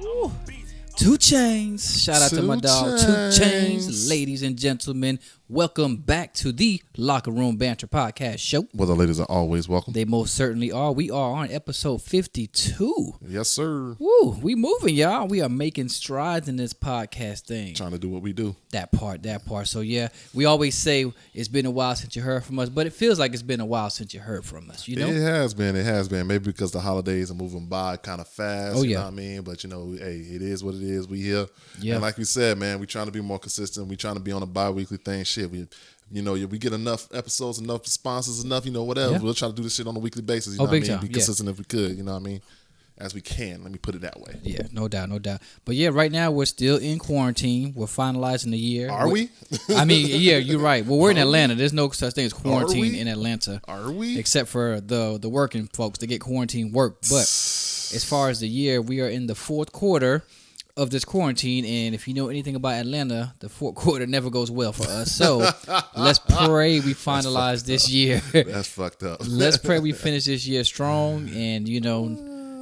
Woo. 2 Chainz. Shout out to my dog, 2 Chainz. Ladies and gentlemen, welcome back to the Locker Room Banter podcast show. Well, the ladies are always welcome. They most certainly are. We are on episode 52. Yes, sir. Woo, we moving, y'all. We are making strides in this podcast thing. Trying to do what we do. That part. So, yeah, we always say it's been a while since you heard from us, but it feels like it's been a while since you heard from us, you know? It has been. Maybe because the holidays are moving by kind of fast, you know what I mean? But, hey, it is what it is. We here. Yeah. And like we said, man, we trying to be more consistent. We trying to be on a bi-weekly thing. Shit, we get enough episodes, enough sponsors, enough, whatever. Yeah. We'll try to do this shit on a weekly basis, you know what I mean? Time. Be consistent if we could, you know what I mean? As we can. Let me put it that way. Yeah, no doubt. But yeah, right now we're still in quarantine. We're finalizing the year. Are we? I mean, yeah, you're right. Well, we're in Atlanta. There's no such thing as quarantine in Atlanta. Are we? Except for the working folks that get quarantine work. But as far as the year, we are in the fourth quarter of this quarantine, and if you know anything about Atlanta, the fourth quarter never goes well for us. So let's pray we finalize this year. That's fucked up. Let's pray we finish this year strong, and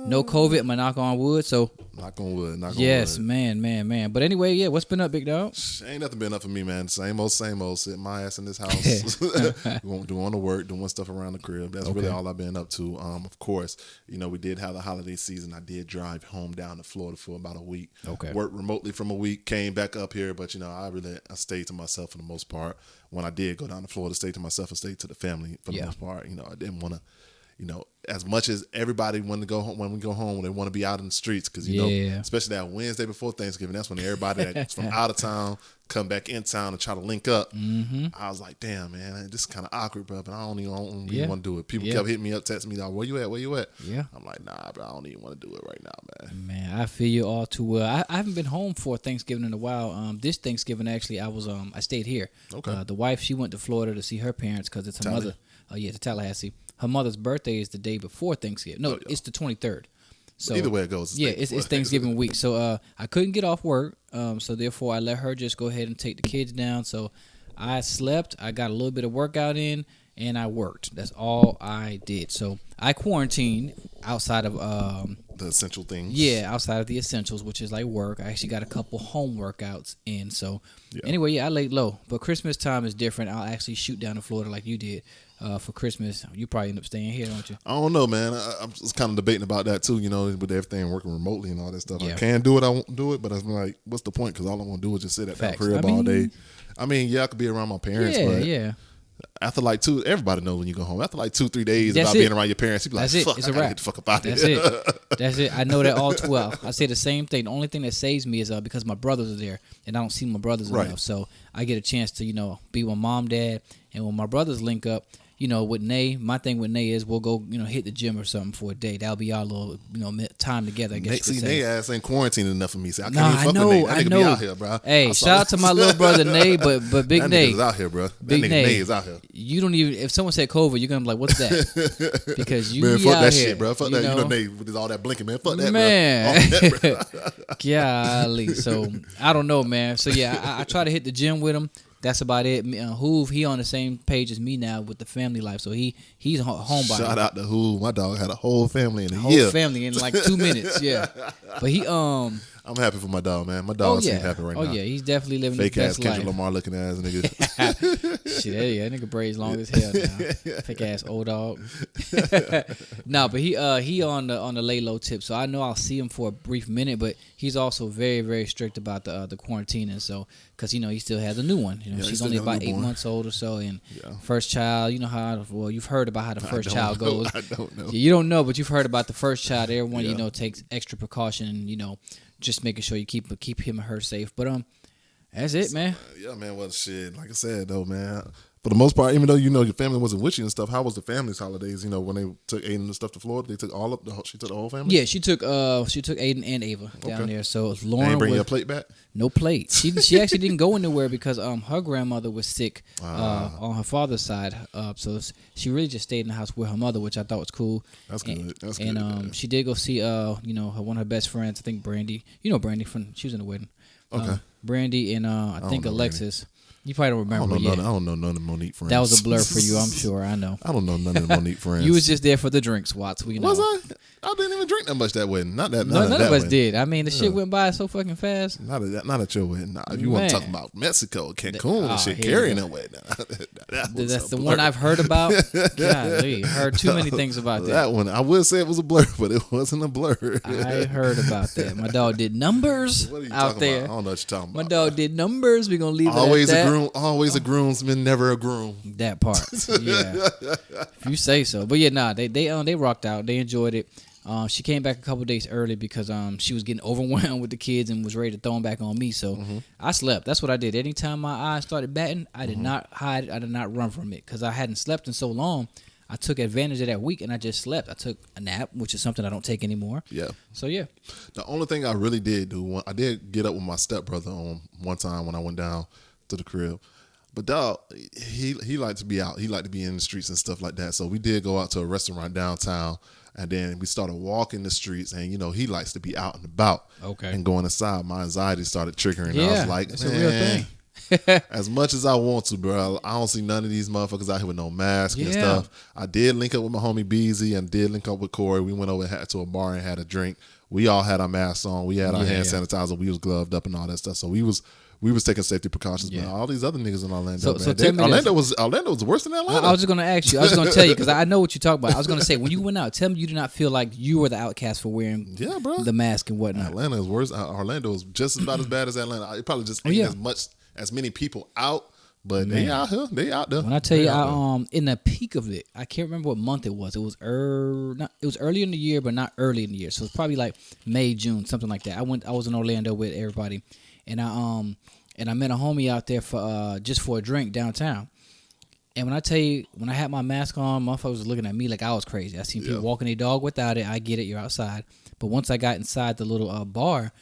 no COVID. I'm gonna knock on wood. So knock on wood. Yes, man. But anyway, yeah, what's been up, big dog? Ain't nothing been up for me, man. Same old. Sitting my ass in this house, doing the work, doing stuff around the crib. That's really all I've been up to. Of course, we did have the holiday season. I did drive home down to Florida for about a week. Okay. Worked remotely from a week, came back up here, but I stayed to myself for the most part. When I did go down to Florida, stayed to myself and stayed to the family for the most part. I didn't want to. As much as everybody wanted to go home, when we go home, they want to be out in the streets because, especially that Wednesday before Thanksgiving, that's when everybody that's from out of town come back in town and try to link up. Mm-hmm. I was like, damn, man, this is kind of awkward, bro, but I don't even want to do it. People kept hitting me up, texting me, where you at? Yeah. I'm like, nah, bro, I don't even want to do it right now, man. Man, I feel you all too well. I haven't been home for Thanksgiving in a while. This Thanksgiving, actually, I stayed here. Okay. The wife, she went to Florida to see her parents because it's her mother. To Tallahassee. Her mother's birthday is the day before Thanksgiving. No, it's the 23rd. So either way it goes, it's Thanksgiving week. So I couldn't get off work. So therefore I let her just go ahead and take the kids down. So I slept. I got a little bit of workout in, and I worked. That's all I did. So I quarantined outside of the essential things. Yeah, outside of the essentials, which is like work. I actually got a couple home workouts in. So anyway, I laid low. But Christmas time is different. I'll actually shoot down to Florida like you did. For Christmas, you probably end up staying here, don't you? I don't know, man. I'm just kind of debating about that too. with everything working remotely and all that stuff. Yeah. I can do it, I won't do it, but I'm like, what's the point? Because all I want to do is just sit at the crib all day. I mean, I could be around my parents, but after like everybody knows when you go home. After like 2-3 days about being around your parents, you be like, fuck, I gotta get the fuck up out of here. That's it. I know that all too well. I say the same thing. The only thing that saves me is because my brothers are there, and I don't see my brothers enough. So I get a chance to, be with mom, dad, and when my brothers link up, with Nay, my thing with Nay is we'll go, hit the gym or something for a day. That'll be our little, time together, I guess you could say. Nay ass ain't quarantined enough for me. So I can't even fuck with Nay. That nigga be out here, bro. Hey, shout out to my little brother Nay, but Big Nay. That nigga is out here, bro. Big that nigga Nay is out here. You don't even, if someone said COVID, you're going to be like, what's that? Because you man, fuck out that here, shit, bro. Fuck that. Nay, with all that blinking, man. Fuck that, man. Bro. All that, bro. Golly. So, I don't know, man. So, yeah, I try to hit the gym with him. That's about it. Hoove, he on the same page as me now with the family life, so he's home by. Shout out to Hoove. My dog had a whole family in a year. Whole family in like 2 minutes, yeah. But he I'm happy for my dog, man. My dog seems happy right now. Oh yeah, he's definitely living fake his best life. Fake ass Kendrick Lamar looking ass nigga. Shit, that nigga braids long as hell now. Fake ass old dog. No, but he on the lay low tip, so I know I'll see him for a brief minute, but he's also very, very strict about the quarantine, and so because he still has a new one. She's only about 8 months old or so, and first child. You know how you've heard about how the first child goes. I don't know. You don't know, but you've heard about the first child. Everyone takes extra precaution, and just making sure you keep him and her safe. But that's it, man. Yeah, man. Well, shit. Like I said, though, man. For the most part, even though your family wasn't with you and stuff, how was the family's holidays? When they took Aiden and stuff to Florida, they took she took the whole family. Yeah, she took Aiden and Ava down there. So Lauren ain't bring your plate back. No plate. She actually didn't go anywhere because her grandmother was sick on her father's side. So she really just stayed in the house with her mother, which I thought was cool. That's good. That's good. And she did go see one of her best friends. I think Brandy. Brandy she was in the wedding. Okay. Brandy and I think Alexis. Brandy. You probably don't remember. I don't know none of the Monique friends. That was a blur for you, I'm sure. I know. I don't know none of the Monique friends. You was just there for the drinks, Watts. Was I? I didn't even drink that much that wedding. Not that. None of us wedding. did. I mean, the shit went by so fucking fast. Not at your wedding. Nah, if you want to talk about Mexico, Cancun, and shit, carrying that wedding. That's the one I've heard about. Golly, heard too many things about that. That one, I would say it was a blur, but it wasn't a blur. I heard about that. My dog did numbers out there. About? I don't know what you're talking about. My dog did numbers. We're gonna leave always it at that. A groom, always a groomsman, never a groom. That part, yeah. If you say so. But yeah, nah, they rocked out. They enjoyed it. She came back a couple days early because she was getting overwhelmed with the kids and was ready to throw them back on me. So I slept. That's what I did. Anytime my eyes started batting, I did not hide. I did not run from it because I hadn't slept in so long. I took advantage of that week and I just slept. I took a nap, which is something I don't take anymore. Yeah. So yeah. The only thing I really did do, I did get up with my stepbrother on one time when I went down to the crib. But dog, he liked to be out. He liked to be in the streets and stuff like that. So we did go out to a restaurant downtown. And then we started walking the streets, and he likes to be out and about. Okay. And going inside, my anxiety started triggering. Yeah, I was like, it's a real thing. As much as I want to, bro, I don't see none of these motherfuckers out here with no mask and stuff. I did link up with my homie Beezy and did link up with Corey. We went over to a bar and had a drink. We all had our masks on. We had our hand sanitizer. We was gloved up and all that stuff. So we was taking safety precautions. But all these other niggas in Orlando, Orlando was worse than Atlanta. I was just going to ask you. I was going to tell you because I know what you talk about. I was going to say, when you went out, tell me you did not feel like you were the outcast for wearing the mask and whatnot. Atlanta is worse. Orlando is just about as bad as Atlanta. It probably just ain't as many people out, but they out here. They out there. When I tell you, in the peak of it, I can't remember what month it was. It was it was early in the year, but not early in the year. So it's probably like May, June, something like that. I was in Orlando with everybody, and I met a homie out there for just for a drink downtown. And when I tell you, when I had my mask on, motherfuckers was looking at me like I was crazy. I seen people walking their dog without it. I get it, you're outside. But once I got inside the little bar,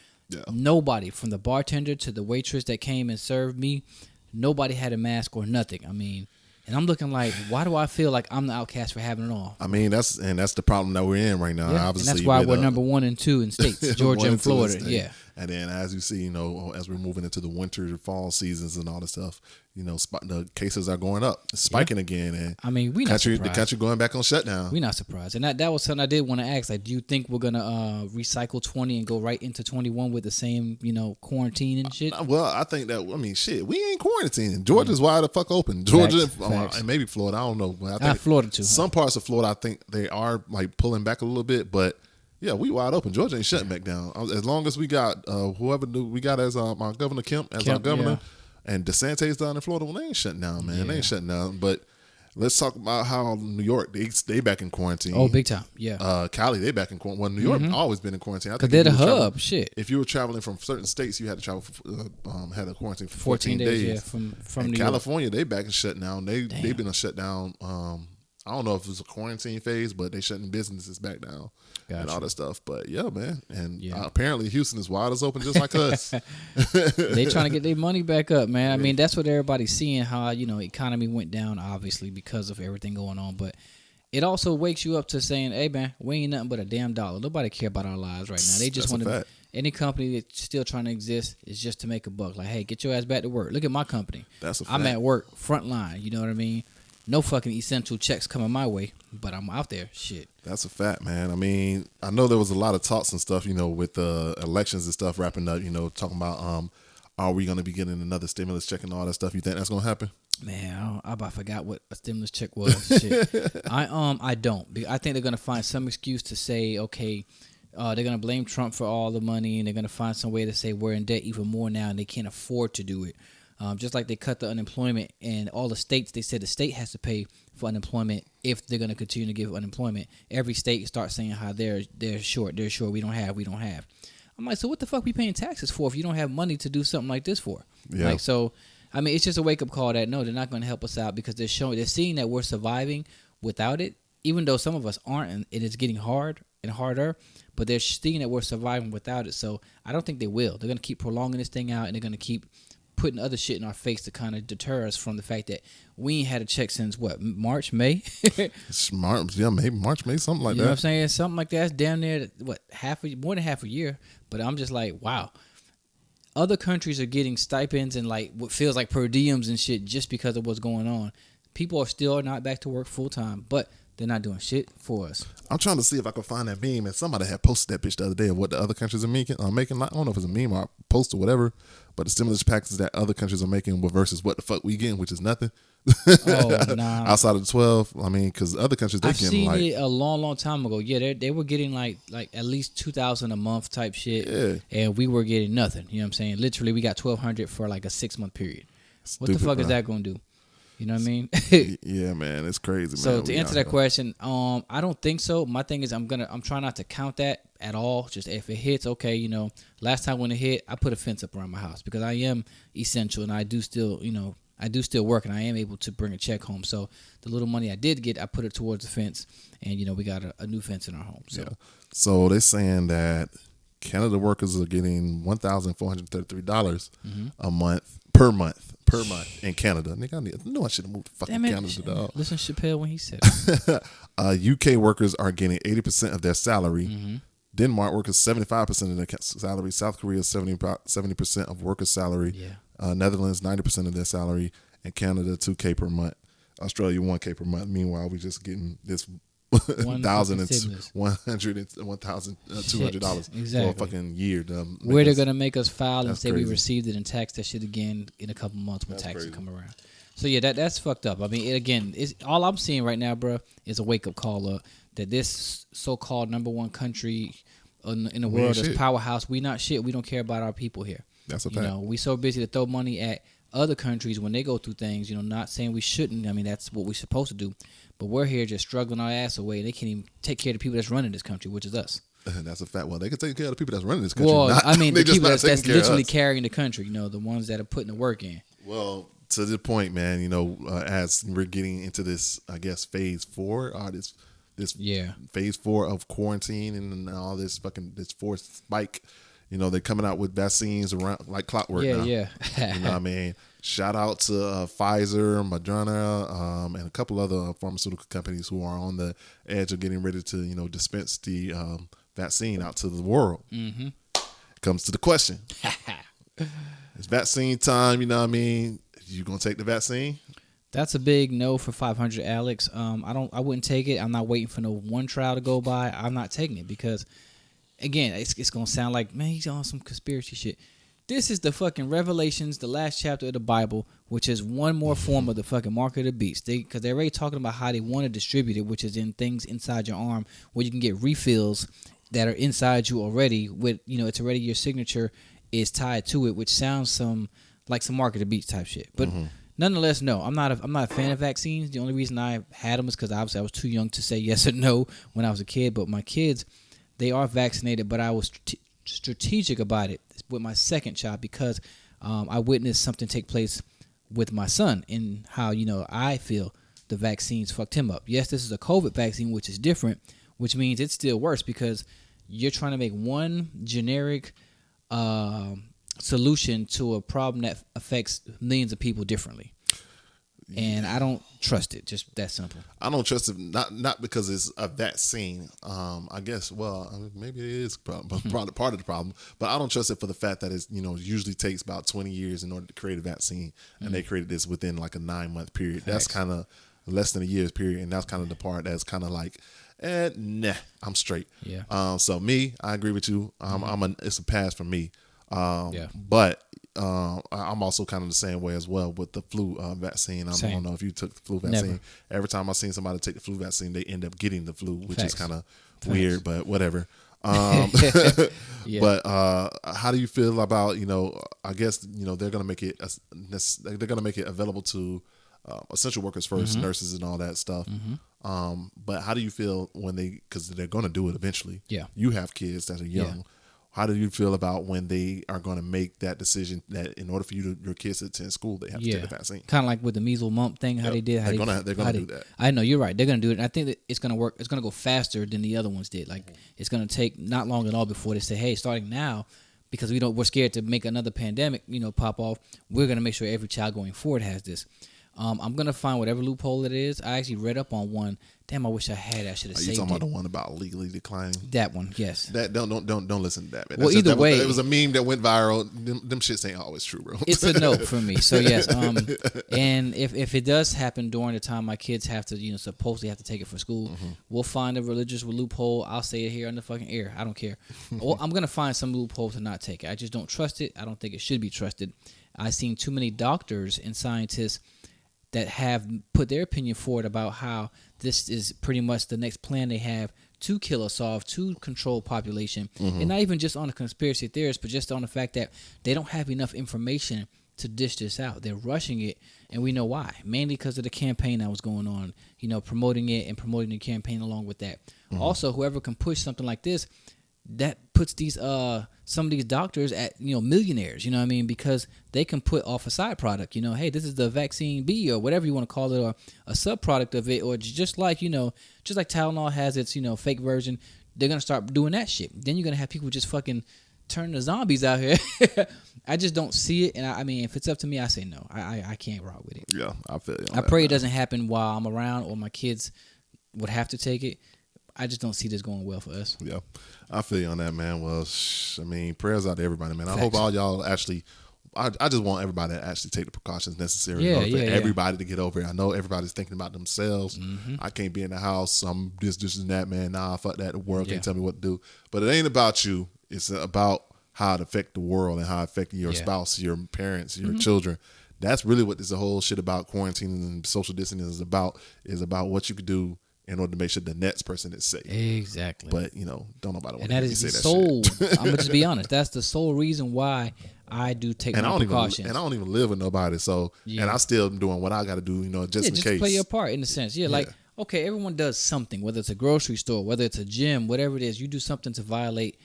nobody, from the bartender to the waitress that came and served me, nobody had a mask or nothing. I mean, and I'm looking like, why do I feel like I'm the outcast for having it on? I mean, that's the problem that we're in right now. Yeah. Obviously, and that's why we're number 1 and 2 in states, Georgia and Florida. Yeah. And then, as you see, as we're moving into the winter, fall seasons, and all this stuff, the cases are going up, spiking again. And I mean, we not surprised. The country going back on shutdown. We're not surprised. And that was something I did want to ask. Like, do you think we're gonna recycle 20 and go right into 21 with the same, quarantine and shit? Well, I think that. I mean, shit, we ain't quarantining. Georgia's wide the fuck open. Georgia Facts. And maybe Florida. I don't know. But I think Florida too. Some parts of Florida, I think they are like pulling back a little bit, but. Yeah, we wide open. Georgia ain't shutting back down. As long as we got whoever we got as my Governor Kemp as our governor, and DeSantis down in Florida, well, they ain't shutting down, man. They ain't shutting down. But let's talk about how New York, they back in quarantine. Oh, big time. Yeah. Cali, they back in quarantine. Well, New York always been in quarantine. Because they're the hub. Shit. If you were traveling from certain states, you had to travel, had a quarantine for 14 days. Yeah, from New California, York. they back and shut down. They've been shut down. I don't know if it was a quarantine phase, but they shutting businesses back down and all that stuff. But yeah, man. And apparently Houston is wide as open just like us. They trying to get their money back up, man. I mean, that's what everybody's seeing, how, economy went down, obviously, because of everything going on. But it also wakes you up to saying, hey, man, we ain't nothing but a damn dollar. Nobody care about our lives right now. They just want to. Any company that's still trying to exist is just to make a buck. Like, hey, get your ass back to work. Look at my company. That's a fact. I'm at work, front line. You know what I mean? No fucking essential checks coming my way, but I'm out there. Shit. That's a fact, man. I mean, I know there was a lot of talks and stuff, with the elections and stuff wrapping up, talking about are we going to be getting another stimulus check and all that stuff. You think that's going to happen? Man, I about forgot what a stimulus check was. Shit. I don't. I think they're going to find some excuse to say, okay, they're going to blame Trump for all the money, and they're going to find some way to say we're in debt even more now and they can't afford to do it. Just like they cut the unemployment in all the states, they said the state has to pay for unemployment if they're going to continue to give unemployment. Every state starts saying how they're short, we don't have. I'm like, so what the fuck we paying taxes for if you don't have money to do something like this for? Yeah. Like, so, I mean, it's just a wake up call that no, they're not going to help us out because they're seeing that we're surviving without it, even though some of us aren't, and it is getting hard and harder. But they're seeing that we're surviving without it, so I don't think they will. They're going to keep prolonging this thing out, and they're going to keep putting other shit in our face to kind of deter us from the fact that we ain't had a check since what, March, May? Maybe March, May, something like that. You know what I'm saying? Something like that. It's down there, what, more than half a year. But I'm just like, wow. Other countries are getting stipends and like what feels like per diems and shit just because of what's going on. People are still not back to work full time, but they're not doing shit for us. I'm trying to see if I can find that meme, and somebody had posted that bitch the other day of what the other countries are making. I don't know if it's a meme or a post or whatever, but the stimulus packages that other countries are making versus what the fuck we getting, which is nothing. Oh, nah. Outside of the 12, I mean, because other countries they I've getting seen it a long time ago. Yeah, they were getting like at least $2,000 a month type shit, and we were getting nothing. You know what I'm saying? Literally, we got $1,200 for like a 6-month period. What the fuck is that gonna do? You know what I mean? Yeah, man, it's crazy. So man. to answer that question, I don't think so. My thing is I'm trying not to count that at all. Just if it hits, okay, you know. Last time when it hit, I put a fence up around my house because I am essential and I do still work and I am able to bring a check home. So the little money I did get, I put it towards the fence, and you know we got a new fence in our home. So, so they're saying that Canada workers are getting $1,433 a month per month in Canada. Nigga, I should have moved to fucking Canada, dog. Listen to Chappelle when he said it. UK workers are getting 80% of their salary. Mm-hmm. Denmark workers 75% of their salary. South Korea 70% of workers' salary. Yeah. Netherlands 90% of their salary, and Canada $2K per month. Australia $1K per month. Meanwhile, we just getting this $1,200 exactly. for a fucking year. Where they're gonna make us file and say crazy. we received it and tax that shit again in a couple months when taxes crazy. come around. So yeah, that's fucked up. I mean, it's all I'm seeing right now, bro, is a wake up call that this so-called number one country in the world is powerhouse. We not shit. We don't care about our people here. That's a fact. You know, we so busy to throw money at other countries when they go through things. You know, not saying we shouldn't. I mean, that's what we're supposed to do. But we're here just struggling our ass away. They can't even take care of the people that's running this country, which is us. That's a fact. Well, they can take care of the people that's running this country. Well, I mean, the people that's literally us. carrying the country. You know, the ones that are putting the work in. Well, to the point, man. You know, as we're getting into this, I guess phase 4, this phase 4 of quarantine and all this fourth spike. You know, they're coming out with vaccines around like clockwork now. Yeah. You know what I mean? Shout out to Pfizer, Moderna, and a couple other pharmaceutical companies who are on the edge of getting ready to, you know, dispense the vaccine out to the world. Mm-hmm. Comes to the question. It's vaccine time, you know what I mean? You gonna take the vaccine? That's a big no for 500, Alex. I wouldn't take it. I'm not waiting for no one trial to go by. I'm not taking it because, again, it's gonna sound like, man, he's on some conspiracy shit. This is the fucking Revelations, the last chapter of the Bible, which is one more form of the fucking mark of the beast. Because they're already talking about how they want to distribute it, which is in things inside your arm where you can get refills that are inside you already. With, you know, it's already your signature is tied to it, which sounds like some mark of the beast type shit. But nonetheless, no, I'm not a fan of vaccines. The only reason I had them is because obviously I was too young to say yes or no when I was a kid. But my kids, they are vaccinated, but I was strategic about it with my second child because I witnessed something take place with my son and how, you know, I feel the vaccines fucked him up. Yes, this is a COVID vaccine, which is different, which means it's still worse because you're trying to make one generic solution to a problem that affects millions of people differently. And I don't trust it. Just that simple. I don't trust it not because it's a vaccine. I guess. Well, I mean, maybe it is part of the problem. But I don't trust it for the fact that it usually takes about 20 years in order to create a vaccine, and they created this within like a 9-month period. That's kind of less than a year's period, and that's kind of the part that's kind of like, nah, I'm straight. Yeah. So me, I agree with you. It's a pass for me. But I'm also kind of the same way as well with the flu vaccine. I don't know if you took the flu vaccine. Never. Every time I seen somebody take the flu vaccine, they end up getting the flu, which is kind of weird, but whatever. But how do you feel about, I guess, they're going to make it available to essential workers first, nurses and all that stuff. But how do you feel because they're going to do it eventually. Yeah. You have kids that are young. Yeah. How do you feel about when they are going to make that decision that in order for your kids to attend school, they have to take the vaccine? Kind of like with the measles mump thing, how they did. They're going to do that. I know, you're right. They're going to do it. And I think that it's going to work. It's going to go faster than the other ones did. Like, it's going to take not long at all before they say, hey, starting now, because we're scared to make another pandemic, pop off, we're going to make sure every child going forward has this. I'm gonna find whatever loophole it is. I actually read up on one. Damn, I wish I had. I should have saved it. Are you talking about the one about legally declining? That one, yes. That don't listen to that, man. Well, either way, it was a meme that went viral. Them shits ain't always true, bro. It's a no for me. So yes, and if it does happen during the time my kids have to, supposedly have to take it for school, we'll find a religious loophole. I'll say it here on the fucking air. I don't care. Or I'm gonna find some loophole to not take it. I just don't trust it. I don't think it should be trusted. I've seen too many doctors and scientists that have put their opinion forward about how this is pretty much the next plan they have to kill us off, to control population. And not even just on the conspiracy theorists, but just on the fact that they don't have enough information to dish this out. They're rushing it, and we know why. Mainly because of the campaign that was going on, promoting it and promoting the campaign along with that. Also, whoever can push something like this, that puts these some of these doctors at millionaires, because they can put off a side product, hey, this is the vaccine B or whatever you want to call it, or a sub product of it, or just like Tylenol has its fake version. They're gonna start doing that shit. Then you're gonna have people just fucking turn to zombies out here. I just don't see it, and I mean, if it's up to me, I say no. I can't rock with it. Yeah, I feel you. I pray it doesn't happen while I'm around or my kids would have to take it. I just don't see this going well for us. Yeah, I feel you on that, man. Well, I mean, prayers out to everybody, man. I hope all y'all actually. I just want everybody to actually take the precautions necessary for everybody to get over it. I know everybody's thinking about themselves. I can't be in the house. I'm this and that, man. Nah, fuck that. The world can't tell me what to do. But it ain't about you. It's about how it affect the world and how it affect your spouse, your parents, your children. That's really what this whole shit about quarantining and social distancing is about. Is about what you could do in order to make sure the next person is safe. Exactly. But, don't nobody want to say that shit. I'm going to just be honest. That's the sole reason why I do take my precautions. And I don't even live with nobody. So, and I still am doing what I got to do, just in case. Just play your part in a sense. Like, okay, everyone does something, whether it's a grocery store, whether it's a gym, whatever it is. You do something to violate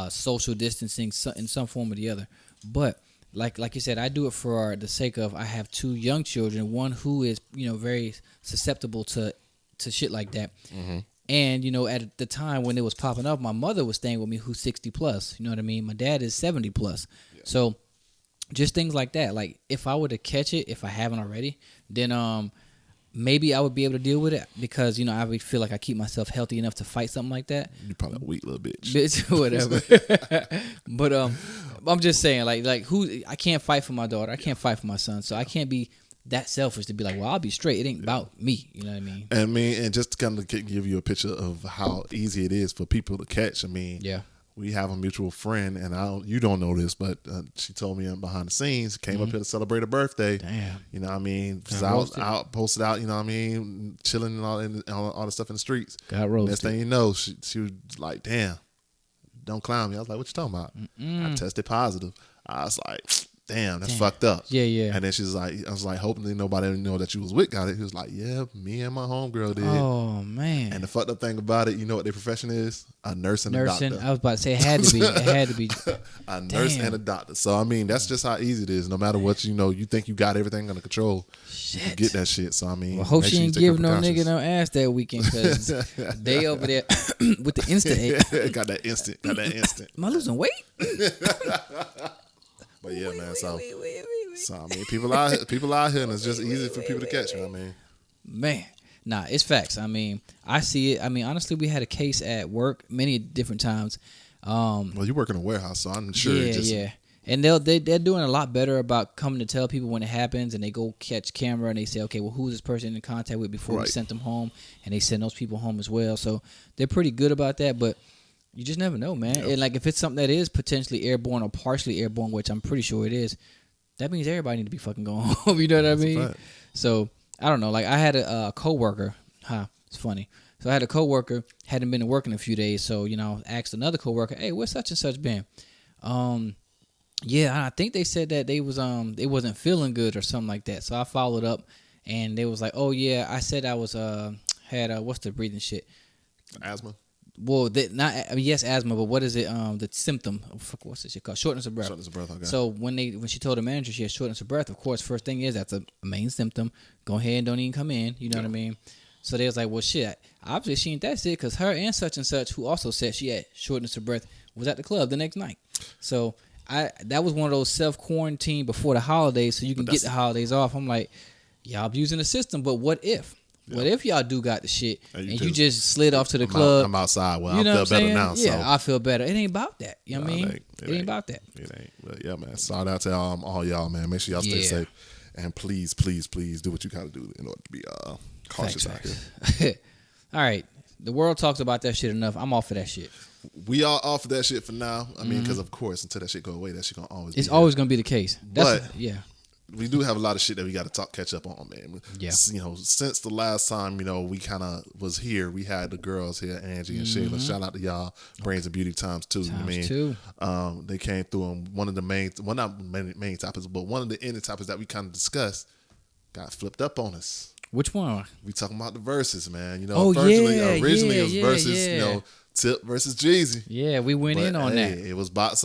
social distancing in some form or the other. But like you said, I do it for the sake of I have 2 young children, one who is, very susceptible to shit like that. And at the time when it was popping up, my mother was staying with me, who's 60 plus. You know what I mean? My dad is 70 plus. So just things like that. Like if I were to catch it, if I haven't already, then maybe I would be able to deal with it because I would feel like I keep myself healthy enough to fight something like that. You're probably a weak little bitch. Whatever. But I'm just saying, like who I can't fight for my daughter. I can't fight for my son. So I can't be that selfish to be like, well, I'll be straight. It ain't about me. You know what I mean? And just to kind of give you a picture of how easy it is for people to catch. We have a mutual friend, and you don't know this, but she told me behind the scenes, came up here to celebrate her birthday. Damn. You know what I mean? Out, posted out, you know what I mean? Chilling and all the stuff in the streets. Got roasted. Next thing you know, she was like, damn, don't clown me. I was like, what you talking about? I tested positive. I was like, damn, that's fucked up. Yeah. And then she's like, I was like, hoping nobody didn't know that you was with got it. He was like, yeah, me and my homegirl did. Oh, man. And the fucked up thing about it, you know what their profession is? A nurse and a doctor. I was about to say it had to be. A nurse and a doctor. So, I mean, that's just how easy it is. No matter what, you think you got everything under control. Shit. You get that shit. So, I mean, well, hope she ain't give no nigga no ass that weekend because they over there with the instant. Got that instant. Am I losing weight? But yeah, man. So I mean, people out here, and it's just easy for people to catch. You know what I mean? Man, nah, it's facts. I mean, I see it. I mean, honestly, we had a case at work many different times. Well, you work in a warehouse, so I'm sure. Yeah. And they're doing a lot better about coming to tell people when it happens, and they go catch camera and they say, okay, well, who's this person in contact with before we sent them home, and they send those people home as well. So they're pretty good about that, but. You just never know, man. Yep. And like if it's something that is potentially airborne or partially airborne, which I'm pretty sure it is, that means everybody need to be fucking going home. You know what I mean? So I don't know. Like I had a coworker. It's funny. So I had a coworker, hadn't been to work in a few days. So asked another coworker, hey, where's such and such been? Yeah, I think they said that they wasn't feeling good or something like that. So I followed up, and they was like, oh yeah, I said I was had what's the breathing shit? Asthma. Well, yes, asthma, but what is it? The symptom. What's this shit called? Shortness of breath. Shortness of breath. Okay. So when she told the manager she had shortness of breath, of course, first thing is that's a main symptom. Go ahead and don't even come in. You know what I mean? So they was like, well, shit. Obviously, she ain't that sick because her and such, who also said she had shortness of breath, was at the club the next night. So that was one of those self quarantine before the holidays, so you can get the holidays off. I'm like. y'all abusing the system, but what if? Yeah. What if y'all do got the shit and you just just slid off to the club? I'm outside. Well, you know I feel better now. Yeah, so. I feel better. It ain't about that. You know what I mean? It ain't about that. It ain't. But yeah, man. Shout out to all y'all, man. Make sure y'all stay safe. And please, please, please do what you got to do in order to be cautious out here. All right. The world talks about that shit enough. I'm off of that shit. We are off of that shit for now. I mean, because of course, until that shit go away, that shit gonna always. It's always gonna be the case. But yeah, we do have a lot of shit that we got to catch up on, man. Yeah. You know, since the last time, you know, we kind of was here, we had the girls here, Angie and Shayla. Shout out to y'all, Brains and Beauty times two. They came through, and one of the main topics, but one of the ending topics that we kind of discussed got flipped up on us. Which one? We talking about the Verzuz, man. You know, originally it was Verzuz, you know, Tip versus Jeezy. Yeah, we went in on that. It was box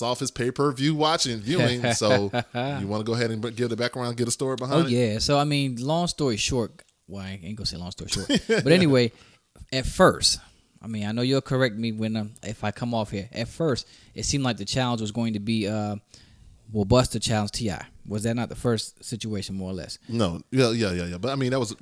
office pay-per-view viewing. So you want to go ahead and give the background, get a story behind it? Oh yeah. So I mean, long story short, well, I ain't gonna say long story short, but anyway, at first, I mean, I know you'll correct me when if I come off here. At first, it seemed like the challenge was going to be Busta challenge T.I. Was that not the first situation, more or less? No, yeah. But I mean, that was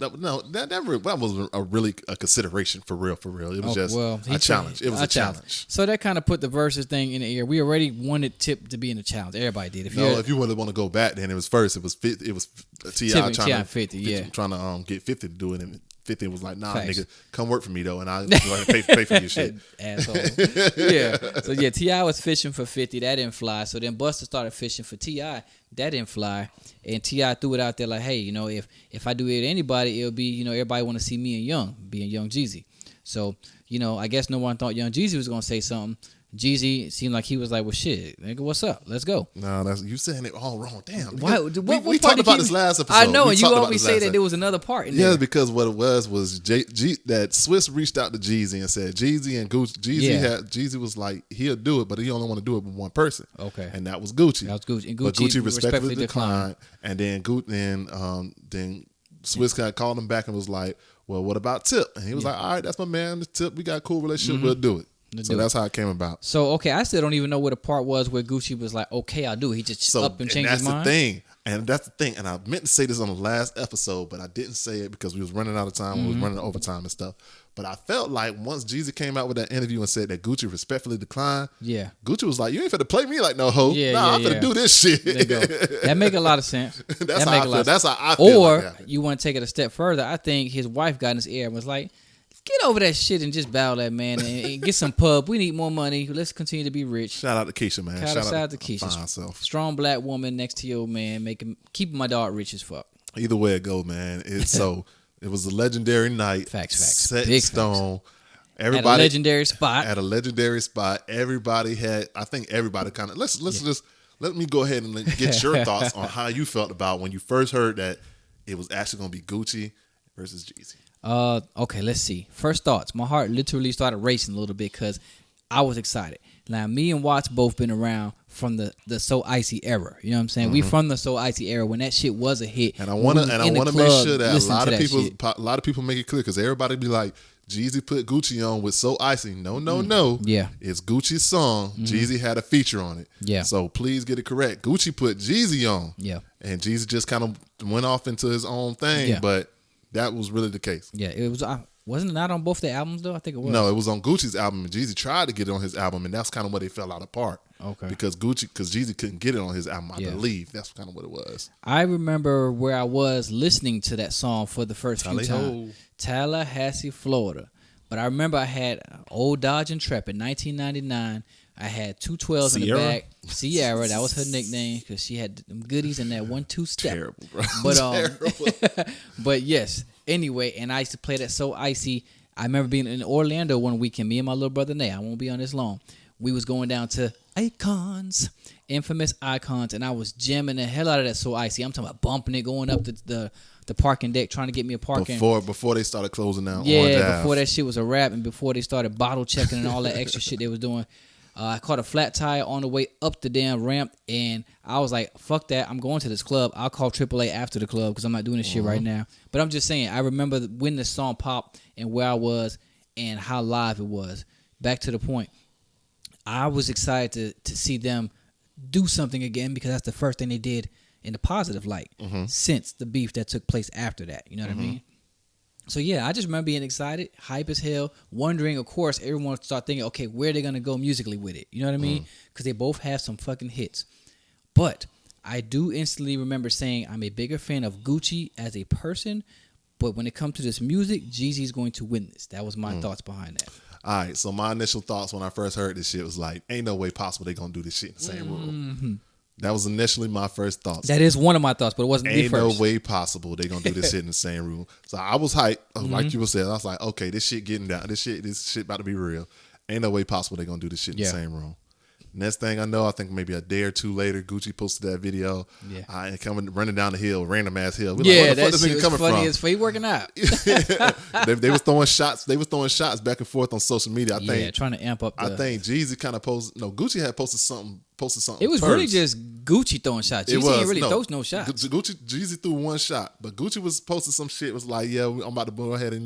a consideration for real. It was a challenge. It was a challenge. So that kind of put the Verzuz thing in the air. We already wanted Tip to be in the challenge. Everybody did. If you really want to go back, then it was T.I. trying to get 50 to do it. And 50 was like, nah, nigga, come work for me though, and I'll pay for your shit. Asshole. Yeah. So yeah, T.I. was fishing for 50. That didn't fly. So then Busta started fishing for T.I. That didn't fly. And T.I. threw it out there like, hey, you know, if I do it to anybody, it'll be, you know, everybody want to see me and Young, being Young Jeezy. So, you know, I guess no one thought Young Jeezy was going to say something. Jeezy seemed like he was like, well, shit, nigga, what's up? Let's go. No, you saying it all wrong. Damn. Why, we talked about this last episode. I know, and you always say that there was another part in there. Yeah, because what it was that Swiss reached out to Jeezy and said, Jeezy and Gucci, Jeezy was like, he'll do it, but he only want to do it with one person. Okay. And that was Gucci. And Gucci respectfully declined. And then Swiss kind of called him back and was like, well, what about Tip? And he was like, all right, that's my man, Tip. We got a cool relationship. We'll do it. So that's how it came about. So, okay, I still don't even know what the part was where Gucci was like, okay, I'll do it. He just up and changed his mind. That's the thing. And I meant to say this on the last episode, but I didn't say it because we was running out of time. We was running overtime and stuff. But I felt like once Jeezy came out with that interview and said that Gucci respectfully declined, Gucci was like, you ain't finna play me like no hoe. I'm finna do this shit. There you go. That make a lot of sense. That's how I feel. Or you want to take it a step further. I think his wife got in his ear and was like, get over that shit and just battle that man and get some pub. We need more money. Let's continue to be rich. Shout out to Keisha, man. Shout out to Keisha. Strong black woman next to your man, keeping my dog rich as fuck. Either way it goes, man. It was a legendary night. Facts. Set in stone. Everybody at a legendary spot. Everybody had. I think everybody kind of. Let me go ahead and get your thoughts on how you felt about when you first heard that it was actually going to be Gucci versus Jeezy. Okay, let's see. First thoughts. My heart literally started racing a little bit because I was excited. Now, me and Watts both been around from the So Icy era. You know what I'm saying? We from the So Icy era when that shit was a hit. And I want to make sure that a lot of people make it clear because everybody be like, Jeezy put Gucci on with So Icy. No. Yeah. It's Gucci's song. Jeezy had a feature on it. Yeah. So please get it correct. Gucci put Jeezy on. Yeah. And Jeezy just kind of went off into his own thing. Yeah. But that was really the case. Yeah, it was. Wasn't it not on both their albums though? I think it was. No, it was on Gucci's album, and Jeezy tried to get it on his album, and that's kind of where they fell out apart. Okay. Because Jeezy couldn't get it on his album, I believe. That's kind of what it was. I remember where I was listening to that song for the first few times. Tallahassee, Florida. But I remember I had old Dodge Intrepid, 1999. I had 212s in the back. Sierra, that was her nickname because she had them goodies in that 1-2 step. Terrible, bro. But Terrible. But yes. Anyway, and I used to play that So Icy. I remember being in Orlando one weekend. Me and my little brother Nate. I won't be on this long. We was going down to Icons, infamous Icons, and I was jamming the hell out of that So Icy. I'm talking about bumping it, going up the parking deck, trying to get me a parking. Before they started closing down. Yeah, before that shit was a wrap, and before they started bottle checking and all that extra shit they was doing. I caught a flat tire on the way up the damn ramp, and I was like, fuck that. I'm going to this club. I'll call AAA after the club because I'm not doing this shit right now. But I'm just saying, I remember when the song popped and where I was and how live it was. Back to the point, I was excited to see them do something again because that's the first thing they did in a positive light since the beef that took place after that. You know what I mean? So yeah, I just remember being excited, hype as hell, wondering. Of course, everyone start thinking, okay, where are they gonna go musically with it? You know what I mean? Because they both have some fucking hits. But I do instantly remember saying I'm a bigger fan of Gucci as a person, but when it comes to this music, Jeezy's going to win this. That was my thoughts behind that. All right, so my initial thoughts when I first heard this shit was like, ain't no way possible they gonna do this shit in the same room. That was initially my first thoughts. That is one of my thoughts, but it wasn't the Ain't first. no way possible they gonna do this shit in the same room. So I was hyped, like you were saying. I was like, okay, this shit getting down. This shit about to be real. Ain't no way possible they gonna do this shit in the same room. Next thing I know, I think maybe a day or two later, Gucci posted that video. Yeah, and coming running down the hill, random ass hill. Like, where the fuck this nigga coming from? As he working out. they was throwing shots. They was throwing shots back and forth on social media. I think trying to amp up. I think Jeezy kind of posted. No, Gucci had posted something. It was first. really just Gucci throwing shots. Jeezy didn't really throw no shots. Jeezy threw one shot, but Gucci was posting some shit. Was like, yeah, I'm about to go ahead and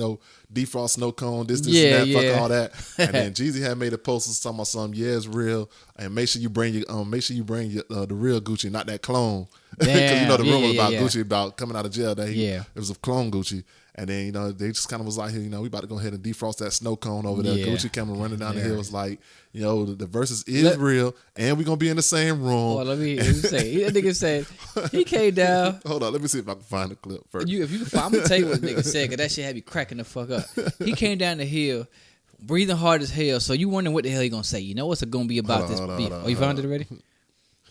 defrost snow cone, this and that, fuck all that. And then Jeezy had made a post talking about something. Yeah, it's real, and make sure you bring your the real Gucci, not that clone. Because the rumor about Gucci about coming out of jail that it was a clone Gucci. And then, they just kind of was like, we about to go ahead and defrost that snow cone over there. Gucci coming running down the hill was like, the Verzuz is real, and we're going to be in the same room. Let me say, that nigga said, he came down. Hold on, let me see if I can find the clip first. If you can find, I'm going to tell you what the nigga said, because that shit had me cracking the fuck up. He came down the hill, breathing hard as hell, so you wondering what the hell he going to say. You know what's going to be about this beef. You found it already?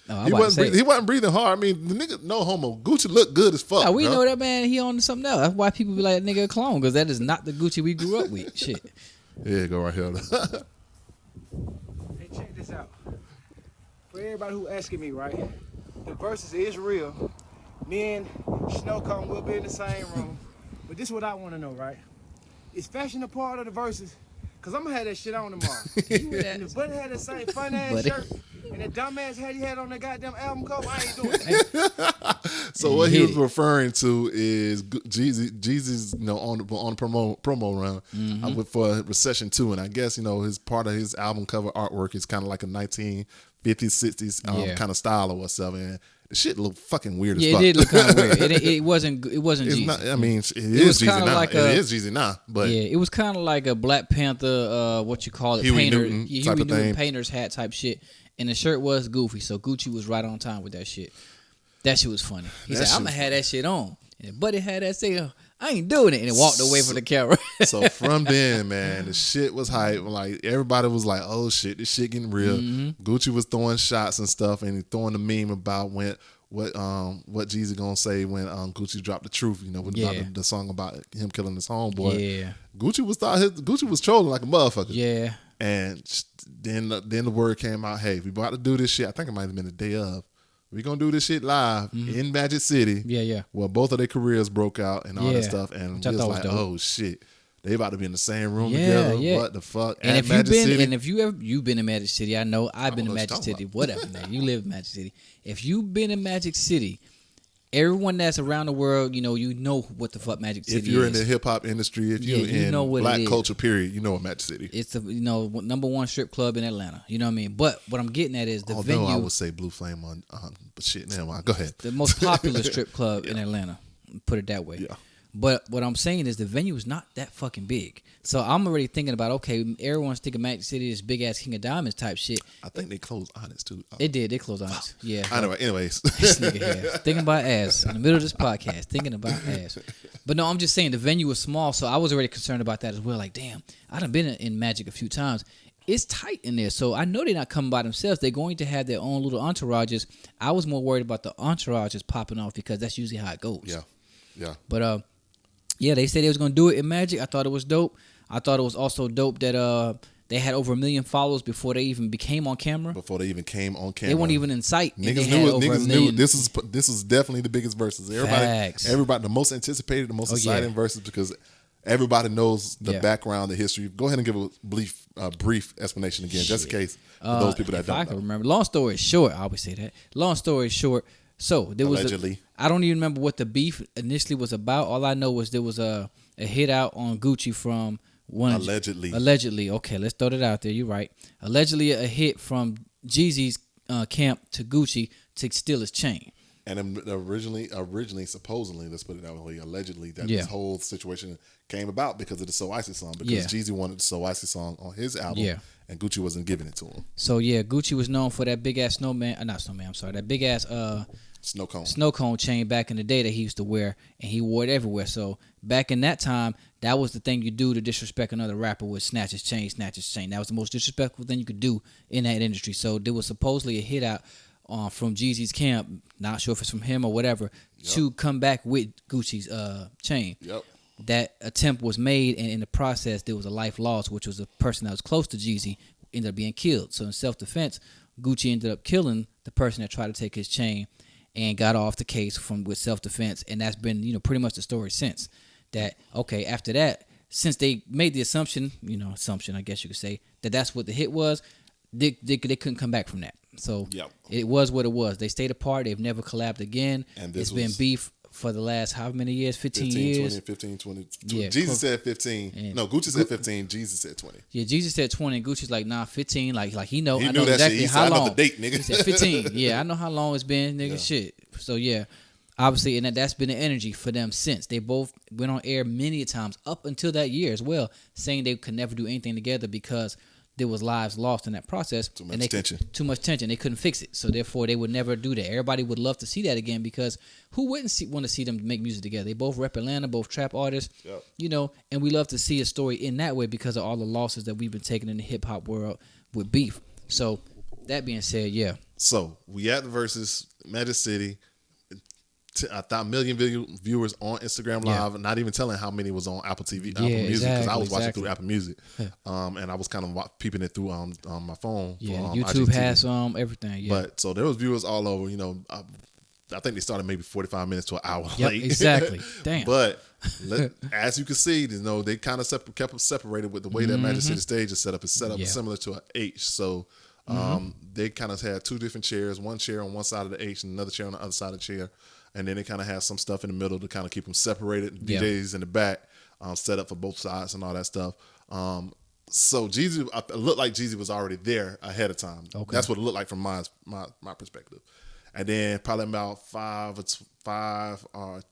No, he wasn't breathing hard. I mean, the nigga, no homo. Gucci looked good as fuck. We know that, man. He on something else. That's why people be like, nigga, a clone, because that is not the Gucci we grew up with. Shit. Yeah, go right here. Hey, check this out. For everybody who asking me, right? The Verzuz is real. Me and Snow Cone will be in the same room. But this is what I want to know, right? Is fashion a part of the Verzuz? Because I'm going to have that shit on tomorrow. And the buddy had that same fun-ass shirt. And that dumbass hat he had on that goddamn album cover, I ain't doing it. So what he was referring to is Jeezy's, on the promo run for Recession 2, and I guess his part of his album cover artwork is kind of like a 1950s, 60s kind of style or whatever. And the shit looked fucking weird as fuck. It did look kind of weird. It wasn't Jeezy. Not, I mean, it is Jeezy now. It is Jeezy now, but it was kind of like a Black Panther, what you call it, Huey painter, Newton Huey type of Newton thing. painter's hat type shit. And the shirt was goofy, so Gucci was right on time with that shit. That shit was funny. He said, I'm going to have that shit on. And Buddy had that shit, I ain't doing it. And he walked away from the camera. So from then, man, the shit was hype. Like, everybody was like, oh shit, this shit getting real. Gucci was throwing shots and stuff, and he throwing the meme about what Jeezy gonna say when Gucci dropped the truth, about the song about him killing his homeboy. Yeah. Gucci was trolling like a motherfucker. Yeah. And then the word came out, hey, we about to do this shit. I think it might have been the day of. We gonna do this shit live in Magic City. Yeah. Where both of their careers broke out and all that stuff. And we was like, oh shit. They about to be in the same room together. What the fuck? And if you've been in Magic City, I know I've been in Magic City. Whatever, man. You live in Magic City. If you've been in Magic City, everyone that's around the world, you know what the fuck Magic City is. If you're in the hip hop industry, if you're in black culture, period, you know what Magic City. It's the number one strip club in Atlanta. You know what I mean? But what I'm getting at is the venue. I would say Blue Flame on, but shit, never mind. Go ahead. The most popular strip club in Atlanta. Put it that way. Yeah. But what I'm saying is the venue is not that fucking big. So I'm already thinking about, okay, everyone's thinking Magic City is big ass King of Diamonds type shit. I think they closed Onyx too. They did. They closed Onyx. Yeah. Anyways. This nigga here. Thinking about ass. In the middle of this podcast. Thinking about ass. But no, I'm just saying the venue was small. So I was already concerned about that as well. Like, damn, I done been in Magic a few times. It's tight in there. So I know they're not coming by themselves. They're going to have their own little entourages. I was more worried about the entourages popping off because that's usually how it goes. Yeah. But, yeah, they said they was going to do it in Magic. I thought it was dope. I thought it was also dope that they had over 1 million followers before they even became on camera. They weren't even in sight. Niggas knew this was definitely the biggest Verzuz. Everybody, the most anticipated, the most exciting Verzuz because everybody knows the background, the history. Go ahead and give a brief explanation again, just in case for those people that don't know. I can remember. Long story short, I always say that. Long story short. So there was allegedly. I don't even remember what the beef initially was about. All I know was there was a hit out on Gucci from one allegedly. Okay, let's throw that out there. You're right. Allegedly a hit from Jeezy's camp to Gucci to steal his chain. And then originally, supposedly, let's put it that way, allegedly, that this whole situation came about because of the So Icy song. Because Jeezy wanted the So Icy song on his album, and Gucci wasn't giving it to him. So Gucci was known for that big ass that big ass snow cone chain back in the day that he used to wear, and he wore it everywhere. So back in that time, that was the thing you do to disrespect another rapper, was snatch his chain. That was the most disrespectful thing you could do in that industry. So there was supposedly a hit out from Jeezy's camp, not sure if it's from him or whatever, to come back with Gucci's chain. Yep. That attempt was made, and in the process, there was a life lost, which was a person that was close to Jeezy, ended up being killed. So in self-defense, Gucci ended up killing the person that tried to take his chain and got off the case with self-defense, and that's been, pretty much the story since. That, okay, after that, since they made the assumption, I guess you could say, that that's what the hit was, they couldn't come back from that. So it was what it was. They stayed apart. They've never collabed again. And it's been beef for the last how many years? 15 years? 20. Yeah, Jeezy said 15. No, Gucci said 15. Jeezy said 20. Yeah, Jeezy said 20. And Gucci's like, nah, 15. Like he know. He I know that exactly shit. how long. I know the date, nigga. He said 15. Yeah, I know how long it's been, nigga. Shit. So obviously, and that's been the energy for them since. They both went on air many times up until that year as well, saying they could never do anything together because there was lives lost in that process. Too much tension. They couldn't fix it. So therefore, they would never do that. Everybody would love to see that again because who wouldn't want to see them make music together? They both rep Atlanta, both trap artists, and we love to see a story in that way because of all the losses that we've been taking in the hip hop world with beef. So that being said, So we at the Verzuz, Magic City. I thought million viewers on Instagram Live, not even telling how many was on Apple TV, Apple Music, because I was watching through Apple Music, and I was kind of peeping it through my phone. Yeah, YouTube has everything. Yeah, but so there was viewers all over. I think they started maybe 45 minutes to an hour late. Exactly. Damn. But as you can see, they kind of kept them separated with the way that Magic City stage is set up. It's set up similar to an H. So they kind of had two different chairs, one chair on one side of the H and another chair on the other side of the chair. And then they kind of had some stuff in the middle to kind of keep them separated. DJs in the back, set up for both sides and all that stuff. So Jeezy, it looked like Jeezy was already there ahead of time. Okay. That's what it looked like from my perspective. And then probably about 5 or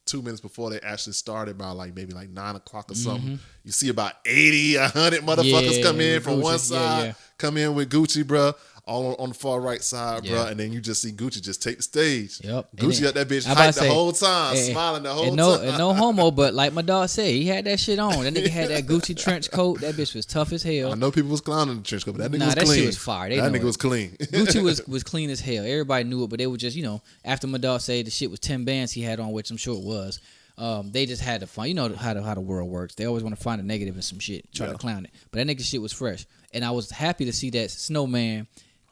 2 minutes before they actually started, by maybe 9 o'clock or something, you see about 80, 100 motherfuckers come in from Gucci, one side, come in with Gucci, bro. All on the far right side, bro, and then you just see Gucci just take the stage. Yep. Gucci got that bitch hyped the whole time, smiling the whole time. And no homo, but like my dog said, he had that shit on. That nigga had that Gucci trench coat. That bitch was tough as hell. I know people was clowning the trench coat, but that nigga was clean. That shit was fire. That nigga was clean. Gucci was clean as hell. Everybody knew it, but they were just, after my dog said the shit was 10 bands he had on, which I'm sure it was. They just had to find, how the world works. They always want to find a negative in some shit, try to clown it. But that nigga shit was fresh, and I was happy to see that Snowman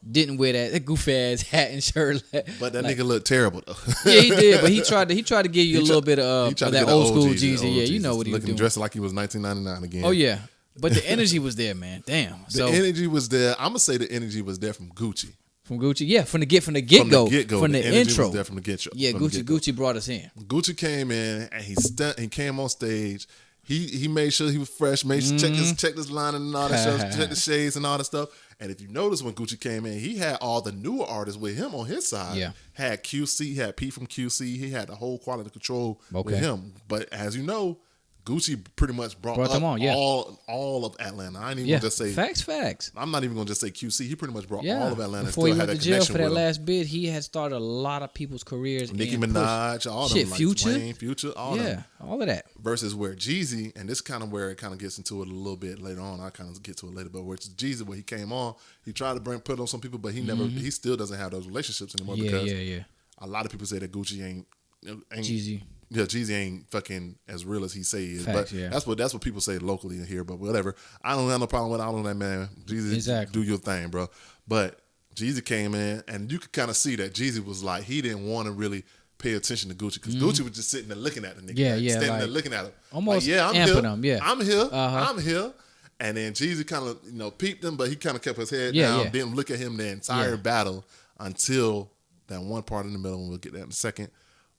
didn't wear that goofy ass hat and shirt. But that nigga looked terrible though. Yeah, he did. But he tried to give you a little bit of that old school Jeezy. Yeah, you know what he was doing. Dressed like he was 1999 again. Oh yeah, but the energy was there, man. Damn. The energy was there. I'm gonna say the energy was there from Gucci. From Gucci, yeah, from the get go, from the intro. Was there from the get-go. Yeah, Gucci brought us in. Gucci came in and he came on stage. He made sure he was fresh, made sure check his line and all that stuff, check the shades and all that stuff. And if you notice when Gucci came in, he had all the newer artists with him on his side. Yeah. Had QC, he had P from QC, he had the whole quality control with him. But as you know, Gucci pretty much brought them on, all of Atlanta. I ain't even gonna just say facts. I'm not even gonna just say QC. He pretty much brought all of Atlanta. Before he went to jail for that last bid, he had started a lot of people's careers. Nicki Minaj, all them, Future, Wayne, Future, all them. all of that. Versus where Jeezy, and this kind of where it kind of gets into it a little bit later on. I kind of get to it later, but where it's Jeezy, where he came on, he tried to put on some people, but he still doesn't have those relationships anymore because a lot of people say that Gucci ain't Jeezy. Yeah, Jeezy ain't fucking as real as he say he is. Facts, but that's what people say locally in here. But whatever. I don't have no problem with all of that, man. Jeezy, do your thing, bro. But Jeezy came in, and you could kind of see that Jeezy was like, he didn't want to really pay attention to Gucci because Gucci was just sitting there looking at the nigga. Standing there looking at him. Almost I'm here. I'm here. I'm here. And then Jeezy kind of, peeped him, but he kind of kept his head down, didn't look at him the entire battle until that one part in the middle, and we'll get that in a second.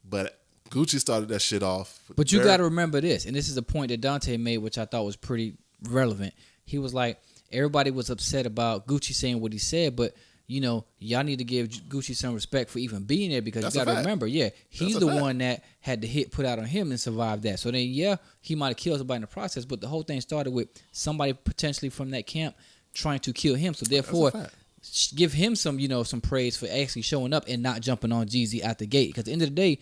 But Gucci started that shit off. But you got to remember this, and this is a point that Dante made, which I thought was pretty relevant. He was like, everybody was upset about Gucci saying what he said, but y'all need to give Gucci some respect for even being there because That's you got to a fact. remember, he's That's a the fact. one that had the hit put out on him and survived that. So then, he might have killed somebody in the process, but the whole thing started with somebody potentially from that camp trying to kill him. So therefore, That's a fact. give him some, some praise for actually showing up and not jumping on Jeezy out the gate. Because at the end of the day,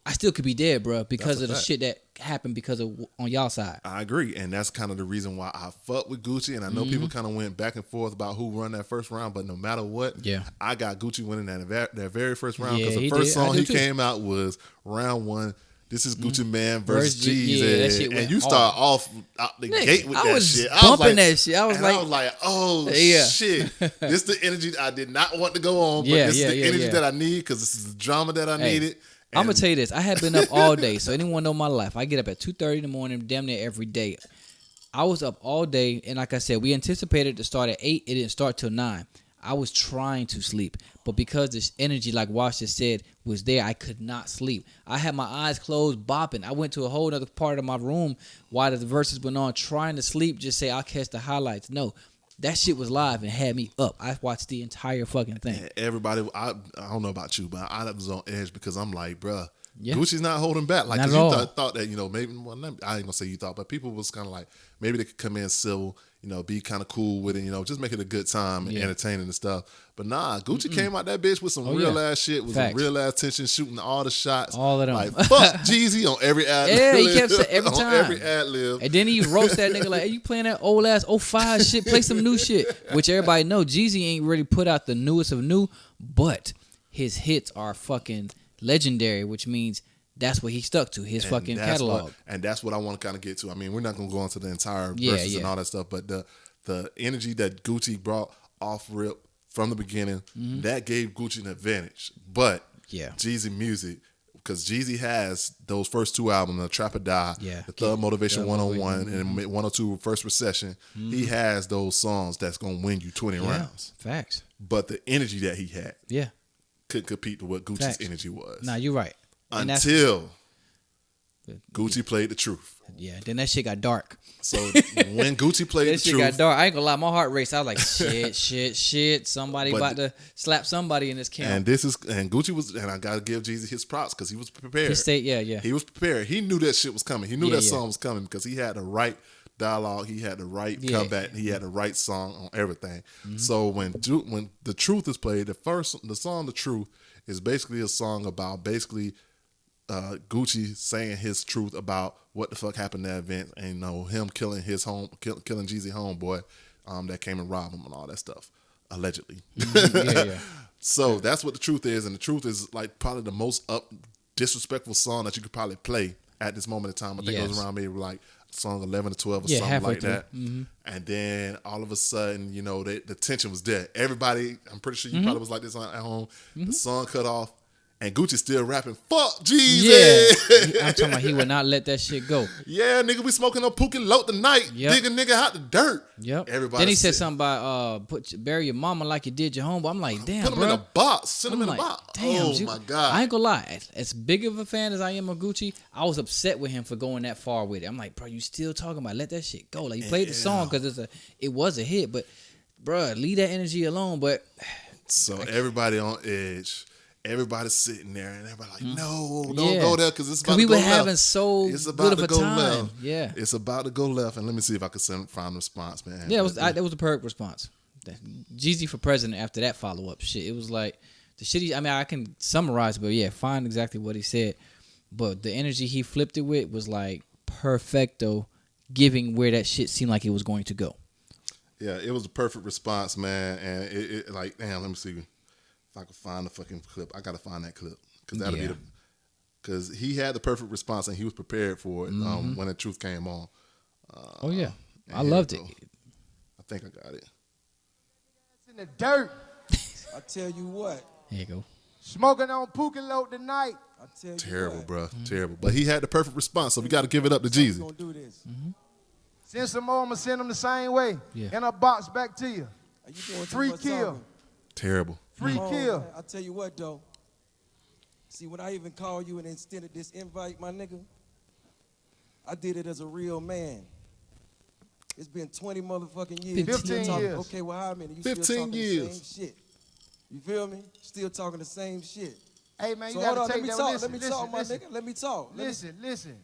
I still could be dead, bro, because That's a of the fact. shit that happened because of on y'all side. I agree, and that's kind of the reason why I fuck with Gucci. And I know people kind of went back and forth about who won that first round, but no matter what, I got Gucci winning that very first round because the first song he came out was round one. This is Gucci Mane versus Jeezy, that shit went and you hard. start off out the gate with I that was shit. bumping that shit. I was like, oh shit, this the energy I did not want to go on, but this is the energy that I need because this is the drama that I needed. I'm gonna tell you this. I had been up all day. So anyone know my life, I get up at 2:30 in the morning, damn near every day. I was up all day, and like I said, we anticipated to start at 8. It didn't start till 9. I was trying to sleep, but because this energy, like Wash just said, was there, I could not sleep. I had my eyes closed, bopping. I went to a whole other part of my room while the verses went on, trying to sleep. Just say I'll catch the highlights. No. That shit was live and had me up. I watched the entire fucking thing. And everybody, I don't know about you, but I was on edge because I'm like, bruh, Gucci's not holding back. Like, not cause at you all. thought that, maybe, well, I ain't gonna say you thought, but people was kind of like, maybe they could come in civil, be kind of cool with it, just make it a good time and entertaining and stuff. But nah, Gucci came out that bitch with some real ass shit, with some real ass tension, shooting all the shots. All of them. Like, fuck Jeezy on every ad lib. Yeah, he kept saying every on time. every ad lib. And then he roast that nigga like, hey, you playing that old ass 05 shit, play some new shit. Which everybody know, Jeezy ain't really put out the newest of new, but his hits are fucking legendary, which means that's what he stuck to, his fucking catalog. And that's what I want to kind of get to. I mean, we're not going to go into the entire verses and all that stuff, but the energy that Gucci brought off rip from the beginning, that gave Gucci an advantage. But Jeezy music, because Jeezy has those first 2 albums, The Trap or Die, The Thug Motivation 101, and 102 First Recession, he has those songs that's going to win you 20 rounds. Facts. But the energy that he had couldn't compete with what Gucci's Facts. energy was. Nah, you're right. Until Gucci played the truth. Yeah, then that shit got dark. So when Gucci played the That shit truth, got dark. I ain't gonna lie, my heart raced. I was like, shit. Somebody But about to slap somebody in this camp. and Gucci was, and I gotta give Jeezy his props because he was prepared. He stayed, He was prepared. He knew that shit was coming. He knew Yeah, that yeah. song was coming because he had the right dialogue. He had the right comeback. He had the right song on everything. So when the truth is played, the song "The Truth" is basically a song about Gucci saying his truth about what the fuck happened at that event, and him killing killing Jeezy homeboy that came and robbed him and all that stuff, allegedly. So that's what the truth is, and the truth is like probably the most disrespectful song that you could probably play at this moment in time. I think it was around maybe like song 11 or 12 or something like that. And then all of a sudden, the tension was there. Everybody, I'm pretty sure you probably was like this at home. The song cut off. And Gucci still rapping, fuck Jeezy. Yeah. I'm talking about he would not let that shit go. Yeah, nigga, we smoking on Pookie Lote tonight. Dig a nigga out the dirt. Yep. Everybody then he said something about bury your mama like you did your homeboy. I'm like, damn, put him bro. in a box. Send him in a like, box. Damn, oh, my God. I ain't gonna lie. As big of a fan as I am of Gucci, I was upset with him for going that far with it. I'm like, bro, you still talking about let that shit go. Like, you played the song because it was a hit, but, bro, leave that energy alone. But so everybody on edge. Everybody's sitting there, and everybody like, no, don't go there because it's about to go left. We were having so good of a time. Left. Yeah. It's about to go left. And let me see if I can find a response, man. Yeah, that was a perfect response. Jeezy for president after that follow-up shit. It was like, the shit I can summarize it, but yeah, find exactly what he said. But the energy he flipped it with was like perfecto, giving where that shit seemed like it was going to go. Yeah, it was a perfect response, man. And it like, damn, let me see. I can find the fucking clip. I gotta find that clip because that'll be because he had the perfect response and he was prepared for it when the truth came on. Oh yeah, I loved it. I think I got it. It's in the dirt. I tell you what. There you go. Smoking on Pookie Lote tonight. I tell you Terrible, what. bro. Terrible. But he had the perfect response, so we got to give it up to Jeezy. Gonna do this. Send some more. I'ma send them the same way. Yeah. In a box back to you. Are you doing too Free much kill. talking? Terrible. Free kill. I tell you what, though. See, when I even called you and extended this invite, my nigga, I did it as a real man. It's been 20 motherfucking years. 15 Still talking- years. Okay, well, how many? You 15 still talking years. the same shit. You feel me? Still talking the same shit. Hey, man, So you hold got on, to take that. let me talk, my nigga. Let me talk. Listen.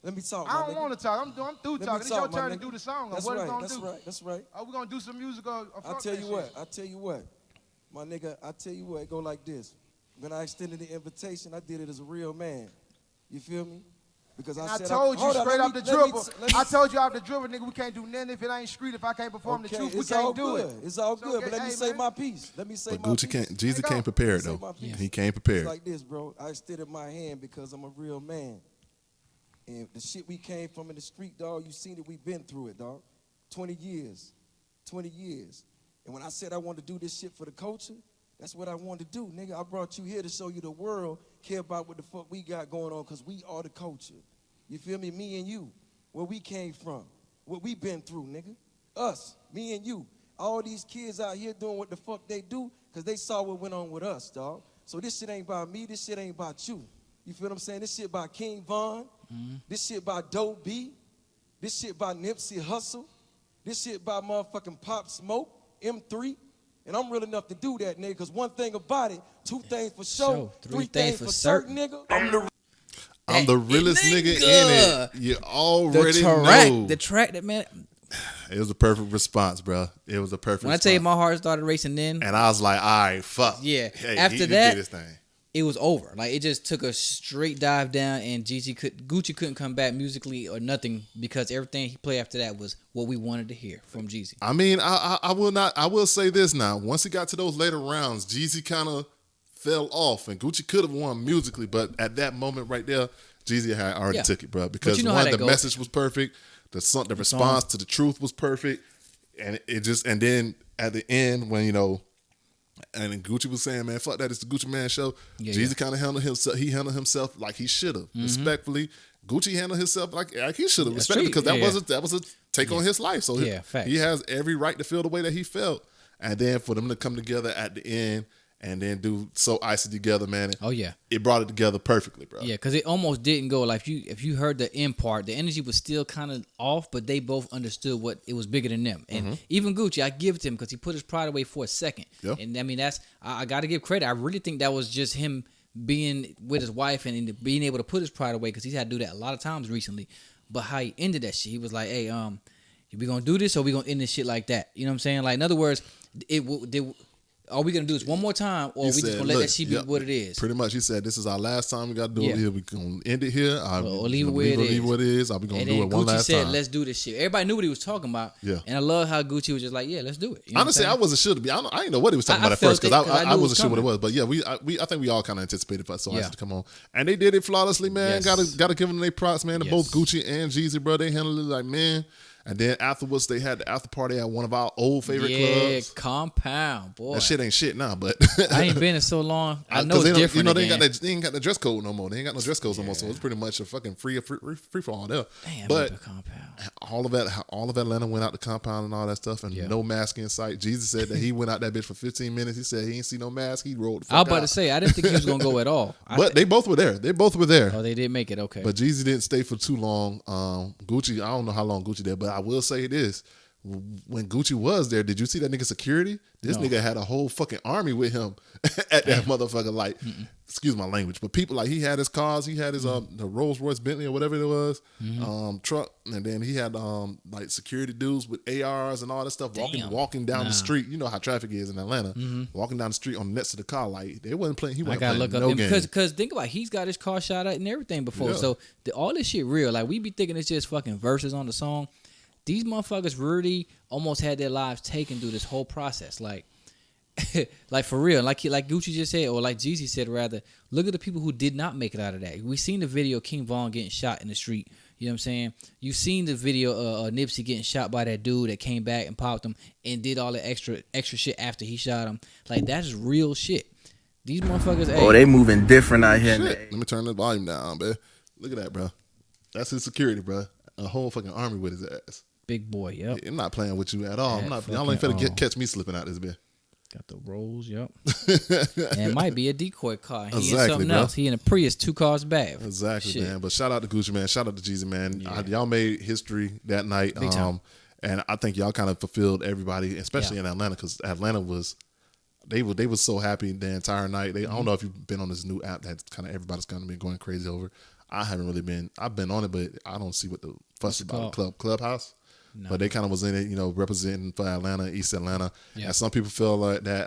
Let me talk, I don't want to talk. I'm through talking. It's your turn to do the song. That's what right, are we going that's to do? right, that's right. Are we going to do some music or I tell you what, my nigga, I tell you what, it go like this. When I extended the invitation, I did it as a real man. You feel me? Because I said, told you straight off the dribble. I told you off the dribble, nigga, we can't do nothing if it ain't street. If I can't perform the truth, we can't do it. It's all good, but let me say my piece. Let me say my piece. But Jeezy came prepared, though. He came prepared. It's like this, bro. I extended my hand because I'm a real man. And the shit we came from in the street, dog, you seen it, we been through it, dog. 20 years. And when I said I wanted to do this shit for the culture, that's what I wanted to do, nigga. I brought you here to show you the world care about what the fuck we got going on, because we are the culture. You feel me? Me and you, where we came from, what we been through, nigga. Us, me and you. All these kids out here doing what the fuck they do because they saw what went on with us, dog. So this shit ain't about me. This shit ain't about you. You feel what I'm saying? This shit about King Von. This shit about Doe B. This shit about Nipsey Hussle. This shit about motherfucking Pop Smoke, M3. And I'm real enough to do that, nigga, because one thing about it, 2 things for sure, 3 things for certain, nigga. I'm the realest nigga in it. You already know. The track that, man. It was a perfect response, bro. It was a perfect When I tell you my heart started racing then. And I was like, all right, fuck. Yeah. Hey, after he that, did his thing. It was over. Like, it just took a straight dive down, and Gucci couldn't come back musically or nothing because everything he played after that was what we wanted to hear from Jeezy. I mean, I will say this now. Once he got to those later rounds, Jeezy kind of fell off, and Gucci could have won musically, but at that moment right there, Jeezy had already took it, bro. Because the message was perfect, the response to the truth was perfect, and and then at the end when and then Gucci was saying, man, fuck that, it's the Gucci Mane show. Jeezy kind of handled himself. He handled himself like he should have, respectfully. Gucci handled himself like he should have, respectfully, because that was a take on his life. So he has every right to feel the way that he felt. And then for them to come together at the end and then do So Icy together, man. Oh yeah, it brought it together perfectly, bro. Yeah, because it almost didn't go like if you heard the end part, the energy was still kind of off, but they both understood what it was bigger than them. And even Gucci, I give it to him because he put his pride away for a second. Yep. And I mean I got to give credit. I really think that was just him being with his wife and being able to put his pride away because he's had to do that a lot of times recently. But how he ended that shit, he was like, hey, we gonna do this or we gonna end this shit like that? You know what I'm saying? Like, in other words, are we gonna do this one more time, or we just gonna let that shit be what it is? Pretty much, he said, "This is our last time we gotta do it here. We gonna end it here, or leave it where it is. Are we gonna and do it one Gucci last said, time?" "Let's do this shit." Everybody knew what he was talking about. Yeah, and I love how Gucci was just like, "Yeah, let's do it." You know honestly, I wasn't sure to be. I didn't know what he was talking about at first because I wasn't sure what it was. But yeah, I think we all kind of anticipated for So Icy to come on, and they did it flawlessly, man. Yes. Gotta give them their props, man. To both Gucci and Jeezy, bro. They handled it like, man. And then afterwards, they had the after party at one of our old favorite clubs. Yeah, Compound, boy. That shit ain't shit now, but I ain't been in so long. I know it's different. They ain't got the dress code no more. They ain't got no dress codes no more. So it's pretty much a fucking free for all there. Damn, but Compound. all of Atlanta went out to Compound and all that stuff, and no mask in sight. Jesus said that he went out that bitch for 15 minutes. He said he ain't see no mask. He rolled the fuck out. I was about to say, I didn't think he was gonna go at all. But they both were there. Oh, they did make it. Okay. But Jeezy didn't stay for too long. Gucci, I don't know how long Gucci there, but I will say this. When Gucci was there, did you see that nigga security? This nigga had a whole fucking army with him at that motherfucker. Like, excuse my language, but people, like, he had his cars, he had his the Rolls Royce Bentley or whatever it was, truck, and then he had like security dudes with ARs and all that stuff walking down the street. You know how traffic is in Atlanta, walking down the street on the next to the car. Like, they wasn't playing. He wasn't playing no game. Because think about it, he's got his car shot at and everything before. So all this shit real. Like, we be thinking it's just fucking verses on the song. These motherfuckers really almost had their lives taken through this whole process. Like, like for real. Like Gucci just said, or like Jeezy said rather, look at the people who did not make it out of that. We seen the video of King Von getting shot in the street. You know what I'm saying? You seen the video of Nipsey getting shot by that dude that came back and popped him and did all the extra shit after he shot him. Like, that's real shit. These motherfuckers. Oh, they moving different out here. Let me turn the volume down, man. Look at that, bro. That's his security, bro. A wole fucking army with his ass. Big boy, yep. I'm not playing with you at all. Y'all ain't finna catch me slipping out this bit. Got the rolls, yep. And it might be a decoy car. He exactly, in something else. He in a Prius 2 cars back. Exactly, man. But shout out to Gucci, man. Shout out to Jeezy, man. Yeah. Y'all made history that night. Big time. And I think y'all kind of fulfilled everybody, especially in Atlanta, because Atlanta was they were so happy the entire night. I don't know if you've been on this new app that's kind of everybody's kind of been going crazy over. I haven't really been. I've been on it, but I don't see what the fuss about. Clubhouse. No. But they kind of was in it, representing for Atlanta, East Atlanta. Yeah. And some people feel like that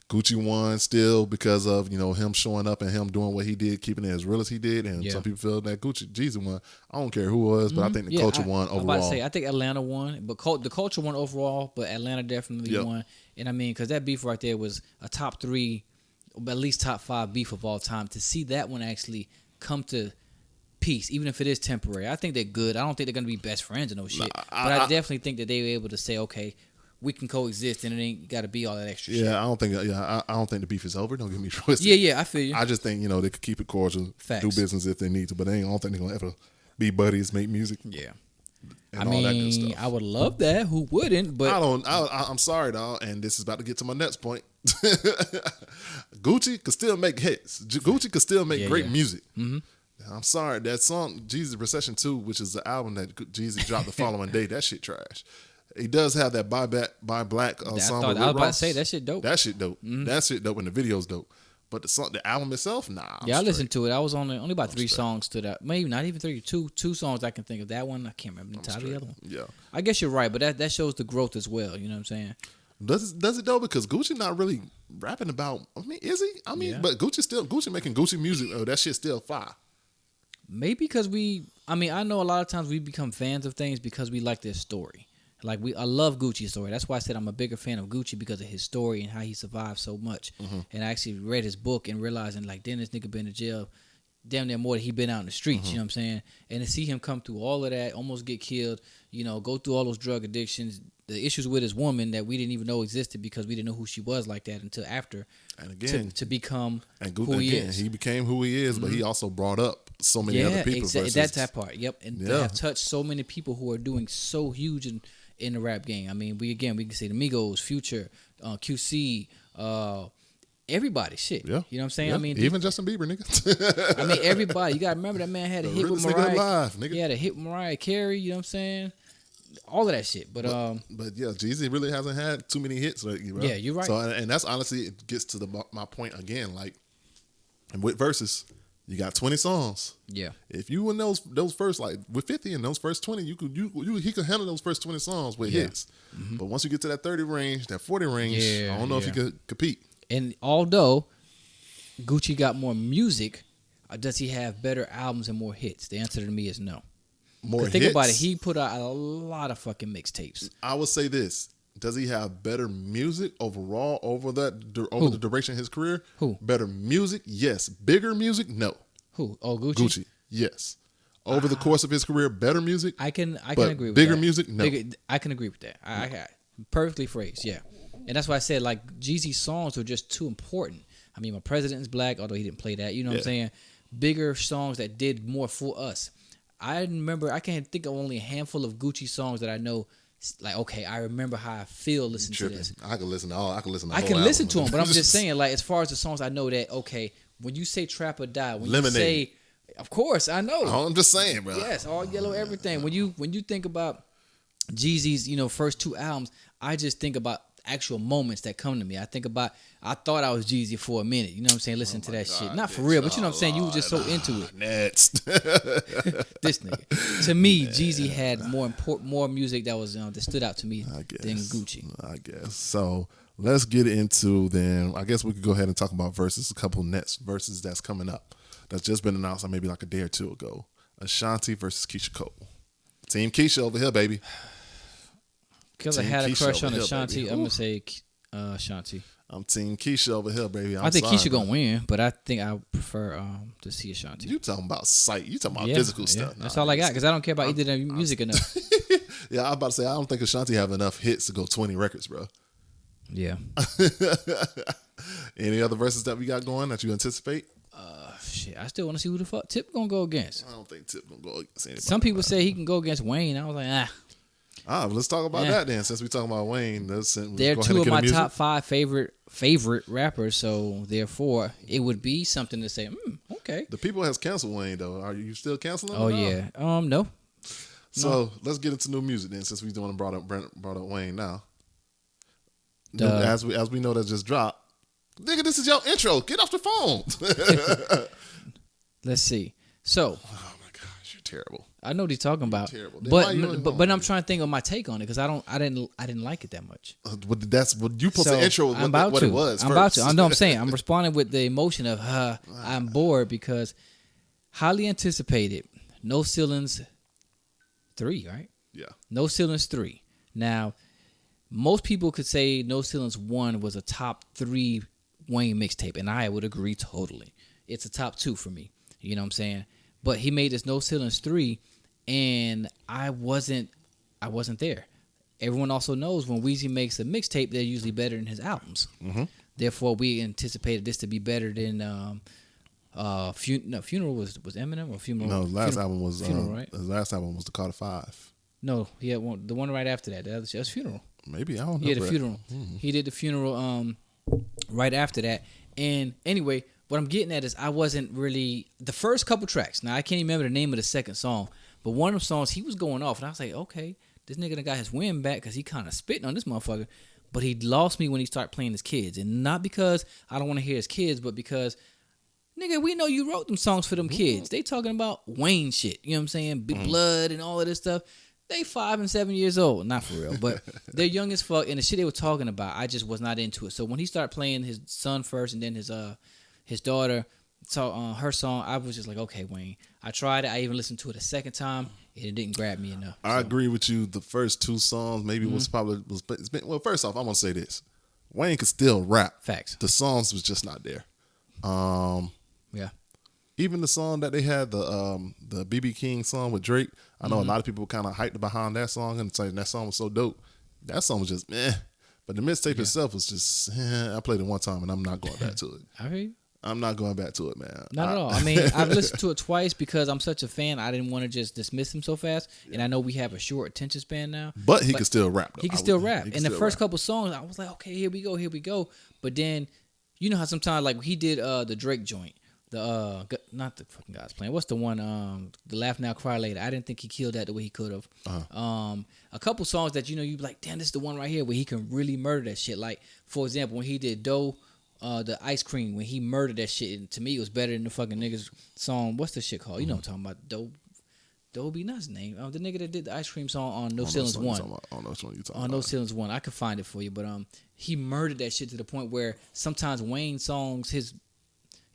Gucci won still because of, him showing up and him doing what he did, keeping it as real as he did. And some people feel that Jeezy won. I don't care who it was, but I think the culture won overall. I'm about to say, I think Atlanta won, but the culture won overall, but Atlanta definitely won. And I mean, because that beef right there was a top 3, at least top 5 beef of all time. To see that one actually come to peace, even if it is temporary, I think they're good. I don't think they're going to be best friends or no shit. But I definitely think that they were able to say, okay, we can coexist, and it ain't got to be all that extra shit. I don't think. I don't think the beef is over. Don't get me twisted. Yeah, I feel you. I just think they could keep it cordial, Facts. do business if they need to, but I don't think they're gonna ever be buddies, make music. Yeah, and all that good stuff. I would love that. Who wouldn't? But I'm sorry, dog. And this is about to get to my next point. Gucci could still make hits. Gucci could still make great music. Mm-hmm. I'm sorry, that song Jeezy Recession 2, which is the album that Jeezy dropped the following day, that shit trash. He does have that Buy Black song. I was about to say that shit dope. That shit dope. Mm-hmm. That shit dope, and the video's dope. But the album itself, nah. I listened to it. I was only about 3 songs to that. Maybe not even 3. Two songs I can think of. That one I can't remember the title of the other one. Yeah, I guess you're right, but that shows the growth as well. You know what I'm saying? Does it though? Because Gucci not really rapping about. I mean, is he? I mean, but Gucci making Gucci music. Oh, that shit still fire. Maybe because I know a lot of times we become fans of things because we like their story. Like I love Gucci's story. That's why I said I'm a bigger fan of Gucci because of his story and how he survived so much. Mm-hmm. And I actually read his book and realizing like, damn, this nigga been in jail damn near more than he been out in the streets. Mm-hmm. You know what I'm saying? And to see him come through all of that, almost get killed, go through all those drug addictions, the issues with his woman that we didn't even know existed because we didn't know who she was like that until after. And again, to become who he is. He became who he is, but he also brought up so many other people. That's that part. Yep. And they have touched so many people who are doing so huge in the rap game. I mean, we can say the Migos, Future, QC, everybody. Shit. Yeah. You know what I'm saying? Yeah. I mean, even Justin Bieber, nigga. I mean, everybody. You gotta remember that man had a hit with Mariah. Alive, nigga. He had a hit with Mariah Carey. You know what I'm saying? All of that shit. But yeah, Jeezy really hasn't had too many hits lately, bro. Yeah, you're right. So and that's honestly, it gets to my point again. Like, and with Verzuz, you got 20 songs. Yeah. If you in those first, like with 50 in those first 20, he could handle those first 20 songs with hits. Mm-hmm. But once you get to that 30 range, that 40 range, I don't know if he could compete. And although Gucci got more music, does he have better albums and more hits? The answer to me is no. More hits? Think about it. He put out a lot of fucking mixtapes. I would say this. Does he have better music overall over the duration of his career? Who? Better music? Yes. Bigger music? No. Who? Oh, Gucci? Gucci, yes. Over the course of his career, better music? I can agree with bigger that. Music? No. I can agree with that. I perfectly phrased, yeah. And that's why I said, like, Jeezy's songs are just too important. I mean, My President is Black, although he didn't play that. You know what I'm saying? Bigger songs that did more for us. I remember, I can't think of only a handful of Gucci songs that I know. Like, okay, I remember how I feel listening to this. I can listen to all. I can listen to. I can listen to them, but I'm just saying, like, as far as the songs, I know that when you say Trap or Die, when Lemonade. you say, of course, I know. I'm just saying, bro. Yes, All Yellow, everything. When you think about Jeezy's, first 2 albums, I just think about actual moments that come to me. I thought I was Jeezy for a minute. You know what I'm saying? Listen to that shit. Not for real, but you know what I'm saying? You were just so into it. Next. This nigga. To me, Jeezy had more music that was that stood out to me than Gucci. I guess. So let's get into then. I guess we could go ahead and talk about Verzuz. A couple next Verzuz that's coming up. That's just been announced maybe like a day or two ago. Ashanti versus Keisha Cole. Team Keisha over here, baby. Because I had a crush on Ashanti, I'm going to say Ashanti. I'm Team Keisha over here, baby. I think Keisha going to win, but I think I prefer to see Ashanti. You talking about sight. You talking about physical stuff. That's all I got, because I don't care about either of them music enough. Yeah, I was about to say, I don't think Ashanti have enough hits to go 20 records, bro. Yeah. Any other verses that we got going that you anticipate? Shit, I still want to see who the fuck Tip going to go against. I don't think Tip going to go against anybody. Some people say he can go against Wayne. I was like, well, let's talk about that then. Since we're talking about Wayne, they're 2 of my top 5 favorite rappers. So therefore, it would be something to say. Okay. The people has canceled Wayne though. Are you still canceling? Oh yeah. No. So let's get into new music then. Since we brought up Wayne now. As we know that just dropped. Nigga, this is your intro. Get off the phone. Let's see. So. Oh my gosh, you're terrible. I know what he's talking about. Terrible. But I'm trying to think of my take on it because I didn't like it that much. That's what you supposed to intro what it was. I'm about to. I know what I'm saying. I'm responding with the emotion of I'm bored because highly anticipated. No Ceilings 3, right? Yeah. No Ceilings 3. Now, most people could say No Ceilings 1 was a top 3 Wayne mixtape, and I would agree totally. It's a top 2 for me. You know what I'm saying? But he made this No Ceilings 3, and I wasn't there. Everyone also knows when Weezy makes a mixtape, they're usually better than his albums. Mm-hmm. Therefore, we anticipated this to be better than Funeral was Eminem or Funeral? No, last album was Funeral, right? His last album was the Carter 5. No, he had the one right after that. That was Funeral. Maybe, I don't know. He had the Funeral. Mm-hmm. He did the Funeral right after that. And anyway, what I'm getting at is I wasn't really the first couple tracks. Now I can't even remember the name of the second song, but one of the songs he was going off, and I was like, okay, this nigga done got his wind back because he kind of spitting on this motherfucker. But he lost me when he started playing his kids, and not because I don't want to hear his kids, but because nigga, we know you wrote them songs for them kids. They talking about Wayne shit. You know what I'm saying? Big Blood and all of this stuff. They 5 and 7 years old. Not for real, but they're young as fuck. And the shit they were talking about, I just was not into it. So when he started playing his son first and then his daughter, her song, I was just like, okay, Wayne. I tried it. I even listened to it a second time, and it didn't grab me enough. I agree with you. The first 2 songs maybe was probably well. First off, I'm gonna say this: Wayne could still rap. Facts. The songs was just not there. Yeah. Even the song that they had, the BB King song with Drake, I know a lot of people kind of hyped behind that song and saying that song was so dope. That song was just meh. But the mixtape itself was just, I played it one time and I'm not going back to it. I hear you. I'm not going back to it, man. Not at all. I mean, I've listened to it twice because I'm such a fan. I didn't want to just dismiss him so fast. Yeah. And I know we have a short attention span now. But he can still rap, though. He can still rap. In the first couple songs, I was like, okay, here we go. But then, you know how sometimes, like, he did the Drake joint. Not the fucking God's Plan. What's the one? The Laugh Now, Cry Later. I didn't think he killed that the way he could have. A couple songs that you be like, damn, this is the one right here where he can really murder that shit. Like, for example, when he did Doe, the Ice Cream, when he murdered that shit, and to me it was better than the fucking niggas song. What's the shit called? You know what I'm talking about? Dobie, not his name. The nigga that did the Ice Cream song on No Ceilings 1. I don't know which one you talking about. On No Ceilings 1. I could find it for you, but he murdered that shit to the point where sometimes Wayne songs, his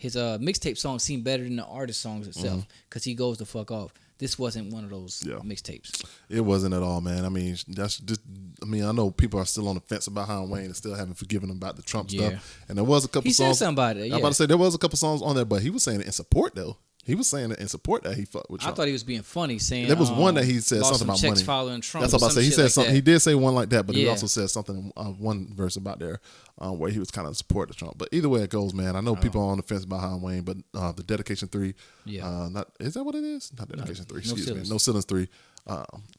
mixtape songs seem better than the artist songs itself because he goes the fuck off. This wasn't one of those mixtapes. It wasn't at all, man. I mean, that's just. I mean, I know people are still on the fence behind Wayne and still haven't forgiven him about the Trump stuff. And there was a couple songs. He said something about it. Yeah. I'm about to say there was a couple songs on there, but he was saying it in support though. He was saying it in support that he fucked with Trump. I thought he was being funny, saying there was one that he said something about money. Following Trump. That's what I say. He said something. He did say one like that, but he also said something. One verse about there where he was kind of supporting Trump. But either way it goes, man. I know people are on the fence behind Wayne, but the Dedication 3, is that what it is? Not Dedication 3. Excuse me. No Ceilings 3.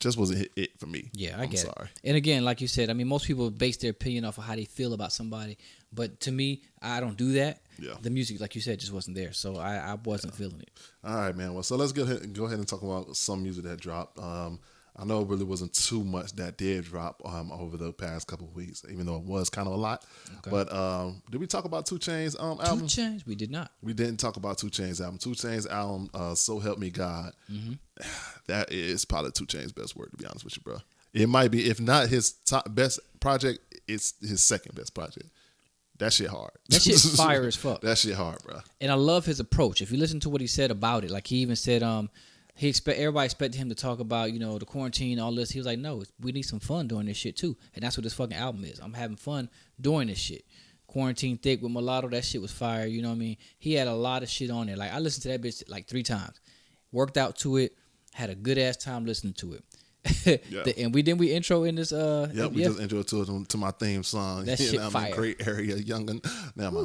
Just wasn't it for me. Yeah, I'm sorry. And again, like you said, I mean, most people base their opinion off of how they feel about somebody, but to me, I don't do that. Yeah. The music, like you said, just wasn't there, so I wasn't feeling it. All right, man. Well, so let's go ahead and talk about some music that dropped. I know it really wasn't too much that did drop over the past couple of weeks, even though it was kind of a lot. Okay. But did we talk about 2 Chainz album? 2 Chainz? We did not. We didn't talk about 2 Chainz album. 2 Chainz album, So Help Me God. Mm-hmm. That is probably 2 Chainz' best work, to be honest with you, bro. It might be, if not his top best project, it's his second best project. That shit hard. That shit fire as fuck. That shit hard, bro. And I love his approach. If you listen to what he said about it, like he even said, everybody expected him to talk about, the quarantine, all this. He was like, no, we need some fun doing this shit too. And that's what this fucking album is. I'm having fun doing this shit. Quarantine Thick with Mulatto, that shit was fire. You know what I mean? He had a lot of shit on there. Like, I listened to that bitch like 3 times. Worked out to it. Had a good ass time listening to it. And we intro in this we just intro to my theme song. That shit fire. Great Area, Youngin.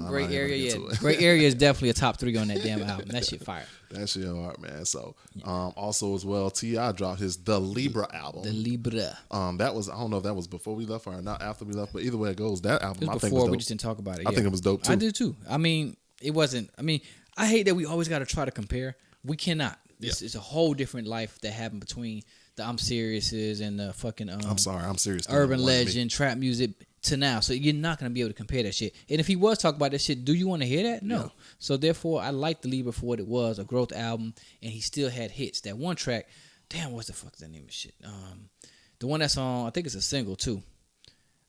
Great Area, Great Area is definitely a top 3 on that damn album. That shit fire. That shit hard, man. So also as well, T.I. dropped his The Libra album. The Libra. That was, I don't know if that was before we left or not after we left, but either way it goes, that album I think was before, dope. we just didn't talk about it. I think it was dope too. I do too. I mean, it wasn't. I mean, I hate that we always got to try to compare. We cannot. This is a whole different life that happened between the I'm Seriouses and the fucking I'm sorry, I'm serious. Urban Legend, trap music. to now. So you're not going to be able to compare that shit. And if he was talking about that shit, do you want to hear that? No. Yeah. So therefore, I like the Libra for what it was, a growth album, and he still had hits. That one track, damn, what's the fuck is that name of shit? The one that's on, I think it's a single too.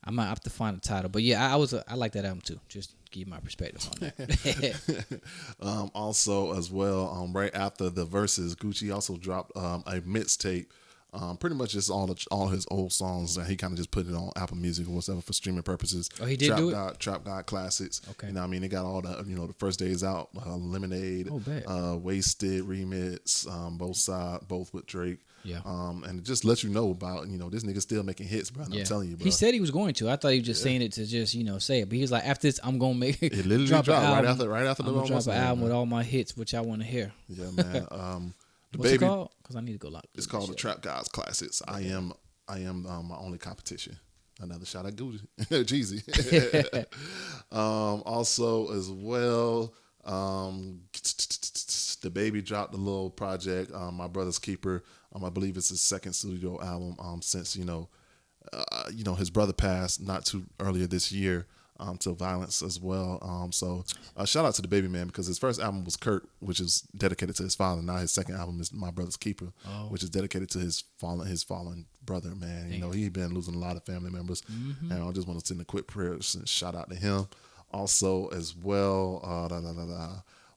I might have to find the title, but yeah, I like that album too. Just give my perspective on that. Also, as well, right after the Verzuz, Gucci also dropped a mixtape. Pretty much just all his old songs that he kind of just put it on Apple Music or whatever for streaming purposes. Oh, he did do it? Trap God classics. Okay. You know what I mean? They got all the, the first days out, Lemonade, Wasted remix, both with Drake. Yeah. And it just lets you know about, this nigga still making hits, bro. I'm telling you, bro. He said he was going to. I thought he was just saying it to just, say it. But he was like, after this, I'm going to make it. It literally dropped right after the I'm drop an album with all my hits, which I want to hear. Yeah, man. What's it called? Because I need to go lock. It's called the Trap Guys Classics. I am my only competition. Another shout out Gucci, Jeezy. Also as well, the baby dropped a little project. My Brother's Keeper. I believe it's his second studio album. Since his brother passed not too earlier this year. To violence as well. So shout out to the baby man, because his first album was Kurt, which is dedicated to his father. Now his second album is My Brother's Keeper, which is dedicated to his fallen brother, man. Damn. He's been losing a lot of family members. Mm-hmm. And I just want to send a quick prayer and shout out to him. Also as well,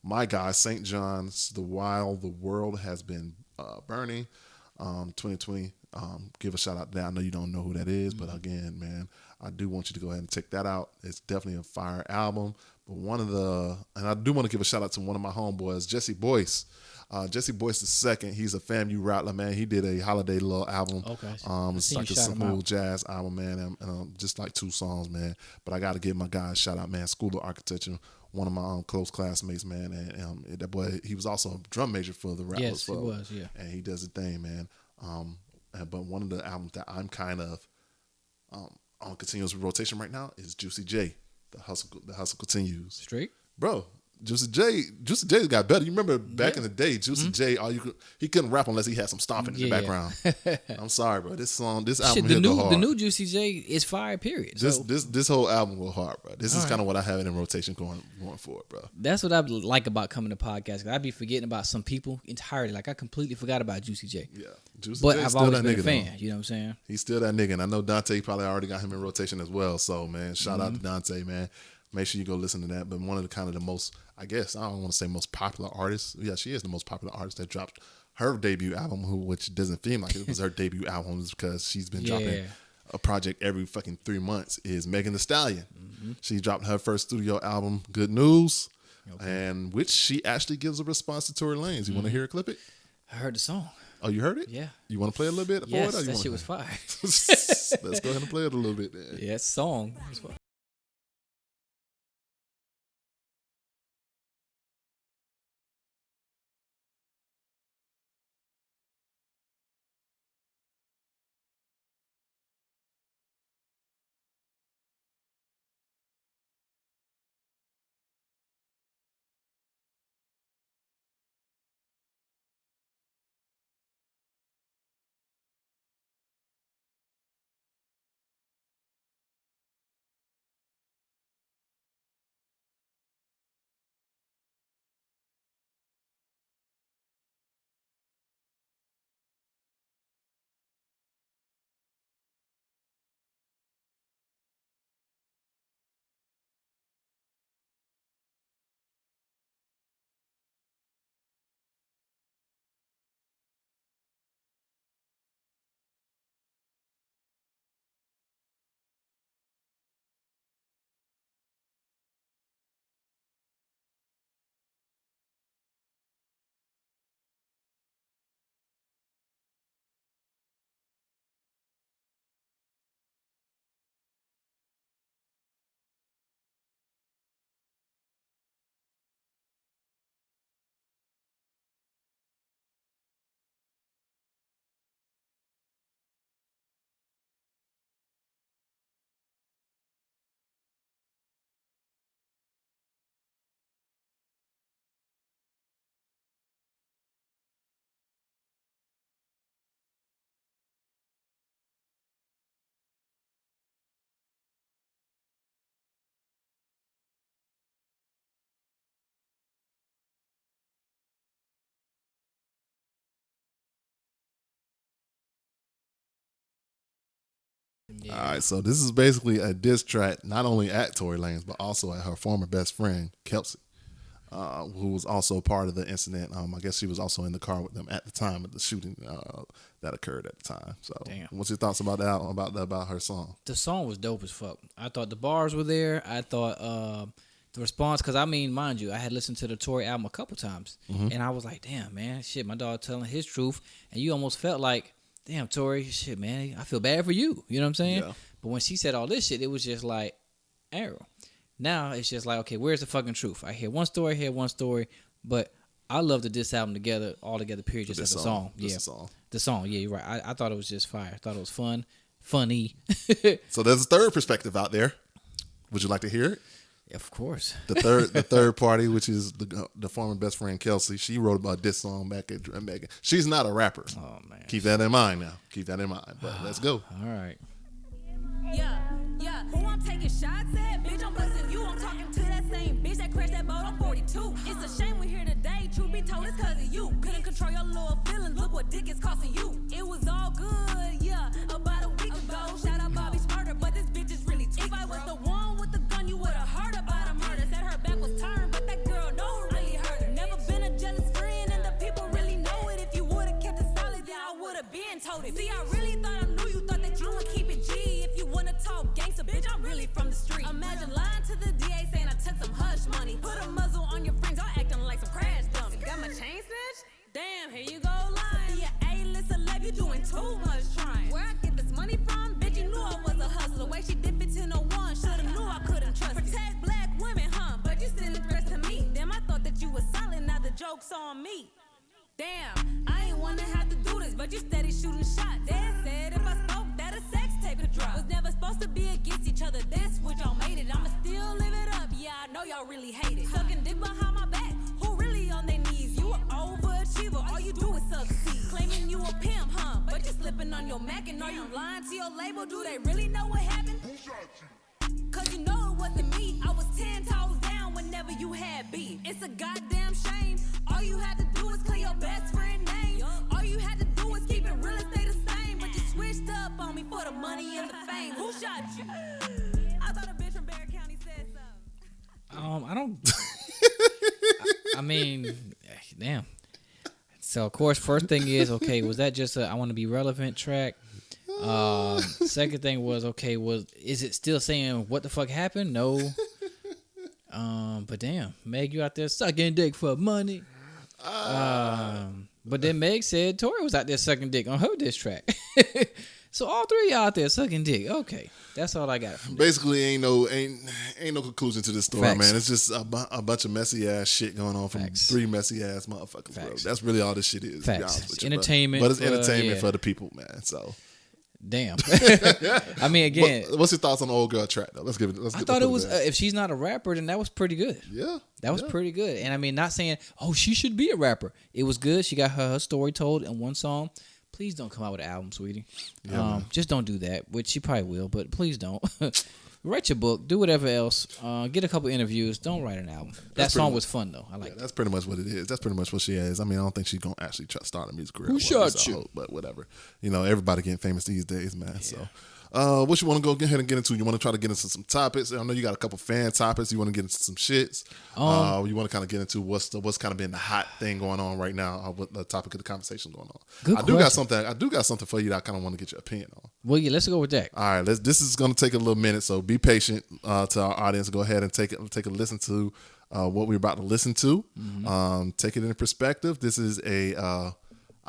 my guy, St. John's, While the World Has Been Burning, 2020. Give a shout out to that. I know you don't know who that is, but again, man, I do want you to go ahead and check that out. It's definitely a fire album. But and I do want to give a shout out to one of my homeboys, Jesse Boyce. Jesse Boyce II, he's a FAMU rattler, man. He did a holiday little album. Okay. It's like a simple jazz album, man. And just like 2 songs, man. But I got to give my guy a shout out, man. School of Architecture, one of my close classmates, man. And that boy, he was also a drum major for the Rattlers. Yes, he was, yeah. And he does his thing, man. But one of the albums that I'm kind of on continuous rotation right now is Juicy J. The hustle continues. Straight, bro. Juicy J got better. You remember back in the day, Juicy J, he couldn't rap unless he had some stomping in the background. I'm sorry, bro. This album the new Juicy J is fire. Period. This whole album will hard, bro. This is kind of what I have in rotation going forward, bro. That's what I like about coming to podcasts. I'd be forgetting about some people entirely. Like I completely forgot about Juicy J. Yeah, Juicy but J I've still always that been nigga, a fan. though. You know what I'm saying? He's still that nigga, and I know Dante probably already got him in rotation as well. So man, shout out to Dante, man. Make sure you go listen to that. But one of the kind of the most, I guess, I don't want to say most popular artists. Yeah, she is the most popular artist that dropped her debut album, which doesn't seem like it was her debut album, because she's been dropping a project every fucking 3 months, is Megan Thee Stallion. Mm-hmm. She dropped her first studio album, Good News, and which she actually gives a response to Tory Lanez. You want to hear her clip it? I heard the song. Oh, you heard it? Yeah. You want to play a little bit? Yes, that shit was fire. Let's go ahead and play it a little bit then. Yeah, song. It was fire. Yeah. All right, so this is basically a diss track, not only at Tory Lanez, but also at her former best friend, Kelsey, who was also part of the incident. I guess she was also in the car with them at the time of the shooting that occurred at the time. So, Damn. what's your thoughts about that? About her song? The song was dope as fuck. I thought the bars were there. I thought the response, because I mean, mind you, I had listened to the Tory album a couple times, and I was like, damn, man, shit, my dog telling his truth, and you almost felt like, damn, Tory, shit, man, I feel bad for you. You know what I'm saying? Yeah. But when she said all this shit, it was just like, arrow. Now it's just like, okay, where's the fucking truth? I hear one story, but I love the diss album all together, period, just as a song. The song, yeah, you're right. I thought it was just fire. I thought it was funny. So there's a third perspective out there. Would you like to hear it? Of course. The third party, which is the former best friend Kelsey, she wrote about this song back at Megan. She's not a rapper. Oh man, keep that in mind now. But let's go. All right. Yeah, who I'm taking shots at? Bitch, I'm busting you. I'm talking to that same bitch that crashed that boat on 42. It's a shame we're here today. Truth be told, it's cause of you. Couldn't control your little feelings. Look what dick is costing you. It was all good, yeah, about a week ago. Shout out Bobby's murder, but this bitch is really tough. If I was the one with the gun, you would've heard about a murder. Said her back was turned, but that girl know who really hurt her. Never been a jealous friend, and the people really know it. If you would've kept it solid, then I would've been told it. See, I really thought I knew you, thought that you would keep it G. If you wanna talk gangster, bitch, I'm really from the street. Imagine lying to the DA saying I took some hush money. Put a muzzle on your friends, y'all acting like some crash dummies. Got my chain snatched? Damn, here you go lying. Yeah, A-list celeb, you doing too much trying. Where I get this money from? Bitch, you knew I was a hustler. Way she did 1501, shoulda knew I couldn't trust you. Protect black women, huh? But you sending threats to me. Damn, I thought that you was solid, now the joke's on me. Damn, I ain't wanna have to do this, but you steady shooting shots. They said if I spoke, that a sex tape could drop. Was never supposed to be against each other, that's what y'all made it. I'ma still live it up, yeah, I know y'all really hate it. Sucking dick behind my back, who really on their knees? You an overachiever, all you do is succeed. Claiming you a pimp, huh? But you slipping on your Mac, and are you lying to your label? Do they really know what happened? Cause you know it wasn't me. I was 10 toes down whenever you had beef. It's a goddamn shame. All you had to do is clear your best friend name. All you had to do is keep it real and stay the same. But you switched up on me for the money and the fame. Who shot you? I thought a bitch from Barry County said something. I don't. I mean, damn. So of course, first thing is, okay, was that just a I want to be relevant track? Second thing was, okay, is it still saying what the fuck happened? No. But damn, Meg, you out there sucking dick for money. But then Meg said Tori was out there sucking dick on her diss track. So all three out there sucking dick. Okay, that's all I got. Basically, ain't no conclusion to this story, Facts. man. It's just a bunch of messy ass shit going on from Facts. three messy ass motherfuckers, bro. Facts. That's really all this shit is. To be Facts. honest It's with you, entertainment but it's for- entertainment yeah. for the people, man. So, Damn. I mean, again, what's your thoughts on the old girl track though? Let's give it. I thought it was if she's not a rapper, then that was pretty good. Yeah, That was pretty good. And I mean, not saying, oh, she should be a rapper. It was good. She got her story told in one song. Please don't come out with an album, sweetie. Yeah, just don't do that, which she probably will, but please don't. Write your book. Do whatever else. Get a couple interviews. Don't write an album. That song was fun, though. I like that's pretty much what it is. That's pretty much what she is. I mean, I don't think she's going to actually start a music career. Who Well, at least shot I you? hope, but whatever. You know, everybody getting famous these days, man. So, what you want to go ahead and get into? You want to try to get into some topics? I know you got a couple fan topics. You want to get into some shits. You want to kind of get into what's kind of been the hot thing going on right now. What the topic of the conversation going on? Good I do question. got something for you that I kind of want to get your opinion on. Well, yeah, let's go with that. All right, this is going to take a little minute, so be patient to our audience. Go ahead and take a listen to what we're about to listen to. Take it in perspective. This is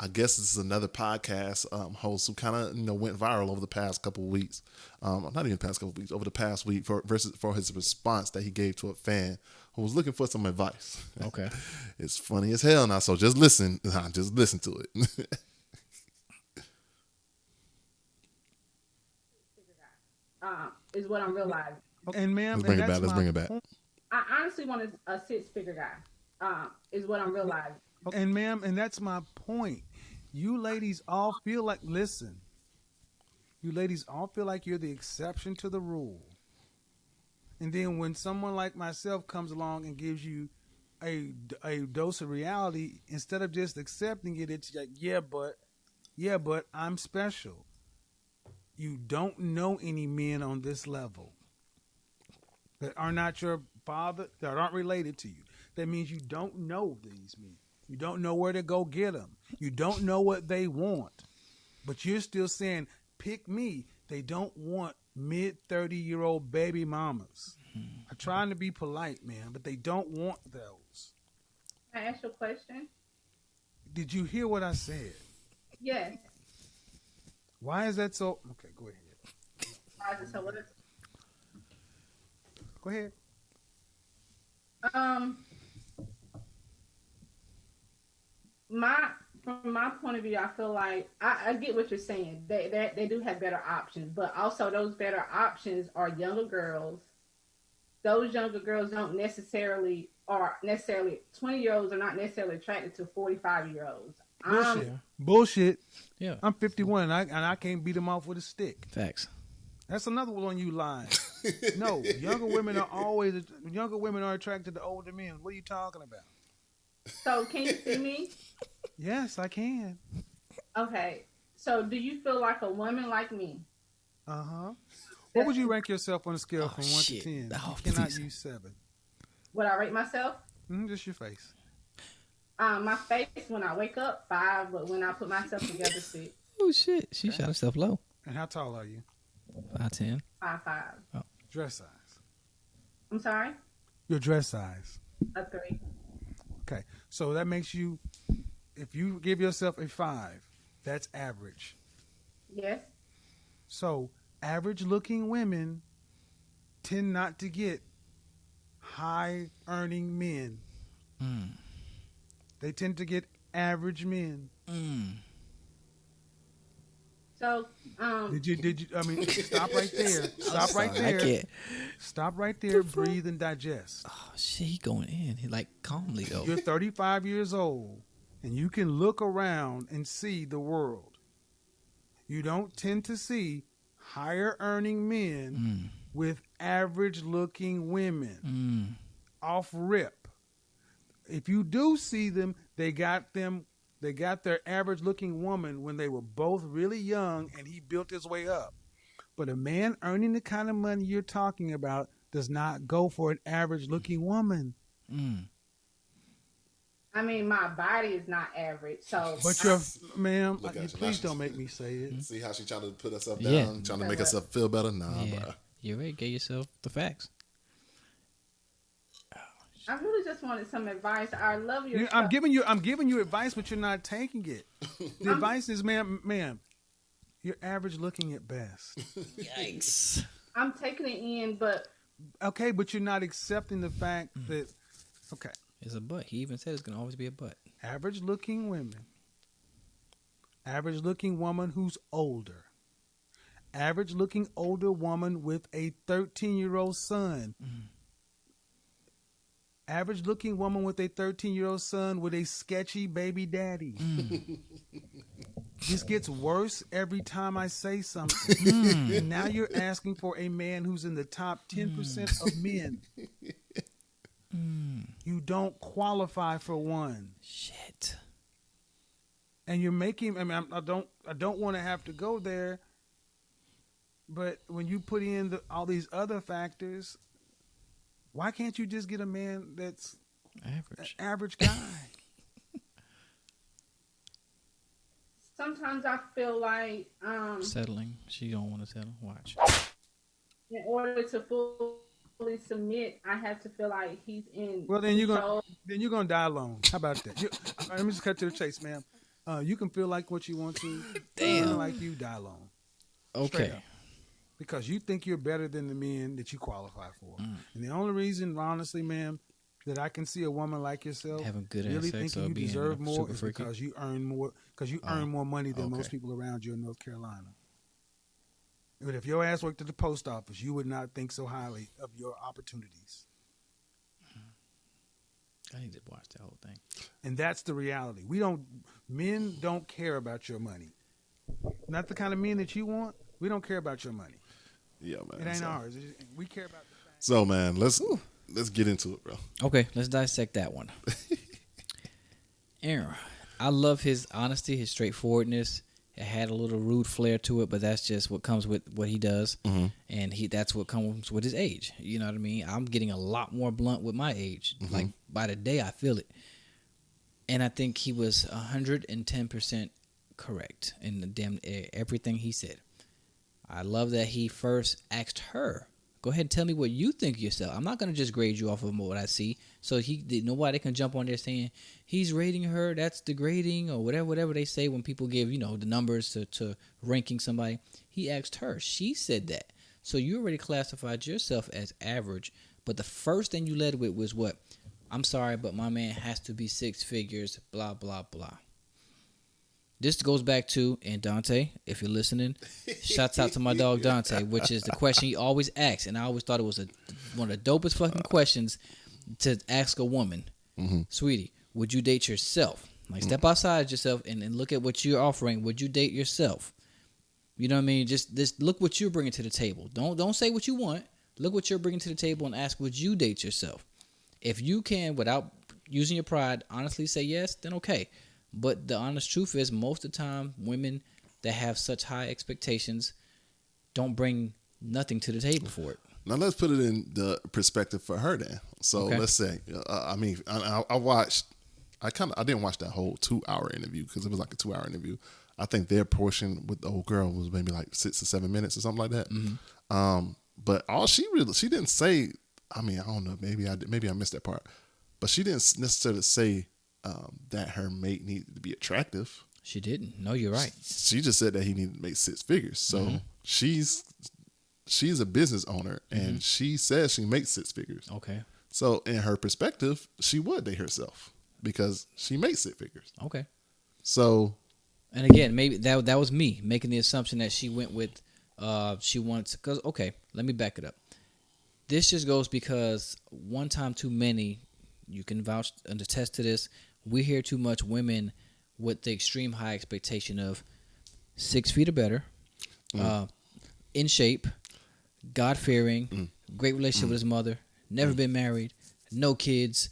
I guess this is another podcast host who kind of went viral over the past couple of weeks. Not even the past couple of weeks, over the past week for his response that he gave to a fan who was looking for some advice. Okay. It's funny as hell now, so just listen. Just listen to it. Is what I'm realizing. And ma'am, Let's bring it and back. that's Let's bring my it back. point. I honestly want a six-figure guy. Is what I'm realizing. And ma'am, and that's my point. You ladies all feel like, listen, you ladies all feel like you're the exception to the rule. And then when someone like myself comes along and gives you a dose of reality, instead of just accepting it, it's like, yeah, but I'm special. you don't know any men on this level that are not your father, that aren't related to you. That means you don't know these men. You don't know where to go get them. You don't know what they want. But you're still saying, pick me. They don't want mid-30-year-old baby mamas. I'm trying to be polite, man, but they don't want those. Can I ask you a question? Did you hear what I said? Yes. Why is that so? Okay, go ahead. I just said what? Go ahead. From my point of view, I feel like I get what you're saying. They do have better options, but also those better options are younger girls. Those younger girls don't necessarily 20-year-olds are not necessarily attracted to 45-year-olds. Bullshit. Yeah. I'm 51 and I can't beat them off with a stick. Facts. That's another one you lying. No, younger women are attracted to older men. What are you talking about? So can you see me? Yes, I can. Okay. So do you feel like a woman like me? Uh-huh. What would you rank yourself on a scale from 1 to 10? Oh, You cannot please. use 7. Would I rate myself? Just your face. My face when I wake up 5, but when I put myself together 6. Oh shit, she shot herself low. And how tall are you? 5'10". 5'5". Dress size. I'm sorry. Your dress size. A 3. Okay. So that makes you, if you give yourself a 5, that's average. Yes. So average looking women tend not to get high earning men. They tend to get average men. So Did you I mean, stop right there. Stop right I there. can't. Stop right there. Breathe and digest. Oh shit, he going in. He like calmly though. You're 35 years old and you can look around and see the world. You don't tend to see higher earning men with average looking women. Off rip. If you do see them, they got their average looking woman when they were both really young and he built his way up. But a man earning the kind of money you're talking about does not go for an average looking woman. I mean, my body is not average, so. But you're, ma'am, Look at you. please don't make me say it. See how she trying to put herself down, Yeah. trying to make herself feel better? Nah, Yeah, bro. you already gave yourself the facts. I really just wanted some advice. I love your. I'm giving you advice, but you're not taking it. The advice is, ma'am, you're average looking at best. Yikes. I'm taking it in, but. Okay, but you're not accepting the fact that, okay. It's a butt. He even said it's gonna always be a butt. Average looking women. Average looking woman who's older. Average looking older woman with a 13-year-old son. Average looking woman with a 13-year-old son with a sketchy baby daddy. This gets worse every time I say something. And now you're asking for a man who's in the top 10% of men. You don't qualify for one. Shit. And you're making, I mean, I don't want to have to go there, but when you put in all these other factors, why can't you just get a man that's Average. an average guy? Sometimes I feel like Settling. She don't want to settle. Watch. in order to fully submit, I have to feel like he's in. Well, then you're control. gonna die alone. How about that? Let me just cut to the chase, ma'am. You can feel like what you want to. Damn. Feel like you die alone. Straight Okay. up. Because you think you're better than the men that you qualify for. And the only reason, honestly, ma'am, that I can see a woman like yourself Having good ass really sex thinking or you being deserve more super is freaky? because you earn more. Because you earn more money than okay. most people around you in North Carolina. But if your ass worked at the post office, you would not think so highly of your opportunities. I need to watch that whole thing. And that's the reality. Men don't care about your money. Not the kind of men that you want. We don't care about your money. Yeah, man. It ain't so, ours. We care about the fact. So, man, let's get into it, bro. Okay, let's dissect that one. Aaron, I love his honesty, his straightforwardness. It had a little rude flair to it, but that's just what comes with what he does, and that's what comes with his age. You know what I mean? I'm getting a lot more blunt with my age. Like by the day, I feel it, and I think he was 110% correct in the damn everything he said. I love that he first asked her, "Go ahead and tell me what you think of yourself. I'm not gonna just grade you off of what I see." So nobody can jump on there saying he's rating her. That's degrading or whatever they say when people give the numbers to ranking somebody. He asked her. She said that. So you already classified yourself as average. But the first thing you led with was what? I'm sorry, but my man has to be 6 figures. Blah blah blah. This goes back to, and Dante, if you're listening, shouts out to my dog Dante, which is the question he always asks. And I always thought it was one of the dopest fucking questions to ask a woman. Sweetie, would you date yourself? Like, step outside yourself and look at what you're offering. Would you date yourself? You know what I mean? Just look what you're bringing to the table. Don't say what you want. Look what you're bringing to the table and ask, would you date yourself? If you can, without using your pride, honestly say yes, then okay. But the honest truth is, most of the time, women that have such high expectations don't bring nothing to the table for it. Now let's put it in the perspective for her then. So let's say, I didn't watch that whole 2-hour interview because it was like a 2-hour interview. I think their portion with the old girl was maybe like 6 or 7 minutes or something like that. But all she didn't say. I mean, I don't know. Maybe I missed that part. But she didn't necessarily say that her mate needed to be attractive. She didn't. No, you're right. She just said that he needed to make 6 figures. So she's a business owner, and she says she makes 6 figures. Okay. So in her perspective, she would date herself because she makes 6 figures. Okay. So, and again, maybe that was me making the assumption that she went with she wants, because let me back it up. This just goes because one time too many, you can vouch and attest to this, we hear too much women with the extreme high expectation of 6 feet or better, in shape, God-fearing, great relationship with his mother, never been married, no kids,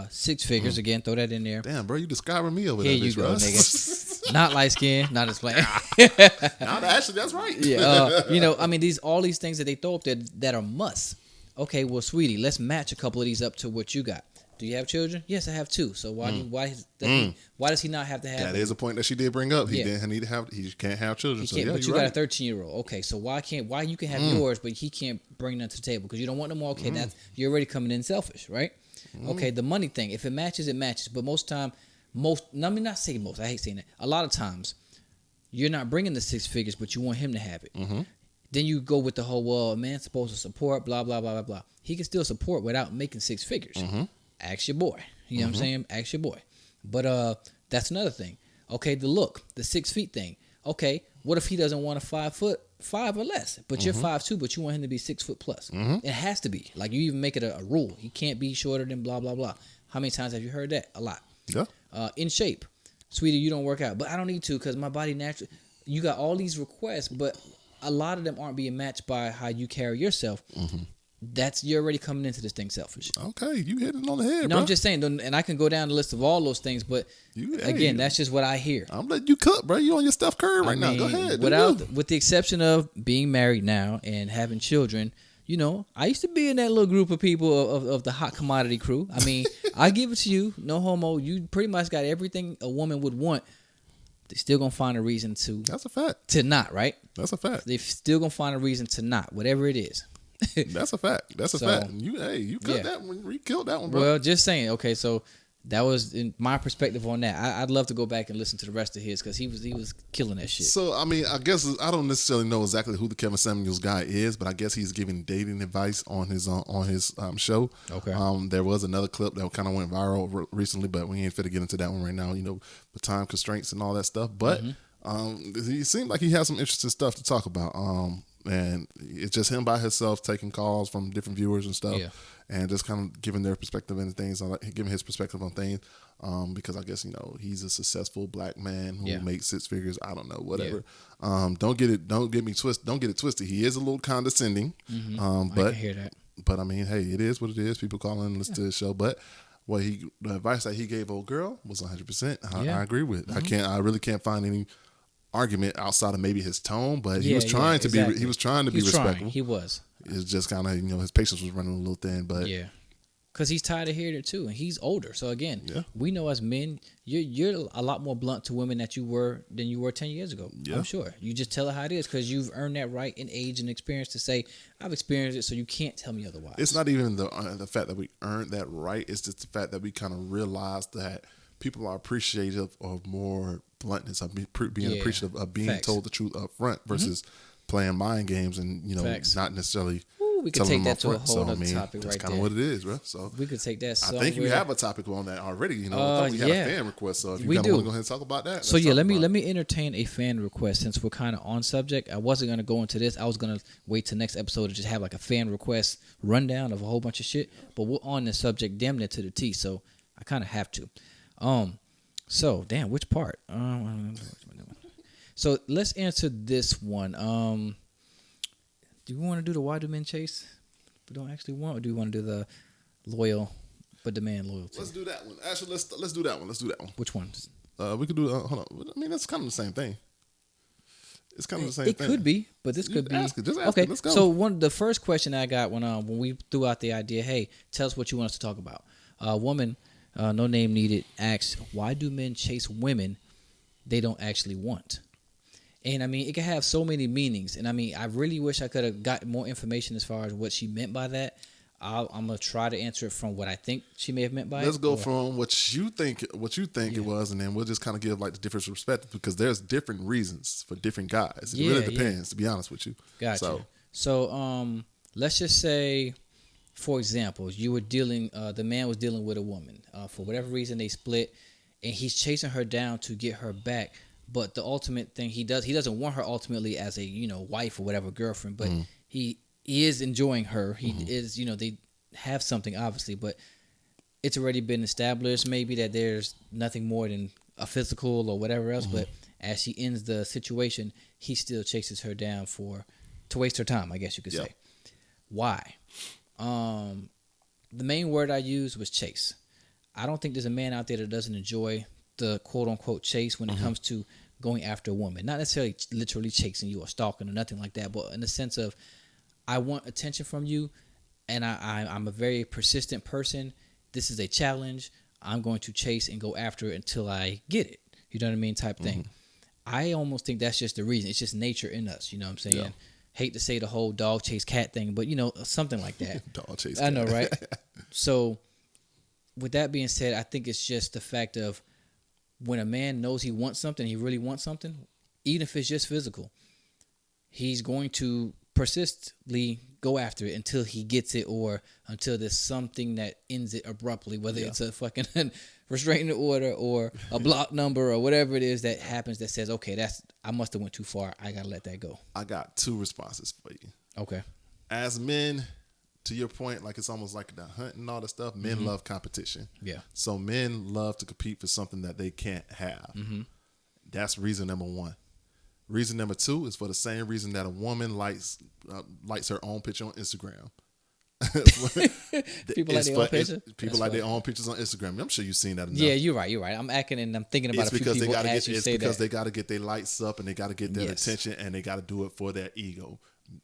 6 figures, again, throw that in there. Damn, bro, you describing me over there. Here that you go, nigga. Not light skin, not as plain. Actually, that's right. Yeah, I mean, all these things that they throw up there that are musts. Okay, well, sweetie, let's match a couple of these up to what you got. Do you have children? Yes, I have 2. So why does he not have to have? That is a point that she did bring up. He can't have children. He can't, but you got a 13-year-old. Okay, so why you can have yours, but he can't bring none to the table because you don't want no more? Okay, you're already coming in selfish, right? Okay, the money thing. If it matches, it matches. But let me not say most. I hate saying that. A lot of times, you're not bringing the 6 figures, but you want him to have it. Then you go with the whole, well, a man's supposed to support, blah, blah, blah, blah, blah. He can still support without making 6 figures. Ask your boy. You know what I'm saying? Ask your boy. But that's another thing. Okay, the look, the 6 feet thing. Okay, what if he doesn't want a 5'5" or less, but you're 5'2", but you want him to be 6 foot plus? It has to be. Like, you even make it a rule. He can't be shorter than blah, blah, blah. How many times have you heard that? A lot. Yeah. In shape. Sweetie, you don't work out. But I don't need to because my body naturally. You got all these requests, but a lot of them aren't being matched by how you carry yourself. You're already coming into this thing selfish. Okay, you hit it on the head, No, bro. I'm just saying, and I can go down the list of all those things, but that's just what I hear. I'm letting you cook, bro. You on your Steph Curry right now. Go ahead. With the exception of being married now and having children, I used to be in that little group of people of the hot commodity crew. I mean, I give it to you, no homo. You pretty much got everything a woman would want. They're still gonna find a reason to. That's a fact. To not, right? That's a fact. They're still gonna find a reason to not, whatever it is. That's a fact. That's a fact. You killed that one. You killed that one, bro. Well, just saying. Okay, so that was in my perspective on that. I'd love to go back and listen to the rest of his because he was killing that shit. So I mean, I guess I don't necessarily know exactly who the Kevin Samuels guy is, but I guess he's giving dating advice on his show. Okay. There was another clip that kind of went viral recently, but we ain't fit to get into that one right now. The time constraints and all that stuff. But he seemed like he had some interesting stuff to talk about. And it's just him by himself taking calls from different viewers and stuff, and just kind of giving their perspective and things, giving his perspective on things. Because I guess he's a successful black man who makes 6 figures. I don't know, whatever. Don't get it twisted. He is a little condescending. I can hear that. But I mean, hey, it is what it is. People call in and listen to the show, but. The advice that he gave old girl was 100%. I agree with. I really can't find any argument outside of maybe his tone, but he was trying to be respectful. He was. It was just kind of, his patience was running a little thin, but yeah. Because he's tired of hearing it too, and he's older. So again, we know as men, you're a lot more blunt to women than you were 10 years ago. Yeah. I'm sure. You just tell her how it is because you've earned that right in age and experience to say, I've experienced it, so you can't tell me otherwise. It's not even the fact that we earned that right. It's just the fact that we kind of realize that people are appreciative of more bluntness, of being appreciative of being told the truth up front versus playing mind games and not necessarily. We could take that to a whole other topic right there. That's kind of what it is, bro. So we could take that somewhere. I think you have a topic on that already. I thought we had a fan request, so if you kind of want to go ahead and talk about that. So let me entertain a fan request since we're kind of on subject. I wasn't going to go into this. I was going to wait till next episode to just have like a fan request rundown of a whole bunch of shit. But we're on the subject damn near to the T, so I kind of have to. So damn, which part? So let's answer this one. Do we want to do the why do men chase but don't actually want, or do we want to do the loyal but demand loyalty? Let's do that one. Actually, let's do that one. Let's do that one. Which one? We could do. Hold on. I mean, that's kind of the same thing. It's kind of the same thing. It could be, but this could be. Just ask okay. It. Let's go. So the first question I got when we threw out the idea, hey, tell us what you want us to talk about. A woman, no name needed, asks, why do men chase women they don't actually want? And I mean, it can have so many meanings. And I mean, I really wish I could have got more information as far as what she meant by that. I'm gonna try to answer it from what I think she may have meant by it. Let's go from what you think it was, and then we'll just kind of give like the different perspective because there's different reasons for different guys. It really depends, to be honest with you. Gotcha. So let's just say, for example, you were the man was dealing with a woman. For whatever reason, they split, and he's chasing her down to get her back. But the ultimate thing he doesn't want her ultimately as a, wife or whatever, girlfriend, but he is enjoying her. He is, they have something obviously, but it's already been established maybe that there's nothing more than a physical or whatever else. But as she ends the situation, he still chases her down to waste her time, I guess you could say. Why? The main word I used was chase. I don't think there's a man out there that doesn't enjoy the quote-unquote chase when it comes to going after a woman. Not necessarily literally chasing you or stalking or nothing like that, but in the sense of I want attention from you, and I'm a very persistent person. This is a challenge. I'm going to chase and go after it until I get it. You know what I mean? Type thing. I almost think that's just the reason. It's just nature in us. You know what I'm saying? Yeah. Hate to say the whole dog chase cat thing, but something like that. Dog chase cat. I know, right? So with that being said, I think it's just the fact of when a man knows he wants something, he really wants something, even if it's just physical, he's going to persistently go after it until he gets it or until there's something that ends it abruptly, whether it's a fucking restraining order or a block number or whatever it is that happens that says, okay, I must have went too far. I got to let that go. I got two responses for you. Okay. As men, to your point, like it's almost like the hunt and all the stuff, men love competition. Yeah. So men love to compete for something that they can't have. That's reason number one. Reason number two is for the same reason that a woman likes her own picture on Instagram. People like their own picture? People like their own pictures on Instagram. I'm sure you've seen that enough. Yeah, you're right. I'm acting and I'm thinking about a few people as you say that. It's because they got to get their lights up and they got to get their attention and they got to do it for their ego.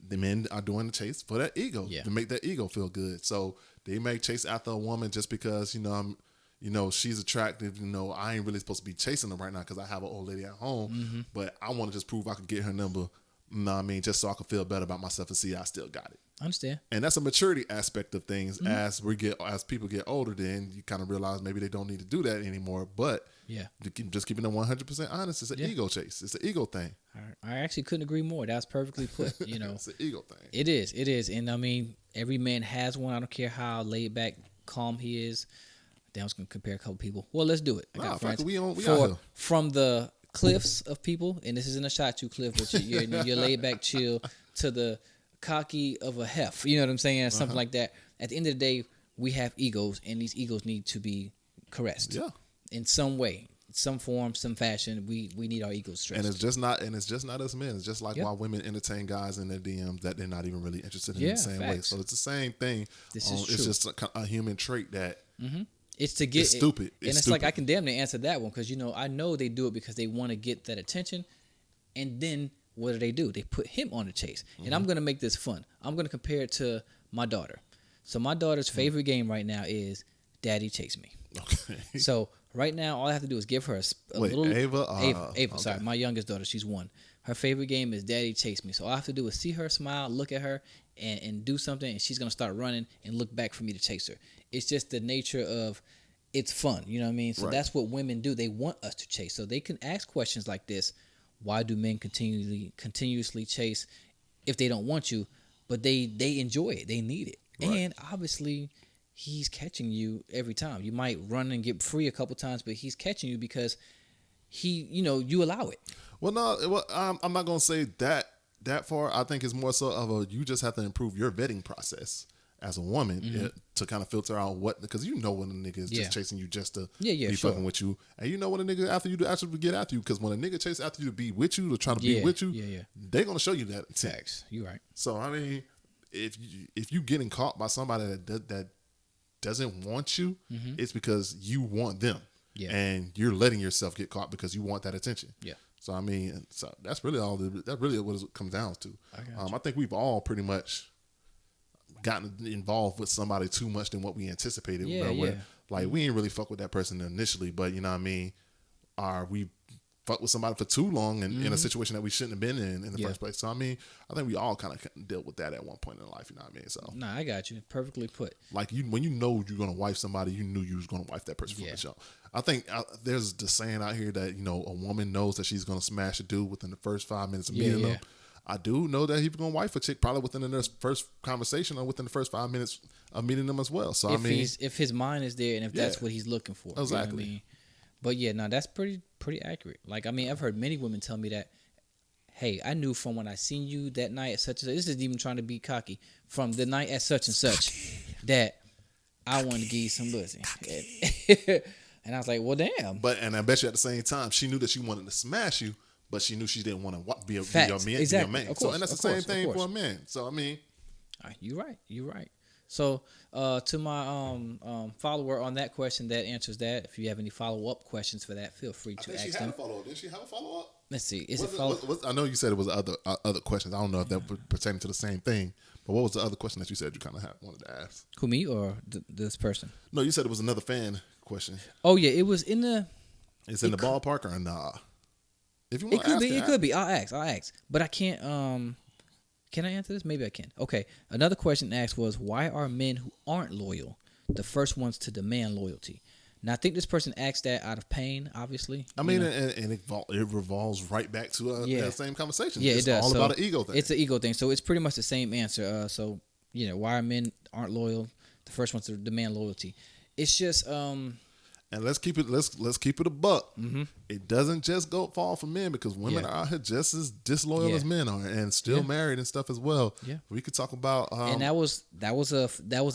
The men are doing the chase for their ego to make their ego feel good. So they may chase after a woman just because she's attractive. I ain't really supposed to be chasing her right now because I have an old lady at home. But I want to just prove I could get her number. Just so I can feel better about myself and see I still got it. I understand. And that's a maturity aspect of things. As people get older, then you kind of realize maybe they don't need to do that anymore. But just keeping them 100% honest, it's an ego chase. It's an ego thing. I actually couldn't agree more. That's perfectly put. It's an ego thing. It is, and I mean, every man has one. I don't care how laid back, calm he is. Damn, I was gonna compare a couple people. Well, let's do it. I got friends. From the cliffs of people, and this isn't a shot to Cliff, but you're laid back, chill, to the cocky of a hef. You know what I'm saying? Something like that. At the end of the day, we have egos, and these egos need to be caressed. Yeah. In some way, some form, some fashion, we need our egos stressed. And it's just not us men. It's just like why women entertain guys in their DMs that they're not even really interested in the same way. So it's the same thing. This is true. It's just a human trait that it's to get it's stupid. It's stupid. Like I can damn near answer that one because I know they do it because they want to get that attention. And then what do? They put him on the chase. And I'm going to make this fun. I'm going to compare it to my daughter. So my daughter's favorite game right now is Daddy Chase Me. Okay. So right now, all I have to do is give her a Wait, little... Ava? Ava, Okay. sorry. My youngest daughter, she's 1. Her favorite game is Daddy Chase Me. So all I have to do is see her smile, look at her, and do something, and she's going to start running and look back for me to chase her. It's just the nature of... It's fun, you know what I mean? So that's what women do. They want us to chase. So they can ask questions like this. Why do men continuously chase if they don't want you? But they enjoy it. They need it. Right. And obviously, he's catching you every time. You might run and get free a couple times, but he's catching you because you allow it. Well, no, I'm not going to say that far. I think it's more so of you just have to improve your vetting process as a woman to kind of filter out because you know when a nigga is just chasing you just to be fucking with you, and you know when a nigga after you to actually get after you, because when a nigga chase after you to be with you, to try to be with you, they're gonna show you that facts. You right. So I mean, if you getting caught by somebody that doesn't want you, it's because you want them, and you're letting yourself get caught because you want that attention. So I mean, so that's really what it comes down to. I think we've all pretty much gotten involved with somebody too much than what we anticipated. Like we ain't really fuck with that person initially, but you know what I mean? We fuck with somebody for too long and in a situation that we shouldn't have been in the first place. So I mean, I think we all kind of dealt with that at one point in life. You know what I mean? So nah, I got you perfectly put. Like when you know you're gonna wife somebody, you knew you was gonna wife that person from the show. I think there's the saying out here that a woman knows that she's gonna smash a dude within the first 5 minutes of meeting them. I do know that he's gonna wife a chick probably within the first conversation or within the first 5 minutes of meeting them as well. So if his mind is there and if that's what he's looking for, exactly. You know what I mean? But yeah, no, that's pretty accurate. Like I mean, I've heard many women tell me that, hey, I knew from when I seen you that night at such and such. This isn't even trying to be cocky. From the night at such and such, that I wanted to give you some pussy. And I was like, well, damn. And I bet you at the same time, she knew that she wanted to smash you. But she knew she didn't want to be your man. Exactly. Be your man. And that's the same thing for a man. So I mean, you're right. So to my follower on that question, that answers that. If you have any follow up questions for that, feel free to ask them. Did she have a follow up? Let's see. I know you said it was other questions. I don't know if that was pertaining to the same thing. But what was the other question that you said you kind of wanted to ask? Who, me or this person? No, you said it was another fan question. Oh yeah, it was in the. It's in the ballpark or nah? If you want it could be. I'll ask. But I can't. Can I answer this? Maybe I can. Okay. Another question asked was, why are men who aren't loyal the first ones to demand loyalty? Now, I think this person asked that out of pain, obviously. I mean, and it revolves right back to that same conversation. Yeah, it's it does. all about an ego thing. It's an ego thing. So it's pretty much the same answer. So, why are men aren't loyal the first ones to demand loyalty? It's just... And let's keep it a buck. Mm-hmm. It doesn't just fall for men, because women are out here just as disloyal as men are, and still married and stuff as well. Yeah, we could talk about. And that was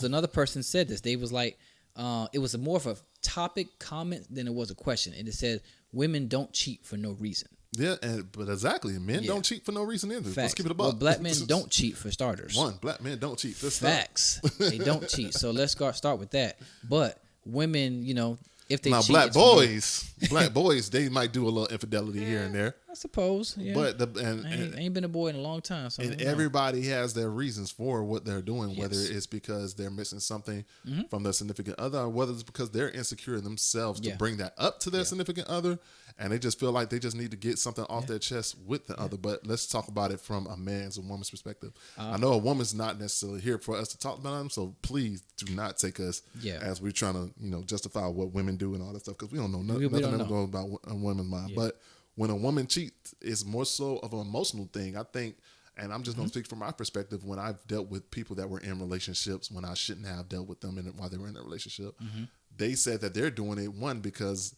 another person said this. They was like, it was more of a topic comment than it was a question, and it said women don't cheat for no reason. Yeah, but exactly, men don't cheat for no reason either. Facts. Let's keep it a buck. Well, black men don't cheat for starters. Black men don't cheat. Facts. They don't cheat. So let's start with that. But women, if they cheat, black boys, they might do a little infidelity here and there. I suppose. Yeah. But I ain't been a boy in a long time. So and everybody has their reasons for what they're doing, whether it's because they're missing something from their significant other, or whether it's because they're insecure themselves to bring that up to their significant other, and they just feel like they just need to get something off their chest with the other. But let's talk about it from a man's and woman's perspective. I know a woman's not necessarily here for us to talk about them, so please do not take us as we're trying to justify what women do and all that stuff, because we don't know nothing about a woman's mind. But when a woman cheats, it's more so of an emotional thing, I think. And I'm just going to speak from my perspective. When I've dealt with people that were in relationships when I shouldn't have dealt with them while they were in a relationship, they said that they're doing it, one, because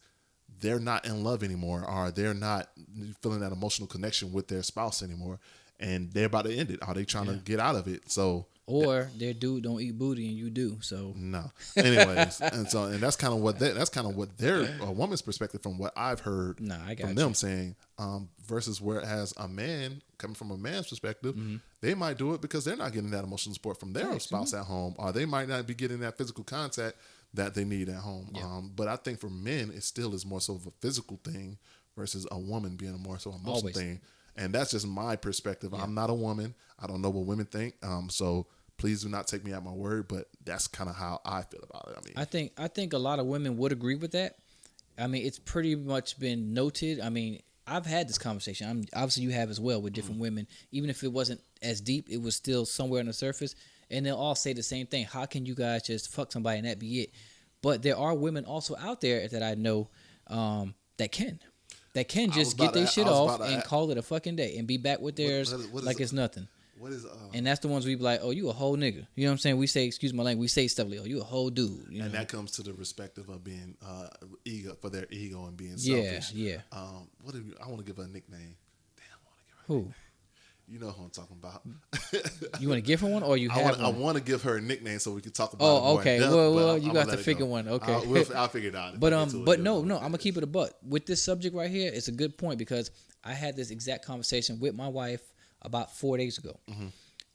they're not in love anymore, or they're not feeling that emotional connection with their spouse anymore, and they're about to end it. Are they trying to get out of it? So, or their dude don't eat booty and you do. So no. Anyways, and that's kind of what their a woman's perspective from what I've heard from them saying. Versus whereas a man coming from a man's perspective, they might do it because they're not getting that emotional support from their spouse at home, or they might not be getting that physical contact that they need at home. But I think for men, it still is more so of a physical thing versus a woman being a more so emotional thing. And that's just my perspective. I'm not a woman. I don't know what women think. So please do not take me at my word, but that's kind of how I feel about it. I mean, I think a lot of women would agree with that. I mean, it's pretty much been noted. I mean, I've had this conversation. Obviously you have as well with different women. Even if it wasn't as deep, it was still somewhere on the surface. And they'll all say the same thing. How can you guys just fuck somebody and that be it? But there are women also out there that I know that can just get their shit off and call it a fucking day and be back with theirs like it's nothing. What is and that's the ones we be like, oh, you a whole nigga. You know what I'm saying? We say, excuse my language, we say stuff like, oh, you a whole dude. You know? And that comes to the perspective of being ego for their ego and being selfish. Yeah. I want to give her a nickname. Damn, I want to give her who? A nickname. You know who I'm talking about. You want to give her one, or you have one? I want to give her a nickname so we can talk about it more okay. In depth, well, you got to figure one. Okay. I'll figure it out. But no, I'm going to keep it a buck. With this subject right here, it's a good point because I had this exact conversation with my wife about 4 days ago. Mm-hmm.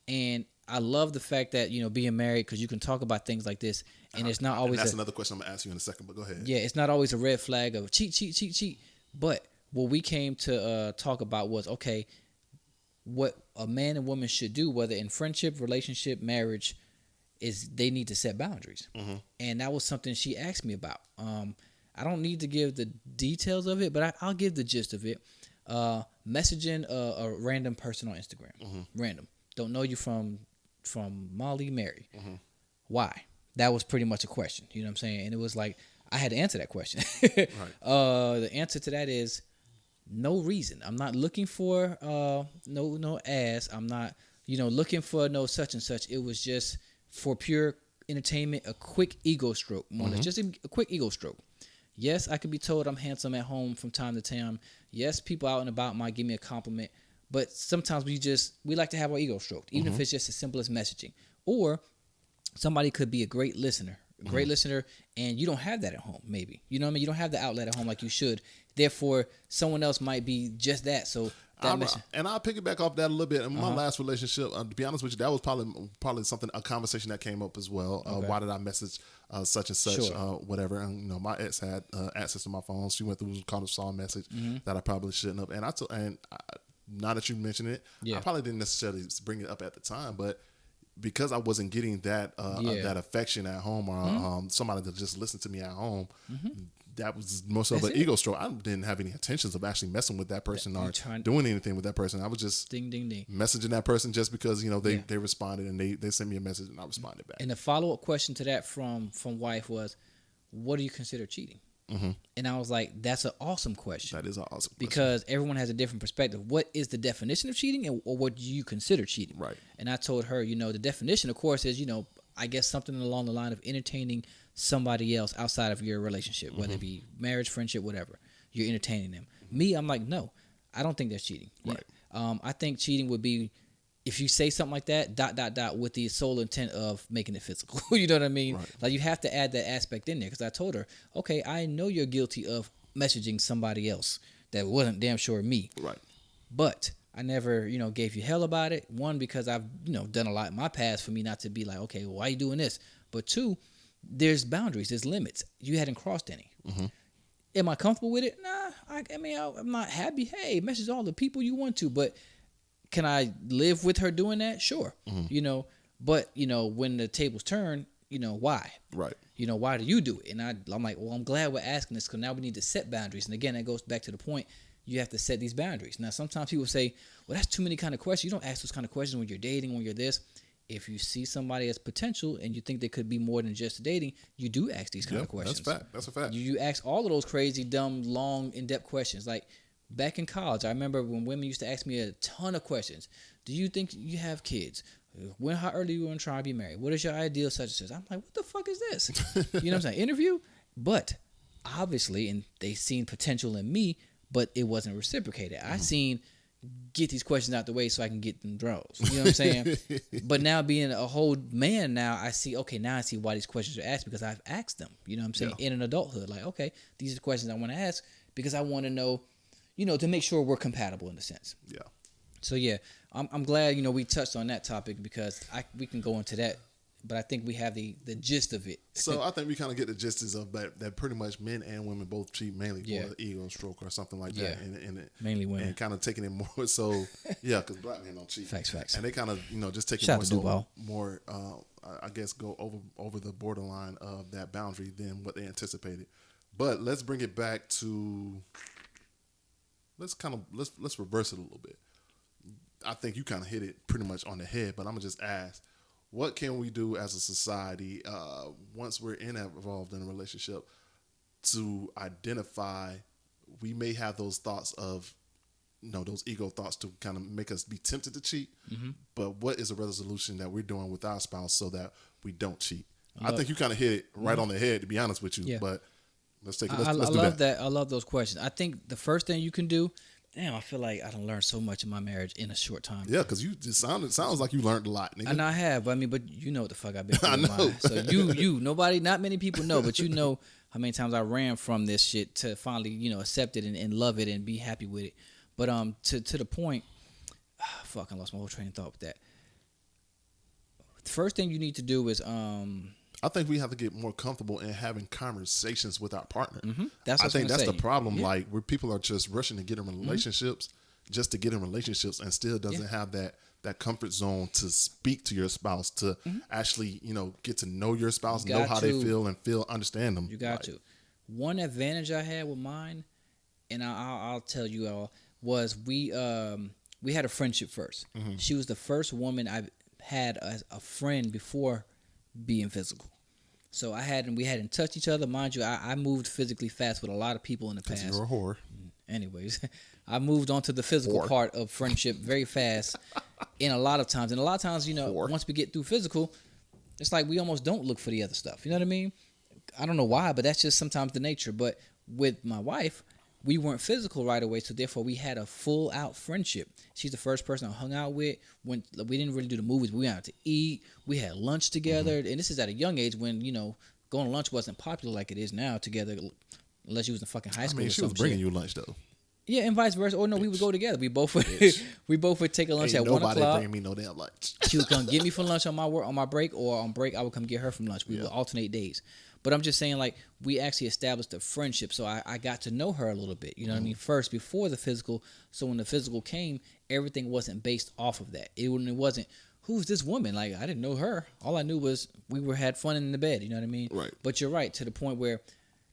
And I love the fact that, being married, because you can talk about things like this, and it's not always. And that's another question I'm going to ask you in a second, but go ahead. Yeah, it's not always a red flag of cheat. But what we came to talk about was, okay, what a man and woman should do, whether in friendship, relationship, marriage, is they need to set boundaries. Mm-hmm. And that was something she asked me about. I don't need to give the details of it, but I'll give the gist of it. Messaging a random person on Instagram. Mm-hmm. Random. Don't know you from Molly, Mary. Mm-hmm. Why? That was pretty much a question. You know what I'm saying? And it was like, I had to answer that question. Right. The answer to that is no reason. I'm not looking for no ass. I'm not, looking for no such and such. It was just for pure entertainment, a quick ego stroke. Mm-hmm. Just a quick ego stroke. Yes, I could be told I'm handsome at home from time to time. Yes, people out and about might give me a compliment. But sometimes we like to have our ego stroked, even mm-hmm. if it's just as simple as messaging. Or somebody could be a great listener, and you don't have that at home, maybe. You know what I mean? You don't have the outlet at home like you should. Therefore, someone else might be just that. So and I'll piggyback off that a little bit. In my last relationship, to be honest with you, that was probably a conversation that came up as well. Okay. Why did I message such and such, whatever? And my ex had access to my phone. She went through and saw a message mm-hmm. that I probably shouldn't have. And now that you mention it, I probably didn't necessarily bring it up at the time, but because I wasn't getting that that affection at home, or mm-hmm. Somebody to just listen to me at home, mm-hmm. that was most of an ego stroke. I didn't have any intentions of actually messing with that person or doing anything with that person. I was just messaging that person just because they responded and they sent me a message and I responded back. And the follow up question to that from wife was, what do you consider cheating? Mm-hmm. And I was like, that's an awesome question. That is an awesome question. Because everyone has a different perspective. What is the definition of cheating, or what do you consider cheating? Right. And I told her, the definition, of course, is, I guess something along the line of entertaining somebody else outside of your relationship, mm-hmm. whether it be marriage, friendship, whatever. You're entertaining them. Mm-hmm. Me, I'm like, no, I don't think that's cheating. Right. I think cheating would be if you say something like that, ... with the sole intent of making it physical. You know what I mean? Right. Like, you have to add that aspect in there, because I told her, okay, I know you're guilty of messaging somebody else that wasn't damn sure me. Right. But I never, gave you hell about it. One, because I've, done a lot in my past for me not to be like, okay, well, why are you doing this? But two, there's boundaries, there's limits. You hadn't crossed any. Mm-hmm. Am I comfortable with it? Nah. I'm not happy. Hey, message all the people you want to, but can I live with her doing that? Sure. Mm-hmm. But when the tables turn, why? Right. Why do you do it? And I'm like, well, I'm glad we're asking this, because now we need to set boundaries. And again, that goes back to the point, you have to set these boundaries. Now, sometimes people say, well, that's too many kind of questions. You don't ask those kind of questions when you're dating, when you're this. If you see somebody as potential and you think they could be more than just dating, you do ask these kind of questions. That's a fact. You ask all of those crazy, dumb, long, in-depth questions. Like, back in college, I remember when women used to ask me a ton of questions. Do you think you have kids? How early you want to try to be married? What is your ideal such and such? I'm like, what the fuck is this? You know what I'm saying? Interview? But obviously, and they seen potential in me, but it wasn't reciprocated. I seen get these questions out the way so I can get them draws. You know what I'm saying? But now being a whole man now, I see why these questions are asked, because I've asked them. You know what I'm saying? In an adulthood. Like, okay, these are the questions I want to ask because I want to know, to make sure we're compatible in a sense. Yeah. So yeah, I'm glad we touched on that topic, because we can go into that but I think we have the gist of it. So I think we kind of get the gist of that pretty much men and women both cheat mainly for an ego stroke or something like that. And mainly women. And kind of taking it more so, because black men don't cheat. Facts. And they kind of, just take Shout it out to more, I guess, go over the borderline of that boundary than what they anticipated. But let's bring it back to, let's reverse it a little bit. I think you kind of hit it pretty much on the head, but I'm going to just ask, what can we do as a society once we're involved in a relationship to identify we may have those thoughts of, those ego thoughts to kind of make us be tempted to cheat, but what is a resolution that we're doing with our spouse so that we don't cheat? I think you kind of hit it right on the head, to be honest with you, but let's take it. Let's do love that. I love those questions. I think the first thing you can do, damn, I feel like I done learned so much in my marriage in a short time. Yeah, because you just sounds like you learned a lot, nigga. And I have. But you know what the fuck I've been through. I know. So not many people know, but you know how many times I ran from this shit to finally, accept it and love it and be happy with it. But to the point, I lost my whole train of thought with that. The first thing you need to do is I think we have to get more comfortable in having conversations with our partner. That's what that's the problem. Yeah. Like where people are just rushing to get in relationships just to get in relationships and still doesn't have that comfort zone to speak to your spouse, to actually, get to know your spouse, know how they feel and understand them. You got to. One advantage I had with mine, and I'll tell you all, was we had a friendship first. She was the first woman I had as a friend before being physical. So we hadn't touched each other. Mind you, I moved physically fast with a lot of people in the past. You're a whore. Anyways, I moved on to the physical part of friendship very fast in a lot of times. And a lot of times, once we get through physical, it's like we almost don't look for the other stuff. You know what I mean? I don't know why, but that's just sometimes the nature. But with my wife, we weren't physical right away, so therefore we had a full out friendship. She's the first person I hung out with when we didn't really do the movies. We went out to eat. We had lunch together, and this is at a young age when going to lunch wasn't popular like it is now together, unless you was in fucking high school. I mean, she was bringing you lunch though. Yeah, and vice versa. Or no, we would go together. We both would take a lunch at 1 o'clock. Nobody bring me no damn lunch. She would come get me for lunch on my break, or on break I would come get her from lunch. We would alternate days. But I'm just saying, like, we actually established a friendship, so I got to know her a little bit, you know what I mean, first, before the physical. So when the physical came, everything wasn't based off of that. It wasn't, who's this woman? Like, I didn't know her. All I knew was had fun in the bed, you know what I mean? Right. But you're right, to the point where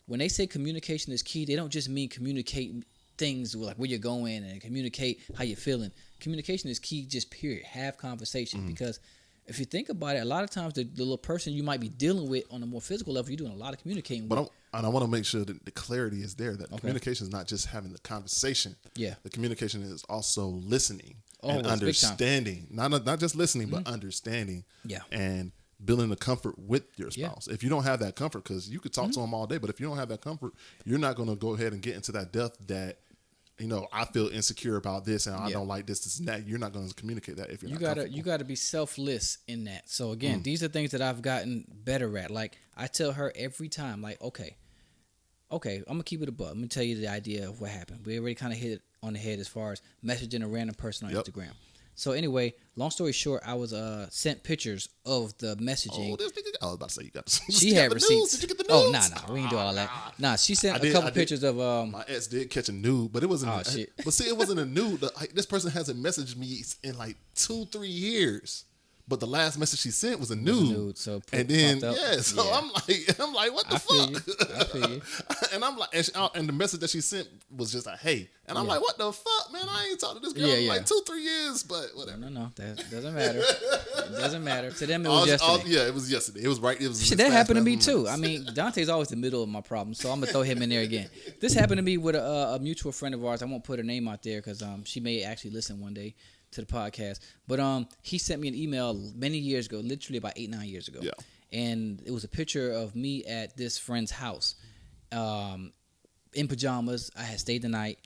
when they say communication is key, they don't just mean communicate things like where you're going and communicate how you're feeling. Communication is key, just period. Have conversation, because if you think about it, a lot of times the little person you might be dealing with on a more physical level, you're doing a lot of communicating with. And I want to make sure that the clarity is there, that communication is not just having the conversation. Yeah. The communication is also listening and understanding. Not just listening, but understanding. Yeah. And building the comfort with your spouse. If you don't have that comfort, because you could talk to them all day, but if you don't have that comfort, you're not going to go ahead and get into that depth that, I feel insecure about this and I don't like this and that. You're not going to communicate that if you're not comfortable. You got to be selfless in that. So again, these are things that I've gotten better at. Like, I tell her every time, like, okay, I'm going to keep it above. I'm going to tell you the idea of what happened. We already kind of hit it on the head as far as messaging a random person on Instagram. So anyway, long story short, I was sent pictures of the messaging. Oh, this nigga! I was about to say you got. She had receipts. Did you get the news? Oh, nah, we ain't do all that. Nah, she sent a couple pictures of. My ex did catch a nude, but it wasn't. Oh shit! But see, it wasn't a nude. This person hasn't messaged me in like 2-3 years. But the last message she sent was a nude. So and then I'm like, what the fuck? I feel you. And I'm like, and the message that she sent was just like, hey, and I'm like, what the fuck, man? I ain't talked to this girl in like 2-3 years, but whatever. No, that doesn't matter. It doesn't matter. To them, it was yesterday. It was yesterday. It was right. It was. Shit, that happened to me too. I mean, Dante's always the middle of my problem, so I'm gonna throw him in there again. This happened to me with a mutual friend of ours. I won't put her name out there because she may actually listen one day to the podcast, but he sent me an email many years ago, literally about 8-9 years ago, and it was a picture of me at this friend's house, in pajamas. I had stayed the night,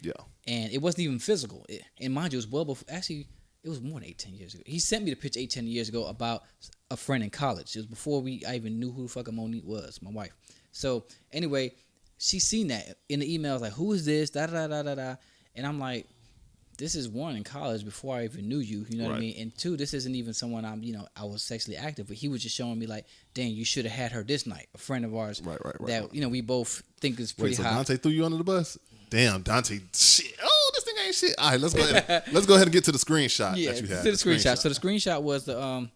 and it wasn't even physical. And mind you, it was well before. Actually, it was more than 8-10 years ago. He sent me the picture 8-10 years ago about a friend in college. It was before I even knew who the fuck Monique was, my wife. So anyway, she seen that in the email, like, who is this? Da da da da da. And I'm like, this is one in college before I even knew you. You know what I mean? And two, this isn't even someone I was sexually active, but he was just showing me like, dang, you should have had her this night. A friend of ours, that we both think is pretty hot. Dante threw you under the bus. Damn, Dante, shit. Oh, this thing ain't shit. All right, let's go ahead and get to the screenshot that you had. To the screenshot. So the screenshot was the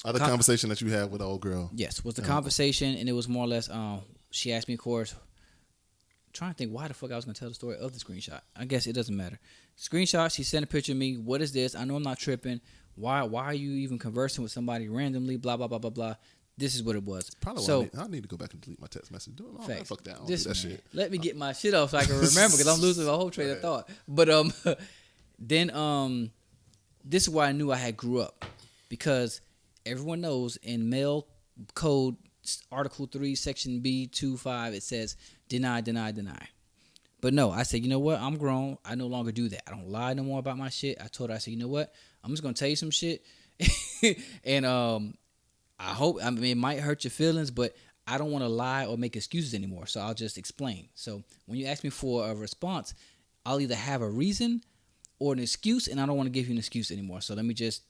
other conversation that you had with the old girl. Yes, was the conversation, and it was more or less. She asked me, of course. Trying to think why the fuck I was gonna tell the story of the screenshot. I guess it doesn't matter. Screenshot. She sent a picture of me. What is this? I know I'm not tripping. Why are you even conversing with somebody randomly? Blah blah blah blah blah. This is what it was. Probably so I need to go back and delete my text message. Fuck that. That shit. Let me get my shit off so I can remember because I'm losing my whole train of thought. But then this is why I knew I had grew up, because everyone knows in male code Article 3 Section B25 it says deny, deny, deny. But no, I said, you know what? I'm grown. I no longer do that. I don't lie no more about my shit. I told her, I said, you know what? I'm just gonna tell you some shit, and I hope. I mean, it might hurt your feelings, but I don't want to lie or make excuses anymore. So I'll just explain. So when you ask me for a response, I'll either have a reason or an excuse, and I don't want to give you an excuse anymore. So let me just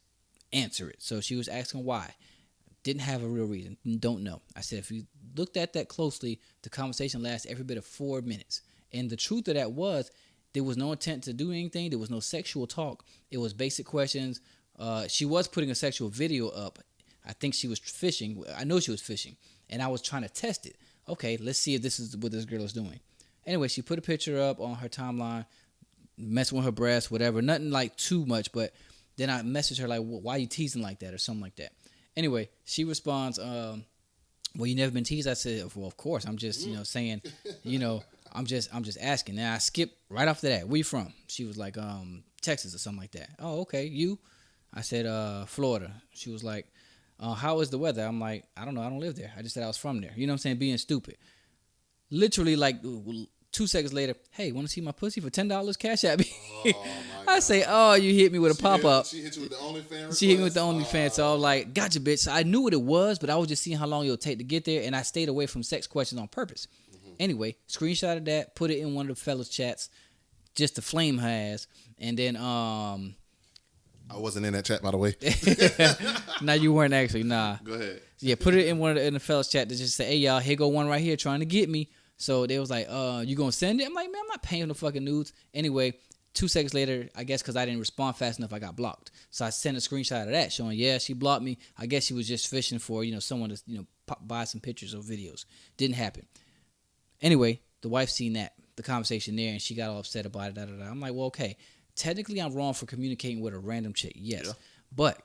answer it. So she was asking why. Didn't have a real reason. Don't know. I said, if you looked at that closely, the conversation lasts every bit of 4 minutes. And the truth of that was, there was no intent to do anything. There was no sexual talk. It was basic questions. She was putting a sexual video up. I think she was fishing. I know she was fishing. And I was trying to test it. Okay, let's see if this is what this girl is doing. Anyway, she put a picture up on her timeline, messing with her breasts, whatever. Nothing like too much, but then I messaged her like, why are you teasing like that or something like that. Anyway, she responds, well, you never been teased? I said, well, of course. I'm just, saying, I'm just asking. And I skipped right after that. Where you from? She was like, Texas or something like that. Oh, okay. You? I said, Florida. She was like, how is the weather? I'm like, I don't know. I don't live there. I just said I was from there. You know what I'm saying? Being stupid. Literally, like 2 seconds later, hey, want to see my pussy for $10? Cash at me. Oh, I say, oh, you hit me with a pop-up. She hit you with the OnlyFans? She hit me with the OnlyFans. So I was like, gotcha, bitch. So I knew what it was, but I was just seeing how long it would take to get there, and I stayed away from sex questions on purpose. Mm-hmm. Anyway, screenshotted that, put it in one of the fellas' chats just to flame her ass, and then I wasn't in that chat, by the way. No, you weren't actually. Nah. Go ahead. Yeah, put it in in the fellas' chat to just say, hey, y'all, here go one right here trying to get me. So they was like, you gonna send it? I'm like, man, I'm not paying for the fucking nudes. Anyway, 2 seconds later, I guess because I didn't respond fast enough, I got blocked. So I sent a screenshot of that showing, yeah, she blocked me. I guess she was just fishing for, someone to, buy some pictures or videos. Didn't happen. Anyway, the wife seen the conversation there, and she got all upset about it. I'm like, well, okay. Technically, I'm wrong for communicating with a random chick, yes. Yeah. But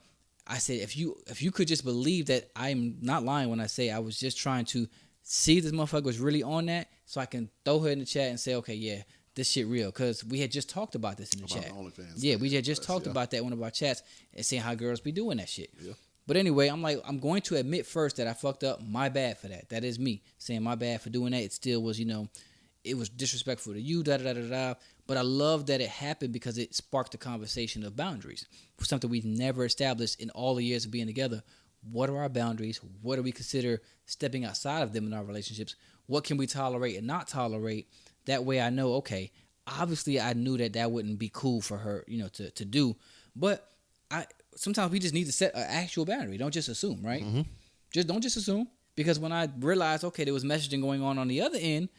I said, if you could just believe that I'm not lying when I say I was just trying to see if this motherfucker was really on that, so I can throw her in the chat and say, okay, yeah, this shit real. Because we had just talked about this in the chat. Yeah, we had just talked about that in one of our chats and saying how girls be doing that shit. Yeah. But anyway, I'm like, I'm going to admit first that I fucked up. My bad for that. That is me saying my bad for doing that. It still was, it was disrespectful to you, da-da-da-da-da. But I love that it happened because it sparked a conversation of boundaries. For something we've never established in all the years of being together. What are our boundaries? What do we consider stepping outside of them in our relationships? What can we tolerate and not tolerate? That way I know, okay, obviously I knew that wouldn't be cool for her, to do. But sometimes we just need to set an actual boundary. Don't just assume, right? Mm-hmm. Don't just assume. Because when I realized, okay, there was messaging going on the other end,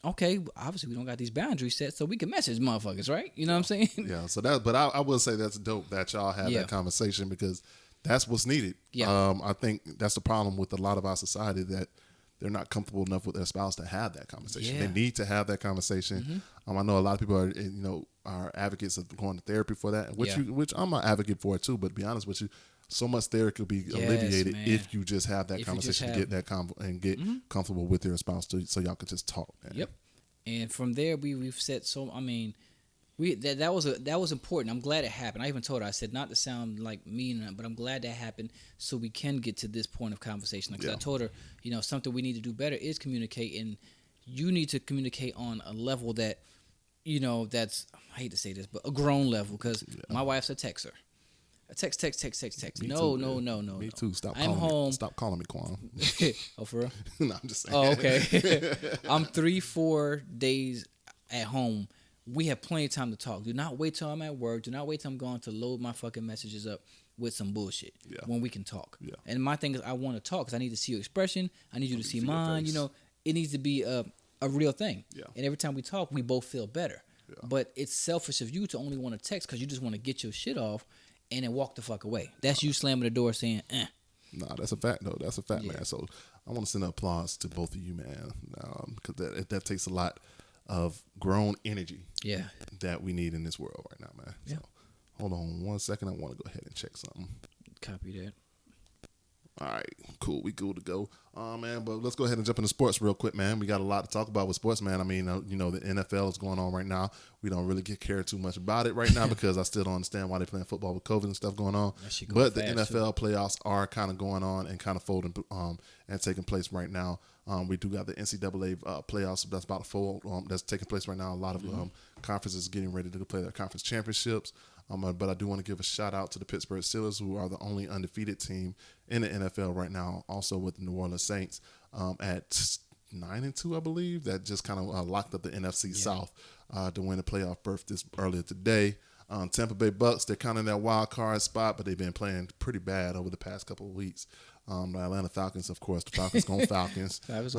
okay, obviously we don't got these boundaries set, so we can message motherfuckers, right? You know what I'm saying? Yeah, so but I will say that's dope that y'all had that conversation because that's what's needed. Yeah. I think that's the problem with a lot of our society that they're not comfortable enough with their spouse to have that conversation. Yeah. They need to have that conversation. Mm-hmm. I know a lot of people are advocates of going to therapy for that, which I'm an advocate for it too. But to be honest with you, so much therapy could be alleviated if you just have that conversation, get that and get comfortable with your spouse so y'all can just talk. Man. Yep. And from there, we've said so. I mean, that was important. I'm glad it happened. I even told her, I said, not to sound like mean, but I'm glad that happened so we can get to this point of conversation. Because I told her, something we need to do better is communicate, and you need to communicate on a level that, that's, I hate to say this, but a grown level. Because my wife's a texter. Text. No. Me too. Stop calling me Quan. Oh, for real? No, I'm just saying. Oh, okay. I'm 3-4 days at home we have plenty of time to talk. Do not wait till I'm at work. Do not wait till I'm going to load my fucking messages up with some bullshit when we can talk. Yeah. And my thing is, I want to talk because I need to see your expression. I need you to see your mine. face. You know, it needs to be a real thing. Yeah. And every time we talk, we both feel better. Yeah. But it's selfish of you to only want to text because you just want to get your shit off and then walk the fuck away. That's you slamming the door saying, Nah, that's a fact, though. That's a fact, man. So I want to send applause to both of you, man, because that takes a lot of grown energy that we need in this world right now, man. Yeah. So hold on 1 second. I want to go ahead and check something. Copy that. All right, cool. We cool to go, man. But let's go ahead and jump into sports real quick, man. We got a lot to talk about with sports, man. I mean, you know, the NFL is going on right now. We don't really care too much about it right now because I still don't understand why they're playing football with COVID and stuff going on. But the NFL playoffs are kind of going on and kind of folding and taking place right now. We do got the NCAA playoffs that's about to fold. That's taking place right now. A lot of conferences getting ready to play their conference championships. But I do want to give a shout out to the Pittsburgh Steelers, who are the only undefeated team in the NFL right now. Also with the New Orleans Saints at 9-2, I believe, that just kind of locked up the NFC South to win a playoff berth this earlier today. Tampa Bay Bucks, they're kind of in that wild card spot, but they've been playing pretty bad over the past couple of weeks. The Atlanta Falcons, of course, the Falcons going Falcons. Falcons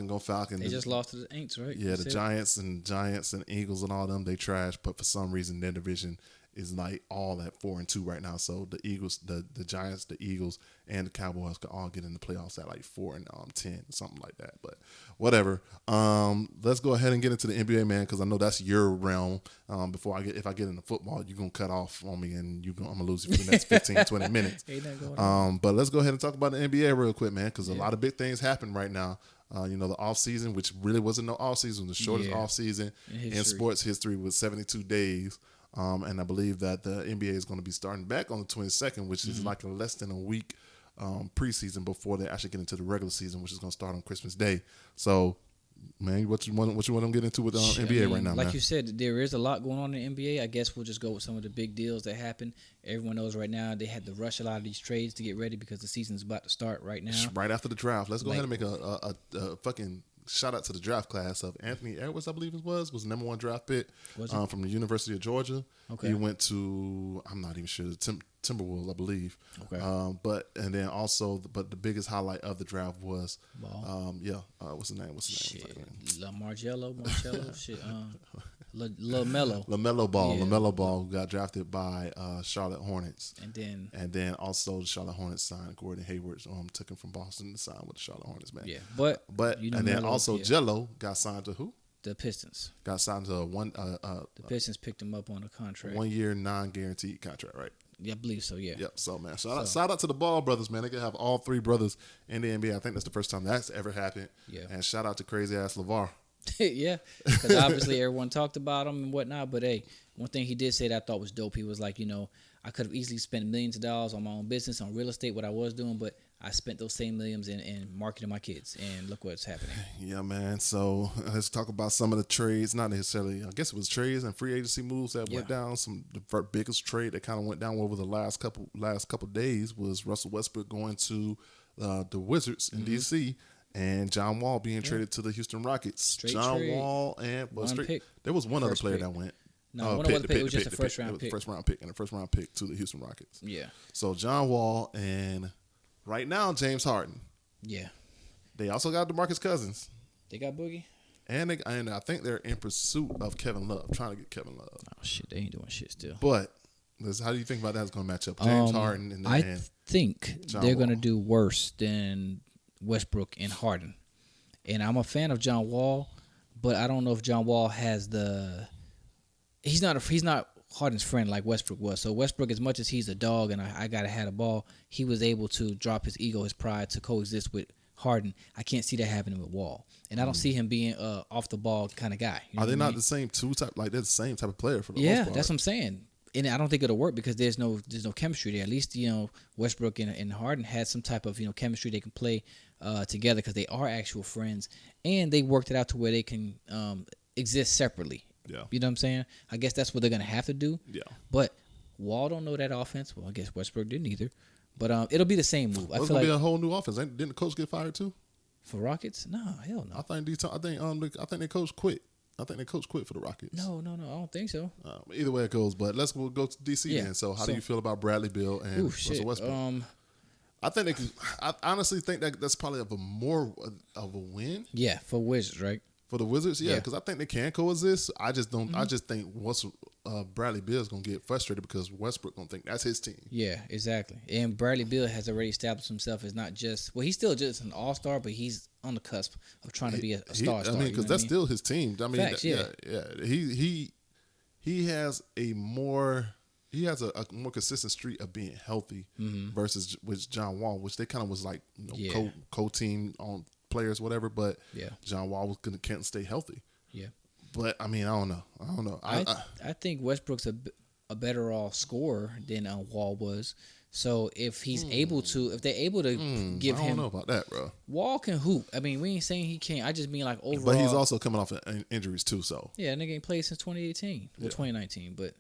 going Falcons. They just lost to the Aints, right? Yeah, the Giants and Eagles and all them, they trash, but for some reason their division is like all at 4-2 right now. So the Eagles, the Giants, the Eagles, and the Cowboys could all get in the playoffs at like 4-10, something like that. But whatever. Let's go ahead and get into the NBA, man, because I know that's your realm. If I get into football, you're gonna cut off on me, and I'm gonna lose you for the next 15, 20 minutes. But let's go ahead and talk about the NBA real quick, man, because a lot of big things happen right now. You know, the off season, which really wasn't no off season, the shortest off season in sports history, was 72 days. And I believe that the NBA is going to be starting back on the 22nd, which is like less than a week preseason before they actually get into the regular season, which is going to start on Christmas Day. So, man, what you want to get into with NBA right now, like man? you said, there is a lot going on in the NBA. I guess we'll just go with some of the big deals that happened. Everyone knows right now they had to rush a lot of these trades to get ready because the season's about to start right now. Right after the draft. Let's go ahead and make a fucking shout out to the draft class of Anthony Edwards, I believe it was the number one draft pick from the University of Georgia. Okay. He went to, I'm not even sure, the Timberwolves, I believe. Okay. But the biggest highlight of the draft was, what's the name? Marcello, shit. LaMelo Ball. Yeah. LaMelo Ball, who got drafted by Charlotte Hornets. And then also the Charlotte Hornets signed Gordon Hayward, took him from Boston to sign with the Charlotte Hornets, man. Yeah, but you know, and then also Jello got signed to who? The Pistons. Got signed to the Pistons picked him up on a contract. 1 year non-guaranteed contract, right? Yeah, I believe so, yeah. Yep, so, man, shout out to the Ball brothers, man. They can have all three brothers in the NBA. I think that's the first time that's ever happened. Yeah. And shout out to crazy-ass LeVar. Yeah, because obviously everyone talked about him and whatnot, but hey, one thing he did say that I thought was dope, he was like, you know, I could have easily spent millions of dollars on my own business, on real estate, what I was doing, but I spent those same millions in marketing my kids, and look what's happening. Yeah, man. So let's talk about some of the trades. Not necessarily, I guess it was trades and free agency moves that went down. The biggest trade that kind of went down over the last couple days was Russell Westbrook going to the Wizards in D.C. and John Wall being traded to the Houston Rockets. Straight John trade. Wall and Pick. There was one other player pick. that went. No, one other pick. It was just a first round pick. First round pick and a first round pick to the Houston Rockets. Yeah. So John Wall and right now James Harden. Yeah. They also got DeMarcus Cousins. They got Boogie. And I think they're in pursuit of Kevin Love, trying to get Kevin Love. Oh shit, they ain't doing shit still. But how do you think about that's going to match up? James Harden and I think John they're Wall. going to do worse than Westbrook and Harden. And I'm a fan of John Wall, but I don't know if John Wall has the. He's not Harden's friend like Westbrook was. So Westbrook, as much as he's a dog and I gotta have a ball, he was able to drop his ego, his pride to coexist with Harden. I can't see that happening with Wall, and I don't see him being off the ball kind of guy. You know Are they not mean? the same type? Like they're the same type of player for the most Yeah, part. that's what I'm saying. And I don't think it'll work because there's no chemistry there. At least Westbrook and Harden had some type of chemistry. They can play together because they are actual friends, and they worked it out to where they can exist separately. Yeah. You know what I'm saying? I guess that's what they're gonna have to do. Yeah. But Wall don't know that offense. Well, I guess Westbrook didn't either. But it'll be the same move. It's gonna be a whole new offense. Didn't the coach get fired too? For Rockets? No, hell no. I think their coach quit. I think the coach quit for the Rockets. No, I don't think so. Either way it goes, but we'll go to DC then. So how do you feel about Bradley Beal and Russell Westbrook? I think they could. I honestly think that's probably more of a win. Yeah, for Wizards, right? For the Wizards, yeah, because I think they can coexist. I just don't. I just think once Bradley Beal is gonna get frustrated because Westbrook gonna think that's his team. Yeah, exactly. And Bradley Beal has already established himself as not just he's still just an all-star, but he's on the cusp of trying to be a star. I mean, because that's still his team. I mean, Facts, yeah. He has a more consistent streak of being healthy versus with John Wall, which they kind of was like co-team on players, whatever. But John Wall can't stay healthy. Yeah. But I mean, I don't know. I think Westbrook's a better all scorer than Wall was. So if they're able to give him, I don't know about that, bro. Wall can hoop. I mean, we ain't saying he can't. I just mean like overall. But he's also coming off of injuries too. So yeah, nigga ain't played since 2018 or 2019, but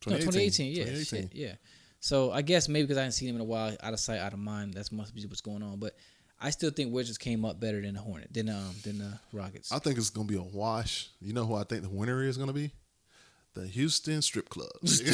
2018. Yeah, 2018. Shit, yeah. So I guess maybe because I haven't seen him in a while, out of sight, out of mind. That must be what's going on. But I still think Wizards came up better than the Rockets. I think it's gonna be a wash. You know who I think the winner is gonna be? The Houston Strip Club. That's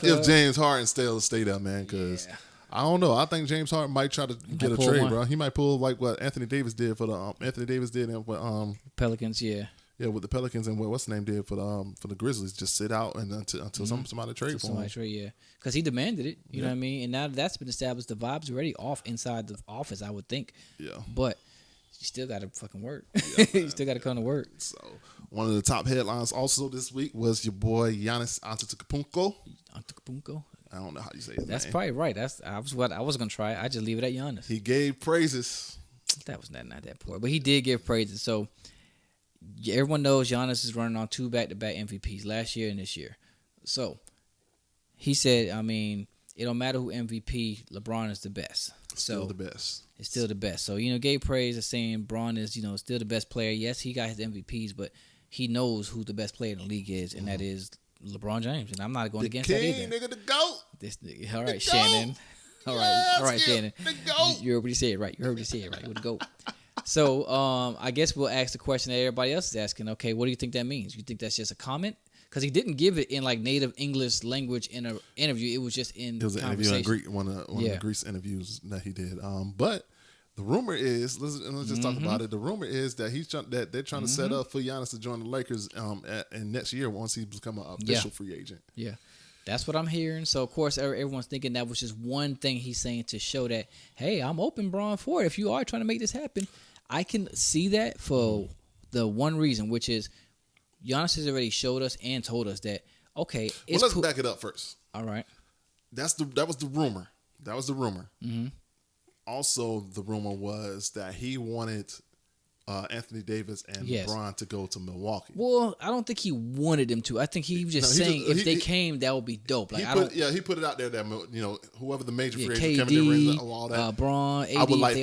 if James Harden still stay there, man. Because I don't know. I think James Harden might try to get a trade, bro. He might pull like what Anthony Davis did for the Pelicans. Yeah, with the Pelicans and what's the name did for the Grizzlies. Just sit out and until somebody trade for him. Yeah, because he demanded it. You know what I mean. And now that's been established, the vibes already off inside the office. I would think. Yeah, but you still got to fucking work. Yeah, you still got to come to work. So one of the top headlines also this week was your boy Giannis Antetokounmpo. I don't know how you say his name. That's probably right. I was gonna try. I just leave it at Giannis. He gave praises. That was not that poor, but he did give praises. So everyone knows Giannis is running on 2 back-to-back MVPs last year and this year. So he said, I mean, it don't matter who MVP, LeBron is the best. Still the best. It's still the best. So, gave praise of saying Bron is, still the best player. Yes, he got his MVPs, but he knows who the best player in the league is, and that is LeBron James. And I'm not going against that either. Nigga, the GOAT. This nigga. All right, Shannon. All right, Shannon. The GOAT. You heard what he said, right? You heard what he said, right? With the GOAT. So, I guess we'll ask the question that everybody else is asking. Okay, what do you think that means? You think that's just a comment? Because he didn't give it in like native English language in an interview. It was just in It was an interview in Greek, one of the Greece interviews that he did. But the rumor is, let's just talk about it. The rumor is that they're trying to set up for Giannis to join the Lakers in next year once he become an official free agent. Yeah. That's what I'm hearing. So, of course, everyone's thinking that was just one thing he's saying to show that, hey, I'm open, Bron, for it. If you are trying to make this happen, I can see that for the one reason, which is Giannis has already showed us and told us that, okay, it's let's back it up first. All right. That was the rumor. Mm-hmm. Also, the rumor was that he wanted Anthony Davis and LeBron to go to Milwaukee. Well, I don't think he wanted them to. I think he was just saying if they came, that would be dope. Like he put it out there that whoever the major free agent, Kevin Durant, all that, Bron, AD, I would like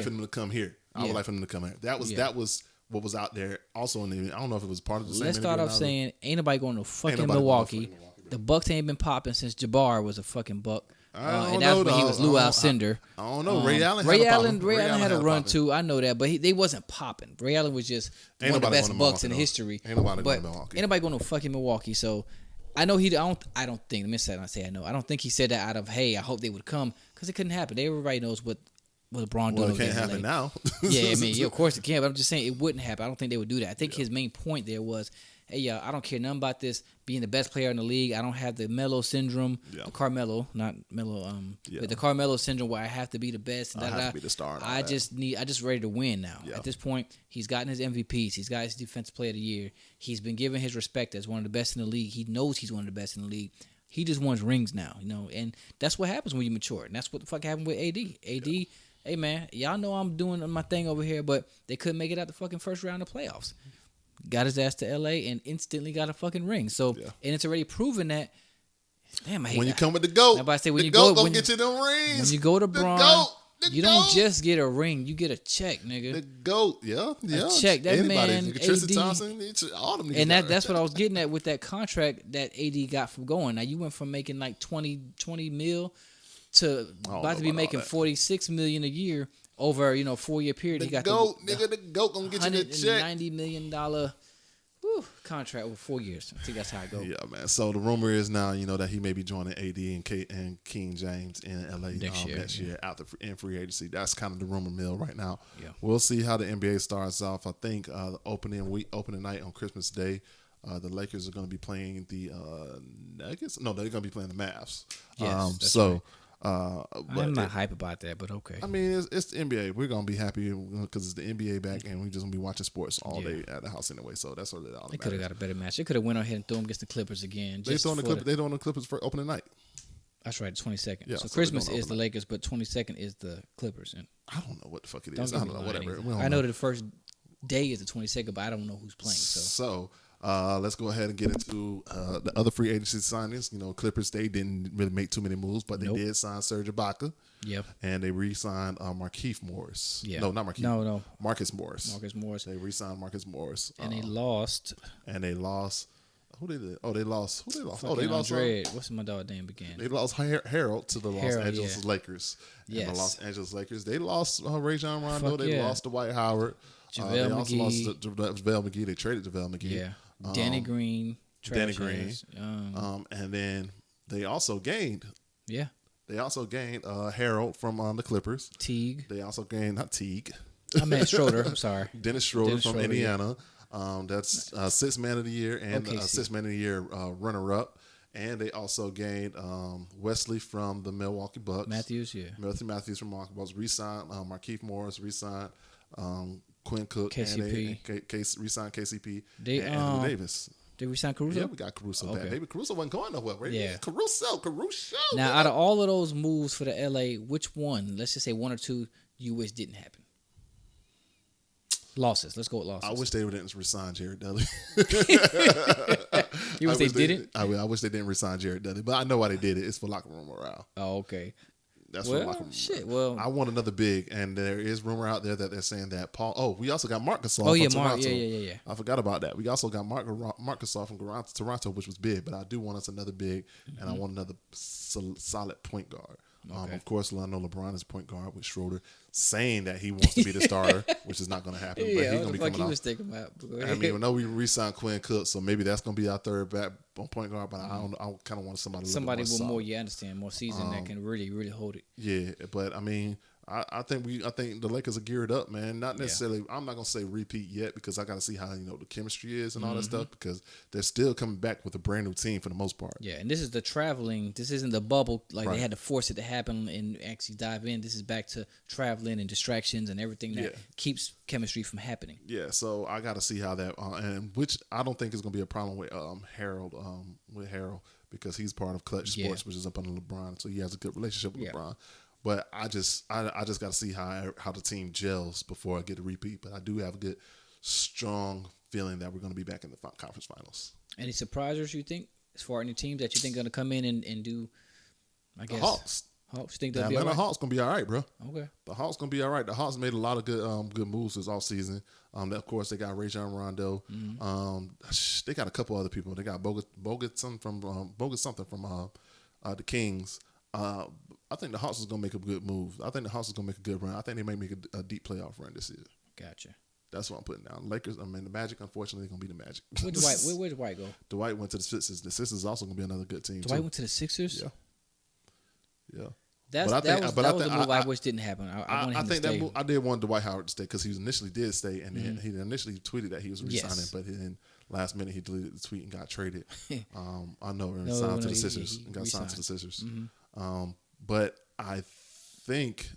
for them to come here. I would like for them to come here. That was what was out there. Also, I don't know if it was part of the same. Let's start off saying ain't nobody going to fucking Milwaukee. The Bucks ain't been popping since Jabbar was a fucking Buck. And that's when he was Lou Alcindor. I don't know. Ray Allen had a run too. I know that, but they wasn't popping. Ray Allen was just one of the best Bucks in history. Ain't nobody going to Milwaukee. Ain't nobody going to fucking Milwaukee. So I know I don't think. Let me say I know. I don't think he said that out of hey, I hope they would come because it couldn't happen. Everybody knows what LeBron doing. Well, it can't happen now. Of course it can. But I'm just saying it wouldn't happen. I don't think they would do that. I think his main point there was, hey, I don't care nothing about this being the best player in the league. I don't have the Melo syndrome, the Carmelo, not Melo, but the Carmelo syndrome where I have to be the best. I have to be the star. I just ready to win now. Yeah. At this point, he's gotten his MVPs. He's got his Defensive Player of the Year. He's been given his respect as one of the best in the league. He knows he's one of the best in the league. He just wants rings now, and that's what happens when you mature. And that's what the fuck happened with AD. Hey man, y'all know I'm doing my thing over here, but they couldn't make it out the fucking first round of playoffs. Got his ass to LA and instantly got a fucking ring. So and it's already proven that. Damn, I hate when that. you come with the GOAT, everybody say the GOAT gonna get you them rings. When you go to Bron, you don't just get a ring, you get a check, nigga. The GOAT, a check. That anybody, man, Tristan AD, Thompson, all them niggas. And that's what I was getting at with that contract that AD got from going. Now you went from making like 20 mil to about to be making $46 million a year over 4-year period. The He got GOAT, nigga, the GOAT gonna get you the check. $190 million contract over 4 years. I think that's how it goes. Yeah, man. So the rumor is now, that he may be joining AD and King James in LA next year in free agency. That's kind of the rumor mill right now. Yeah. We'll see how the NBA starts off. I think the opening night on Christmas Day, the Lakers are going to be playing the Nuggets. No, they're going to be playing the Mavs. Yes, that's so. right. But I'm not hype about that, but okay. I mean, it's the NBA. We're gonna be happy because it's the NBA back, and we're just gonna be watching sports all day at the house anyway. So that's really all. They could have got a better match. They could have went ahead and threw them against the Clippers again. They throwing the Clippers for opening night. That's right, the 22nd. Yeah, so so Christmas is the Lakers, but 22nd is the Clippers. And I don't know what the fuck it is. I don't know. Whatever. I know that the first day is the 22nd, but I don't know who's playing. So let's go ahead and get into the other free agency signings. Clippers, they didn't really make too many moves, but they did sign Serge Ibaka. Yep. And they re-signed Markieff Morris. Yeah. No, not Markieff. No. Marcus Morris. Marcus Morris. They re-signed Marcus Morris. And they lost. Who they did? Oh, they lost. Who they lost? They lost. What's my dog name again? They lost Harold to the Los Angeles Lakers. Yes. And the Los Angeles Lakers. They lost Rajon Rondo. They lost Dwight Howard. JaVale also McGee. lost JaVale McGee. They traded JaVale McGee. Yeah. Danny Green. And then they also gained. Yeah. They also gained Harold from the Clippers. Teague. They also gained not Teague. I meant Schroeder. I'm sorry. Dennis Schroeder from Indiana. That's Sixth Man of the Year and Sixth Man of the Year runner-up. And they also gained Wesley from the Milwaukee Bucks. Matthews from Milwaukee Bucks. Re-signed Markieff Morris. Re-signed Quinn Cook. KCP. And re-signed KCP. They, and Anthony Davis. Did we sign Caruso? Yeah, we got Caruso back. Baby, Caruso wasn't going nowhere. Right? Yeah. Caruso. Now, out of all of those moves for the LA, which one, let's just say one or two, you wish didn't happen? Losses. Let's go with losses. I wish they didn't resign Jared Dudley. You wish they didn't? I wish they didn't resign Jared Dudley, but I know why they did it. It's for locker room morale. Oh, okay. That's for locker room morale. I want another big, and there is rumor out there that they're saying that Paul. Oh, we also got Marc Gasol from Toronto. Yeah. I forgot about that. We also got Marc Gasol from Toronto, which was big, but I do want us another big, and I want another solid point guard. Okay. Of course, I know LeBron is point guard with Schroeder saying that he wants to be the starter, which is not going to happen. But he's going to be coming off. Was thinking about? I mean, I know we re-signed Quinn Cook, so maybe that's going to be our third back on point guard. But I kind of want somebody with more. You understand more season that can really hold it. Yeah, but I mean, I think the Lakers are geared up, man. Not necessarily. I'm not gonna say repeat yet because I got to see how the chemistry is and all that stuff because they're still coming back with a brand new team for the most part. Yeah, and this is the traveling. This isn't the bubble they had to force it to happen and actually dive in. This is back to traveling and distractions and everything that keeps chemistry from happening. Yeah, so I got to see how that and which I don't think is gonna be a problem with Harold because he's part of Clutch Sports, which is up under LeBron, so he has a good relationship with LeBron. But I just got to see how the team gels before I get a repeat. But I do have a good, strong feeling that we're going to be back in the conference finals. Any surprisers you think, as far as any teams that you think are going to come in and do? I guess the Hawks. Hawks think they'll be all right? The Hawks going to be all right, bro. Okay. The Hawks going to be all right. The Hawks made a lot of good moves this offseason. Of course, they got Rajon Rondo. They got a couple other people. They got Bogut something from the Kings. I think the Hawks is going to make a good move. I think the Hawks is going to make a good run. I think they may make a deep playoff run this year. Gotcha. That's what I'm putting down. Lakers, the Magic, unfortunately, going to be the Magic. Where'd Dwight go? Dwight went to the Sixers. The Sixers is also going to be another good team, Dwight went to the Sixers? Yeah. That was a move I wish didn't happen. I think that move, I did want Dwight Howard to stay because he initially did stay, and then he initially tweeted that he was resigning, but then last minute he deleted the tweet and got traded. I know, and signed to the Sixers. And got signed to the Sixers. But I think,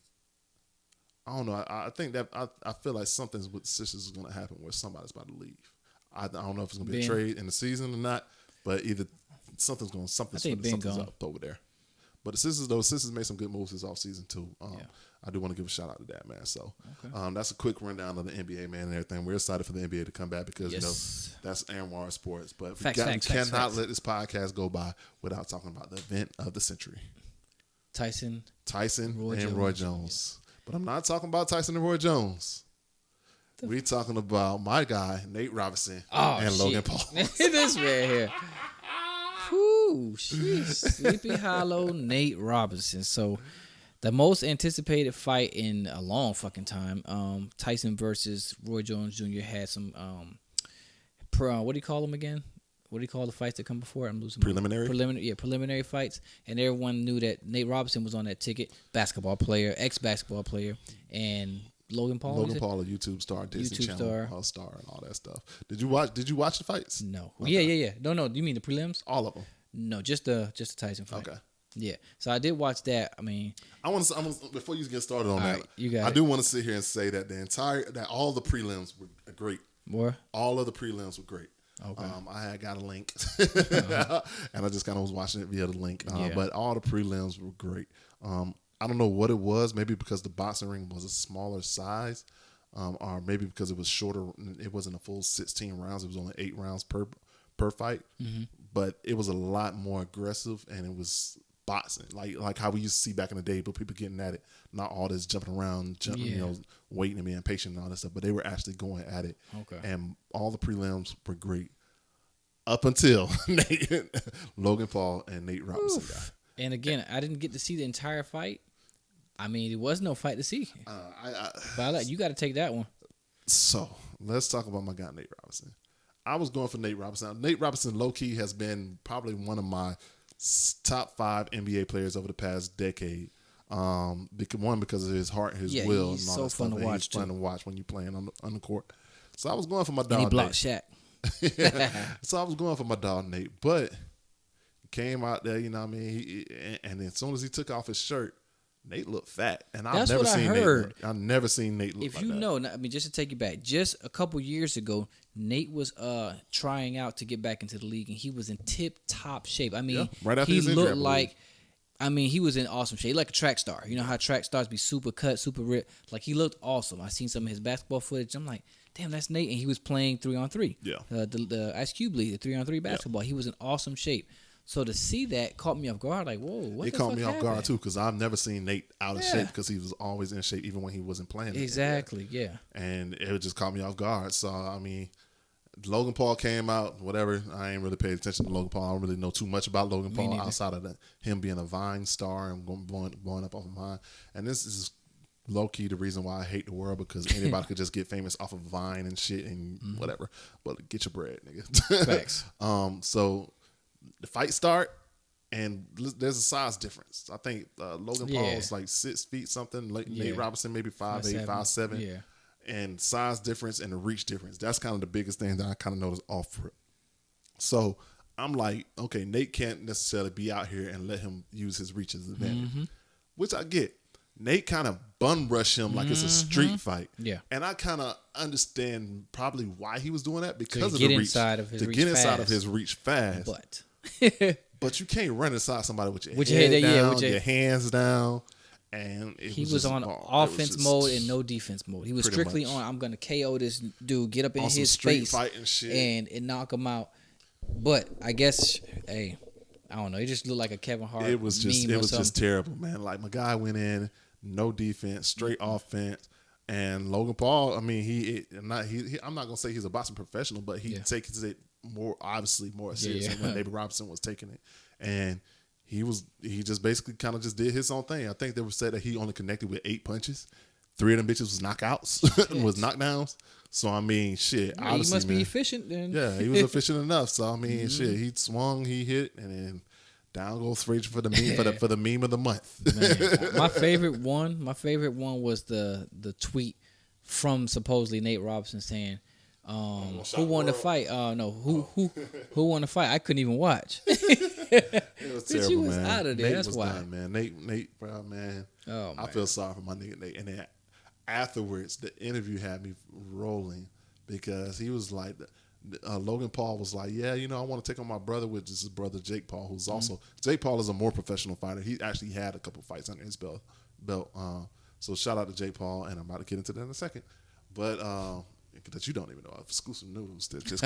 I don't know. I think that I feel like something's with the Sixers is going to happen where somebody's about to leave. I don't know if it's going to be a trade in the season or not, but either something's up over there. But the Sixers made some good moves this offseason too. I do want to give a shout out to that, man. So that's a quick rundown of the NBA, man, and everything. We're excited for the NBA to come back because that's Anwar Sports. But we cannot let this podcast go by without talking about the event of the century. Tyson and Roy Jones. But I'm not talking about Tyson and Roy Jones. We're talking about my guy, Nate Robinson and Logan Paul. This man here. Whew, Sleepy Hollow Nate Robinson. So The most anticipated fight in a long fucking time. Tyson versus Roy Jones Jr. had some what do you call them again? What do you call the fights that come before it? I'm losing Preliminary? Preliminary fights. And everyone knew that Nate Robinson was on that ticket. Basketball player, ex-basketball player, and Logan Paul. Logan Paul, a YouTube star, Disney YouTube Channel star, and all that stuff. Did you watch the fights? No. Okay. Yeah. No. You mean the prelims? All of them. No, just the Tyson fight. Okay. Yeah. So I did watch that. I mean, I want to before you get started on that. right, you got I it. do want to sit here and say that all the prelims were great. more. All of the prelims were great. Okay. I had got a link, and I just kind of was watching it via the link. Yeah. But all the prelims were great. I don't know what it was. Maybe because the boxing ring was a smaller size, or maybe because it was shorter. It wasn't a full 16 rounds. It was only 8 rounds per fight. Mm-hmm. But it was a lot more aggressive, and it was boxing, like how we used to see back in the day, but people getting at it, not all this jumping around, waiting and being patient and all that stuff, but they were actually going at it. Okay. And all the prelims were great up until Logan Paul and Nate Robinson got. And again, I didn't get to see the entire fight. I mean, there was no fight to see. But you got to take that one. So let's talk about my guy Nate Robinson. I was going for Nate Robinson. Nate Robinson, low key, has been probably one of my top 5 NBA players over the past decade. Because of his heart, his will, he's and all so that fun stuff. to watch. He's fun to watch when you're playing on the court. So I was going for my dog. And he blocked Nate. Shaq. So I was going for my dog Nate, but he came out there, you know what I mean? And as soon as he took off his shirt, Nate looked fat, and That's what I heard. I've never seen Nate look If like you that. know, I mean, just to take you back, just a couple years ago, Nate was trying out to get back into the league, and he was in tip-top shape. I mean, right after he his injury, I looked believe. like, I mean, he was in awesome shape, like a track star. You know how track stars be super cut, super ripped? Like, he looked awesome. I seen some of his basketball footage. I'm like, damn, that's Nate, and he was playing 3-on-3. Yeah. The Ice Cube League, the 3-on-3 basketball. He was in awesome shape. So to see that caught me off guard. Like, whoa, what It the caught fuck me off happened? guard too, because I've never seen Nate out of shape, because he was always in shape even when he wasn't playing. Exactly, yeah. And it just caught me off guard. So I mean, Logan Paul came out, whatever. I ain't really paid attention to Logan Paul. I don't really know too much about Logan Paul neither. outside of him being a Vine star and going up off of Vine. And this is low key the reason why I hate the world, because anybody could just get famous off of Vine and shit and whatever. But get your bread, nigga. Facts. So the fight start. And there's a size difference. I think Logan Paul is like 6 feet something. Nate Robinson maybe 5'8", 5'7". Yeah. And size difference and the reach difference. That's kind of the biggest thing that I kind of noticed off rip. So I'm like, okay, Nate can't necessarily be out here and let him use his reach as an advantage, which I get. Nate kind of bum rush him like it's a street fight. Yeah. And I kind of understand probably why he was doing that, because of get the reach. inside of his to reach get inside fast. of his reach fast. But But you can't run inside somebody with your With head your head, down, with your- your hands down, and he was just, on it was offense just mode and no defense mode. He was pretty strictly much. on, I'm going to KO this dude, get up in on some his street face fighting shit. and knock him out. But I guess, hey, I don't know. He just looked like a Kevin Hart It was just meme or just something. terrible, man. Like, my guy went in, no defense, straight offense. And Logan Paul, I mean, I'm not gonna say he's a boxing professional, but he takes it more seriously when Nate Robinson was taking it. And he just basically kind of just did his own thing. I think they were said that he only connected with 8 punches. 3 of them bitches was knockouts, was knockdowns. So I mean, shit. Yeah, obviously, he must man, be efficient then. Yeah, he was efficient enough. So I mean, shit. He swung, he hit, and then down goes Frazier for the meme for the meme of the month. Man, my favorite one was the tweet from supposedly Nate Robinson saying, "Who won the fight? No, who won the fight? I couldn't even watch." It was terrible, you was man. out of there. Nate That's was why. done, man. Nate, bro, man. Oh, I man. feel sorry for my nigga Nate. And then afterwards, the interview had me rolling, because he was like, Logan Paul was like, yeah, you know, I want to take on my brother, which is his brother Jake Paul, who's also Jake Paul is a more professional fighter. He actually had a couple fights under his belt. So shout out to Jake Paul, and I'm about to get into that in a second. But that you don't even know, exclusive news that just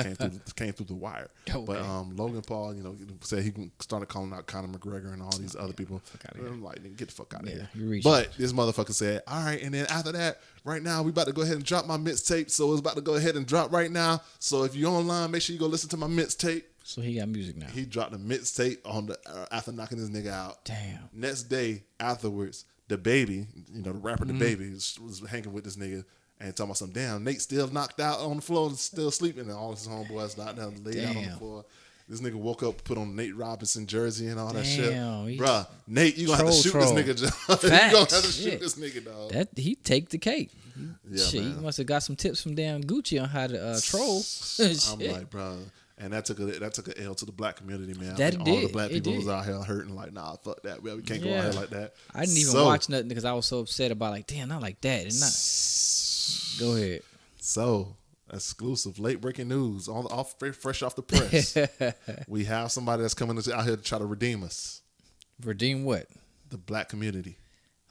came through the wire. Okay. But Logan Paul, you know, said he started calling out Conor McGregor and all these other people. And I'm like, nigga, get the fuck out of here. you're reaching. But this motherfucker said, all right, and then after that, right now, we about to go ahead and drop my mixtape. So it's about to go ahead and drop right now. So if you're online, make sure you go listen to my mixtape. So he got music now. He dropped a mixtape on the after knocking this nigga out. Damn. Next day afterwards, the baby, the rapper, the baby was hanging with this nigga and talking about some damn Nate still knocked out on the floor and still sleeping, and all his homeboys knocked down, laid out on the floor. This nigga woke up, put on Nate Robinson jersey and all that shit. Bruh, Nate, you gonna have to shoot this nigga. You gonna have to shoot this nigga, dog. That he take the cake. Yeah, shit, man. He must have got some tips from damn Gucci on how to troll. I'm like, bro, and that took a L to the black community, man. That all did. the black It people did. was out here hurting, like, nah, fuck that, man. We can't go out here like that. I didn't even watch nothing because I was so upset about like, damn, not like that. And not. Go ahead. So exclusive, late breaking news, fresh off the press. We have somebody that's coming out here to try to redeem us. Redeem what? The black community.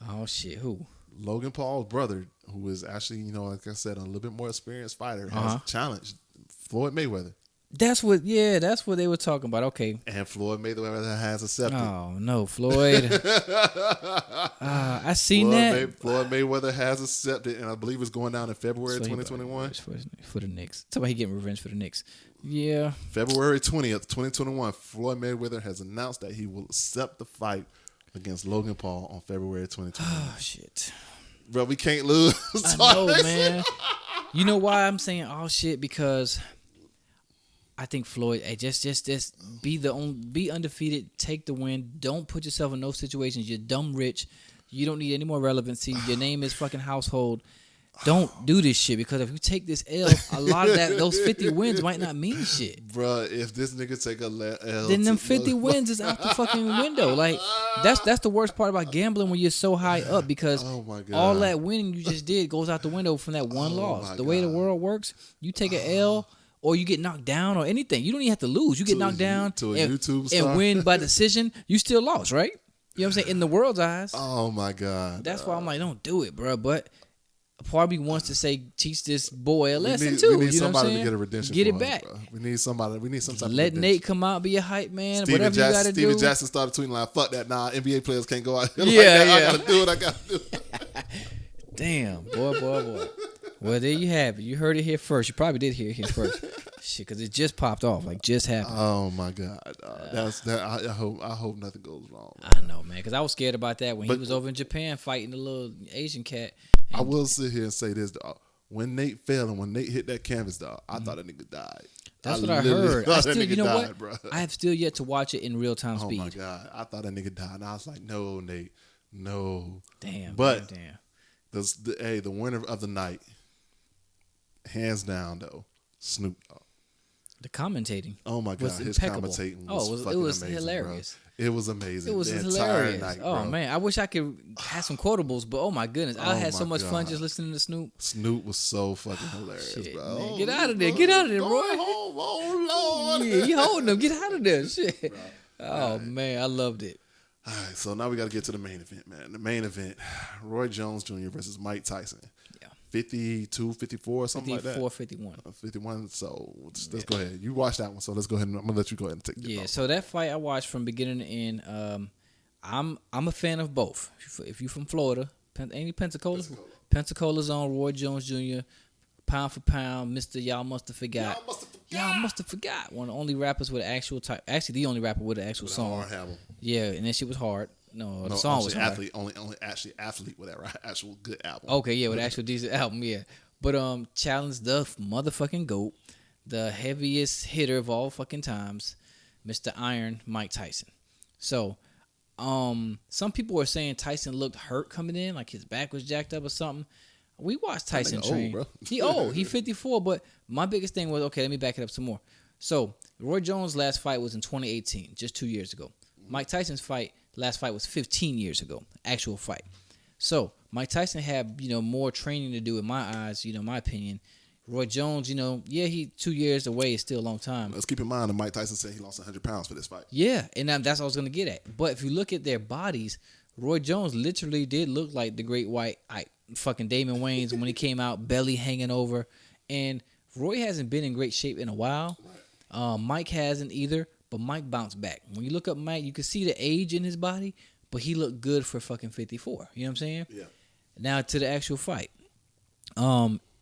Oh shit, who? Logan Paul's brother, who is actually, like I said, a little bit more experienced fighter, has challenged Floyd Mayweather. That's what they were talking about. Okay. And Floyd Mayweather has accepted. Oh no, Floyd. I seen that. Floyd Mayweather has accepted, and I believe it's going down in February 2021. For the Knicks. Talk about he getting revenge for the Knicks. Yeah. February 20th, 2021, Floyd Mayweather has announced that he will accept the fight against Logan Paul on February 2021. Oh shit. Bro, we can't lose. I know, man. You know why I'm saying oh shit? Because I think Floyd, hey, just be undefeated, take the win. Don't put yourself in those situations. You're dumb rich. You don't need any more relevancy. Your name is fucking household. Don't do this shit because if you take this L, a lot of those 50 wins might not mean shit. Bruh, if this nigga take a L, then them 50 wins is out the fucking window. Like that's the worst part about gambling when you're so high up because all that winning you just did goes out the window from that one loss. The way the world works, you take an L or you get knocked down or anything. You don't even have to lose. You get knocked down and win by decision. You still lost, right? You know what I'm saying? In the world's eyes. Oh my God. That's why I'm like, don't do it, bro. But part of me wants to say, teach this boy a lesson too. We need you know somebody what I'm to get a redemption. Get for it back. Us, bro. We need somebody. We need some type Let of Nate come out, be a hype man. Steven whatever you got to do. Steven Jackson started tweeting like, "Fuck that! Nah, NBA players can't go out here like Yeah, that. yeah. I gotta do it. I gotta do it." Damn, boy. Well, there you have it. You heard it here first. You probably did hear it here first. Shit, because it just popped off, like just happened. Oh my God, that's that. I hope nothing goes wrong. I know, man, because I was scared about that when he was over in Japan fighting the little Asian cat. I will sit here and say this, dog. When Nate fell and when Nate hit that canvas, dog, I thought that nigga died. That's what I heard. I still, you know died, what? Bro. I have still yet to watch it in real time speed. Oh my God, I thought that nigga died, and I was like, no, Nate, no. Damn, but damn. The winner of the night, hands down though, Snoop Dogg. The commentating. Oh my God, his impeccable. commentating was fucking amazing, hilarious. Bro. It was amazing. It was hilarious. Night, oh man, I wish I could have some quotables, but oh my goodness, I had so much fun just listening to Snoop. Snoop was so fucking hilarious, shit, bro. Man. Get out of there, Roy. Home. Oh Lord, yeah, you holding them. Get out of there, shit. Oh man, I loved it. All right, so now we got to get to the main event, man. The main event, Roy Jones Jr. versus Mike Tyson. Yeah. 52, 54, something like that. 54, 51. 51, so let's go ahead. You watched that one, so let's go ahead. I'm going to let you go ahead and take it. Yeah, so that fight I watched from beginning to end. I'm a fan of both. If you're from Florida, any Pensacola's on Roy Jones Jr., pound for pound, Mr. Y'all Must Have Forgot. Y'all must have forgot. One of the only rappers with an actual type. Actually, the only rapper with an actual song. Yeah, and that shit was hard. No, the song was hard. Only athlete with that actual good album. Okay, yeah, with an actual decent album, yeah. But challenged the motherfucking GOAT, the heaviest hitter of all fucking times, Mr. Iron Mike Tyson. So, some people were saying Tyson looked hurt coming in, like his back was jacked up or something. We watched Tyson train. Old, bro. He old. He 54, but my biggest thing was, okay, let me back it up some more. So, Roy Jones' last fight was in 2018, just 2 years ago. Mike Tyson's last fight was 15 years ago, actual fight. So, Mike Tyson had, more training to do in my eyes, my opinion. Roy Jones, he 2 years away is still a long time. Let's keep in mind that Mike Tyson said he lost 100 pounds for this fight. Yeah, and that's what I was going to get at. But if you look at their bodies, Roy Jones literally did look like the great white fucking Damon Wayans when he came out, belly hanging over. And Roy hasn't been in great shape in a while. Mike hasn't either, but Mike bounced back. When you look up Mike, you can see the age in his body, but he looked good for fucking 54. You know what I'm saying? Yeah. Now to the actual fight.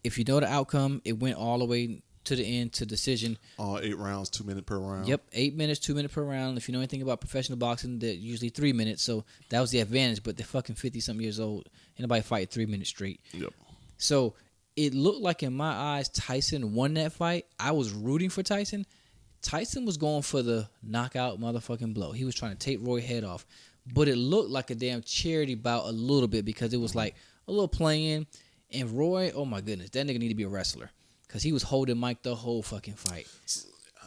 If you know the outcome, it went all the way to the end to decision. 8 rounds, 2 minutes per round. Yep, 8 minutes, 2 minutes per round. If you know anything about professional boxing, they're usually 3 minutes. So that was the advantage. But they're fucking 50-something years old. Ain't nobody fight 3 minutes straight. Yep. So it looked like in my eyes Tyson won that fight. I was rooting for Tyson. Tyson was going for the knockout motherfucking blow. He was trying to take Roy's head off. But it looked like a damn charity bout a little bit because it was like a little playing. And Roy, oh my goodness, that nigga need to be a wrestler. Because he was holding Mike the whole fucking fight.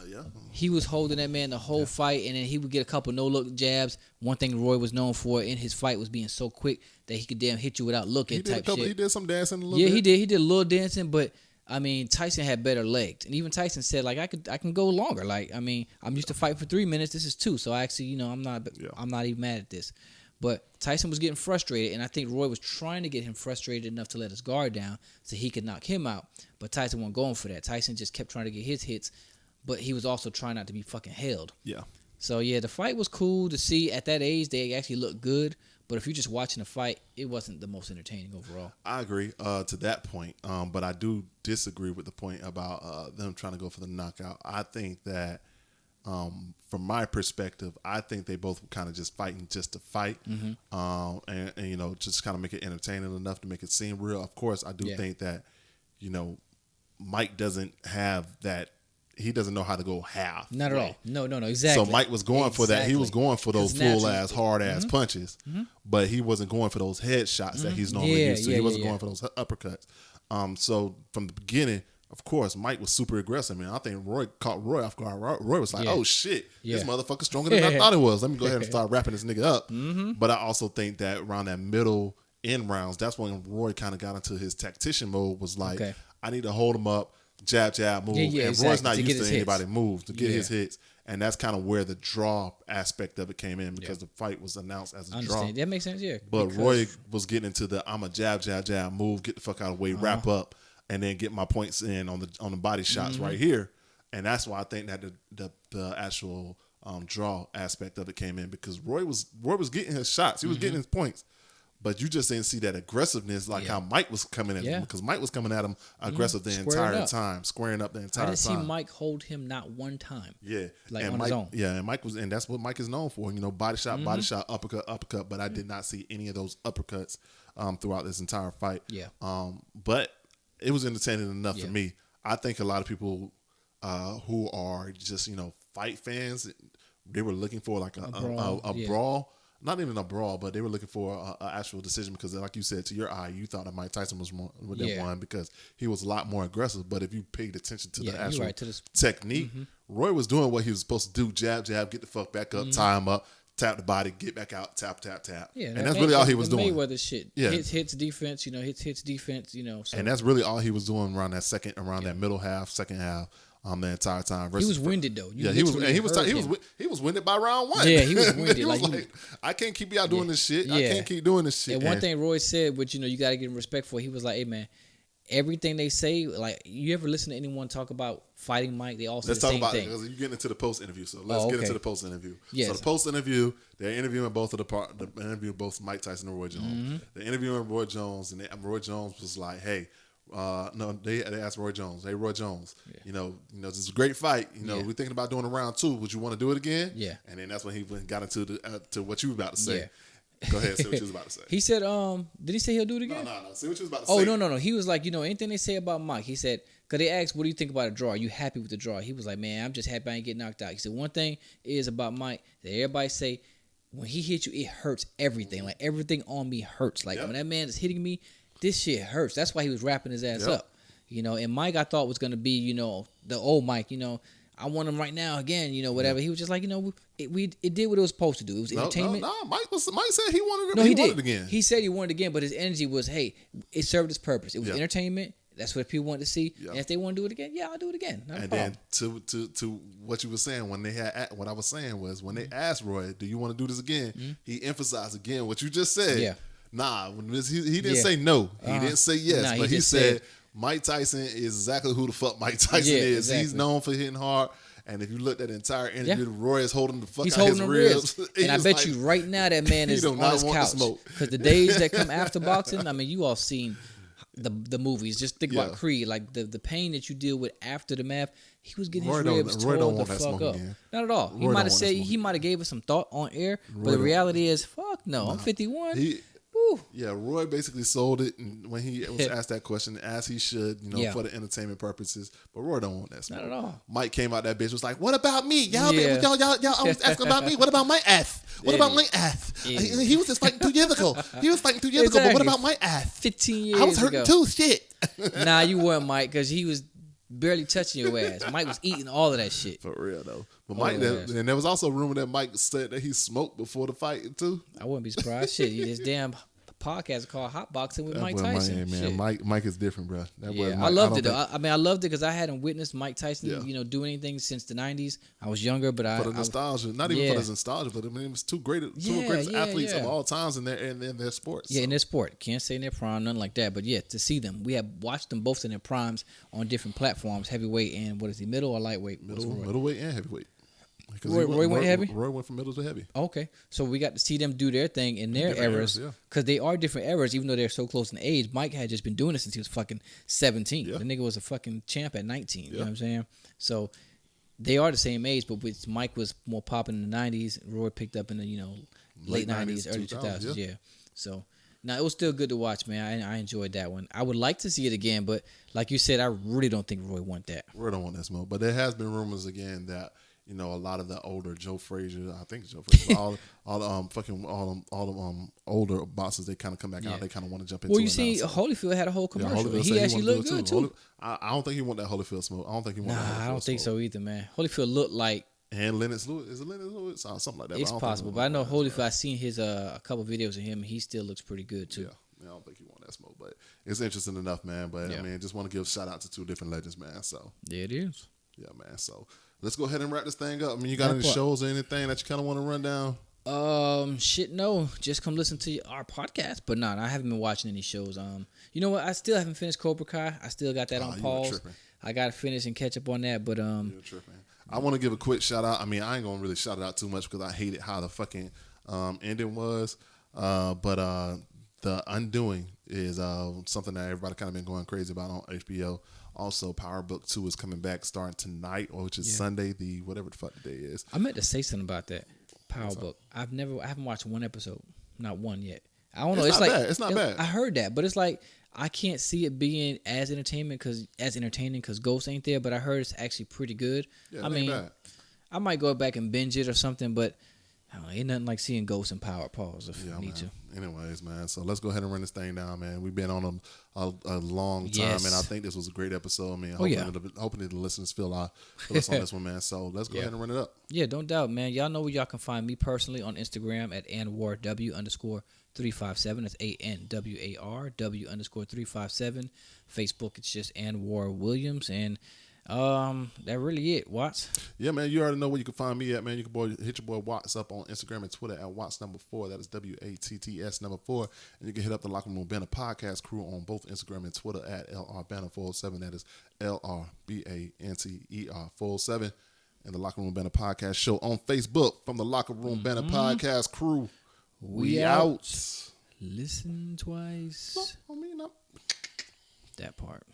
Yeah. He was holding that man the whole fight, and then he would get a couple no-look jabs. One thing Roy was known for in his fight was being so quick that he could damn hit you without looking type shit. He did some dancing a little bit. Yeah, he did. He did a little dancing, but I mean, Tyson had better legs. And even Tyson said, like, I can go longer. Like, I mean, I'm used to fighting for 3 minutes. This is 2. So I actually, I'm not even mad at this. But Tyson was getting frustrated, and I think Roy was trying to get him frustrated enough to let his guard down so he could knock him out. But Tyson wasn't going for that. Tyson just kept trying to get his hits, but he was also trying not to be fucking held. Yeah. So, yeah, the fight was cool to see. At that age, they actually looked good. But if you're just watching the fight, it wasn't the most entertaining overall. I agree to that point, but I do disagree with the point about them trying to go for the knockout. I think that from my perspective, I think they both were kind of just fighting just to fight, and just kind of make it entertaining enough to make it seem real. Of course, I do think that, Mike doesn't have that. He doesn't know how to go half. Not at all. No, exactly. So Mike was going for that. He was going for those full-ass, hard-ass punches, but he wasn't going for those head shots that he's normally used to. He wasn't going for those uppercuts. So from the beginning, of course, Mike was super aggressive, man. I think Roy caught Roy off guard. Roy was like, oh, shit, this motherfucker's stronger than I thought it was. Let me go ahead and start wrapping this nigga up. But I also think that around that middle end rounds, that's when Roy kind of got into his tactician mode, was like, I need to hold him up, jab, move. And Roy's not used to anybody move to get his hits. And that's kind of where the draw aspect of it came in, because the fight was announced as a draw. That makes sense, But Roy was getting into the I'm a jab, move, get the fuck out of the way, wrap up, and then get my points in on the body shots right here. And that's why I think that the actual draw aspect of it came in, because Roy was getting his shots. He was getting his points. But you just didn't see that aggressiveness like how Mike was coming at him, because Mike was coming at him aggressive the entire time, squaring up the entire time. I didn't see Mike hold him not one time. Yeah. Like and on Mike, his own. Yeah, and and that's what Mike is known for, body shot, uppercut, but I did not see any of those uppercuts throughout this entire fight. Yeah. But it was entertaining enough for me. I think a lot of people who are just, fight fans, they were looking for like a brawl. Not even a brawl, but they were looking for an actual decision, because, like you said, to your eye, you thought that Mike Tyson was more with that one, because he was a lot more aggressive. But if you paid attention to the actual technique, Roy was doing what he was supposed to do: jab, get the fuck back up, tie him up, tap the body, get back out, tap. Yeah, and that's really all he was doing. Mayweather shit. Yeah, hits defense. Hits defense. So. And that's really all he was doing around that middle half, second half. The entire time. He was winded though. He was winded by round 1. Yeah, he was winded. He was like, I can't keep y'all doing this shit. I can't keep doing this shit. And one thing Roy said, which you got to give him respect for, he was like, "Hey man, everything they say, like, you ever listen to anyone talk about fighting Mike? They all say the same thing." Let's talk about it, because you're getting into the post interview. So let's get into the post interview. Yes. So the post interview, they're interviewing both Mike Tyson and Roy Jones. They're interviewing Roy Jones, and Roy Jones was like, "Hey." They asked Roy Jones, "Hey, Roy Jones, this is a great fight. We're thinking about doing a round 2. Would you want to do it again?" Yeah. And then that's when he got into to what you were about to say. Yeah. Go ahead, say what you was about to say. He said, did he say he'll do it again? No. Say what you was about to say. Oh, no. He was like, anything they say about Mike, he said, because they asked, what do you think about a draw? Are you happy with the draw? He was like, man, I'm just happy I ain't get knocked out. He said, one thing is about Mike that everybody say, when he hits you, it hurts everything. Like, everything on me hurts. Like, when that man is hitting me, this shit hurts. That's why he was wrapping his ass up. And Mike, I thought was going to be, the old Mike, I want him right now again, whatever. He was just like, it did what it was supposed to do. It was entertainment. No, Mike said he wanted it. No, he did. Wanted it again. He said he wanted it again, but his energy was, hey, it served its purpose. It was entertainment. That's what people wanted to see. And if they want to do it again, I'll do it again. And then to what you were saying, what I was saying was, when they asked Roy, do you want to do this again? He emphasized again what you just said. Yeah. Nah, he didn't say no. He didn't say yes, but he said Mike Tyson is exactly who the fuck Mike Tyson is. Exactly. He's known for hitting hard. And if you look at the entire interview, Roy is holding the fuck out his ribs. And I bet you right now that man is on his couch. Because the days that come after boxing, I mean, you all seen the movies. Just think about Creed, like the pain that you deal with after the math. He was getting Roy his ribs don't tore the want that fuck smoke up. again. Not at all. He might have said he might have gave us some thought on air, but the reality is, fuck no. I'm 51. Roy basically sold it, and when he was asked that question, as he should, for the entertainment purposes. But Roy don't want that smoke. Not at all. Mike came out that bitch was like, "What about me? Y'all always asking about me. What about my ass? What about my ass? He was just fighting 2 years ago. But what about my ass? 15 years I was hurting ago. too. Shit. Nah, you weren't, Mike, because he was barely touching your ass. Mike was eating all of that shit. For real though. But Mike, and there was also a rumor that Mike said that he smoked before the fight too. I wouldn't be surprised. Shit, this damn podcast called Hot Boxing with Mike Tyson. Mike is different, bro. I loved it though. I mean, I loved it because I hadn't witnessed Mike Tyson, do anything since the '90s. I was younger, but for the nostalgia, not even for the nostalgia, but I mean, it was two greatest athletes of all times in their sports. Yeah, in their sport, can't say in their prime, nothing like that. But yeah, to see them, we have watched them both in their primes on different platforms, heavyweight and what is he, middle or lightweight? Middleweight and heavyweight. Roy went heavy? Roy went from middle to heavy. Okay. So we got to see them do their thing in their eras. Because they are different eras, even though they're so close in age. Mike had just been doing it since he was fucking 17. The nigga was a fucking champ at 19. You know what I'm saying? So they are the same age, but Mike was more popping in the 90s. Roy picked up in the, late 90s, early 2000s. Yeah. So, now, it was still good to watch, man. I enjoyed that one. I would like to see it again, but like you said, I really don't think Roy want that. Roy don't want that smoke. But there has been rumors again that a lot of the older Joe Frazier, I think it's Joe Frazier, all the older boxers, they kind of come back out. They kind of want to jump into it. Well, you see, Holyfield had a whole commercial. He actually looked good too. I don't think he want that Holyfield smoke. I don't think he want that Holyfield I don't think so either, man. Holyfield looked like. And Lennox Lewis. Is it Lennox Lewis? Something like that. It's possible, but I know Holyfield, I've seen his a couple videos of him, and he still looks pretty good too. Yeah, I don't think he want that smoke, but it's interesting enough, man. But I mean, just want to give a shout out to 2 different legends, man. So yeah, it is. Yeah, man. So let's go ahead and wrap this thing up. I mean, you got any shows or anything that you kind of want to run down? Shit, no. Just come listen to our podcast. But no, I haven't been watching any shows. You know what? I still haven't finished Cobra Kai. I still got that on pause. I got to finish and catch up on that. But You're tripping. I want to give a quick shout out. I mean, I ain't gonna really shout it out too much because I hated how the fucking ending was. But The Undoing is something that everybody kind of been going crazy about on HBO. Also, Power Book 2 is coming back starting tonight, which is Sunday, the whatever the fuck the day is. I meant to say something about that Power Book. I haven't watched one episode, not one yet. I don't know. It's like bad. It's not bad. I heard that, but it's like I can't see it being as entertaining because Ghost ain't there. But I heard it's actually pretty good. Yeah, I mean, I might go back and binge it or something, but I don't know, ain't nothing like seeing Ghost and Power pause if you need to. Anyways, man, so let's go ahead and run this thing down, man. We've been on a long time, and I think this was a great episode, man. Hopefully the listeners feel us on this one, man. So let's go ahead and run it up. Yeah, don't doubt, man. Y'all know where y'all can find me personally on Instagram at AnwarW_357. That's ANWARW_357. Facebook, it's just Anwar Williams, and that really it, Watts. Yeah, man, you already know where you can find me at, man. You can hit your boy Watts up on Instagram and Twitter at Watts4. That is WATTS4. And you can hit up the Locker Room Banter podcast crew on both Instagram and Twitter at LRBanter407. That is LRBANTER407. And the Locker Room Banter podcast show on Facebook from the Locker Room Banter podcast crew. We out. Listen twice. No, I mean, that part.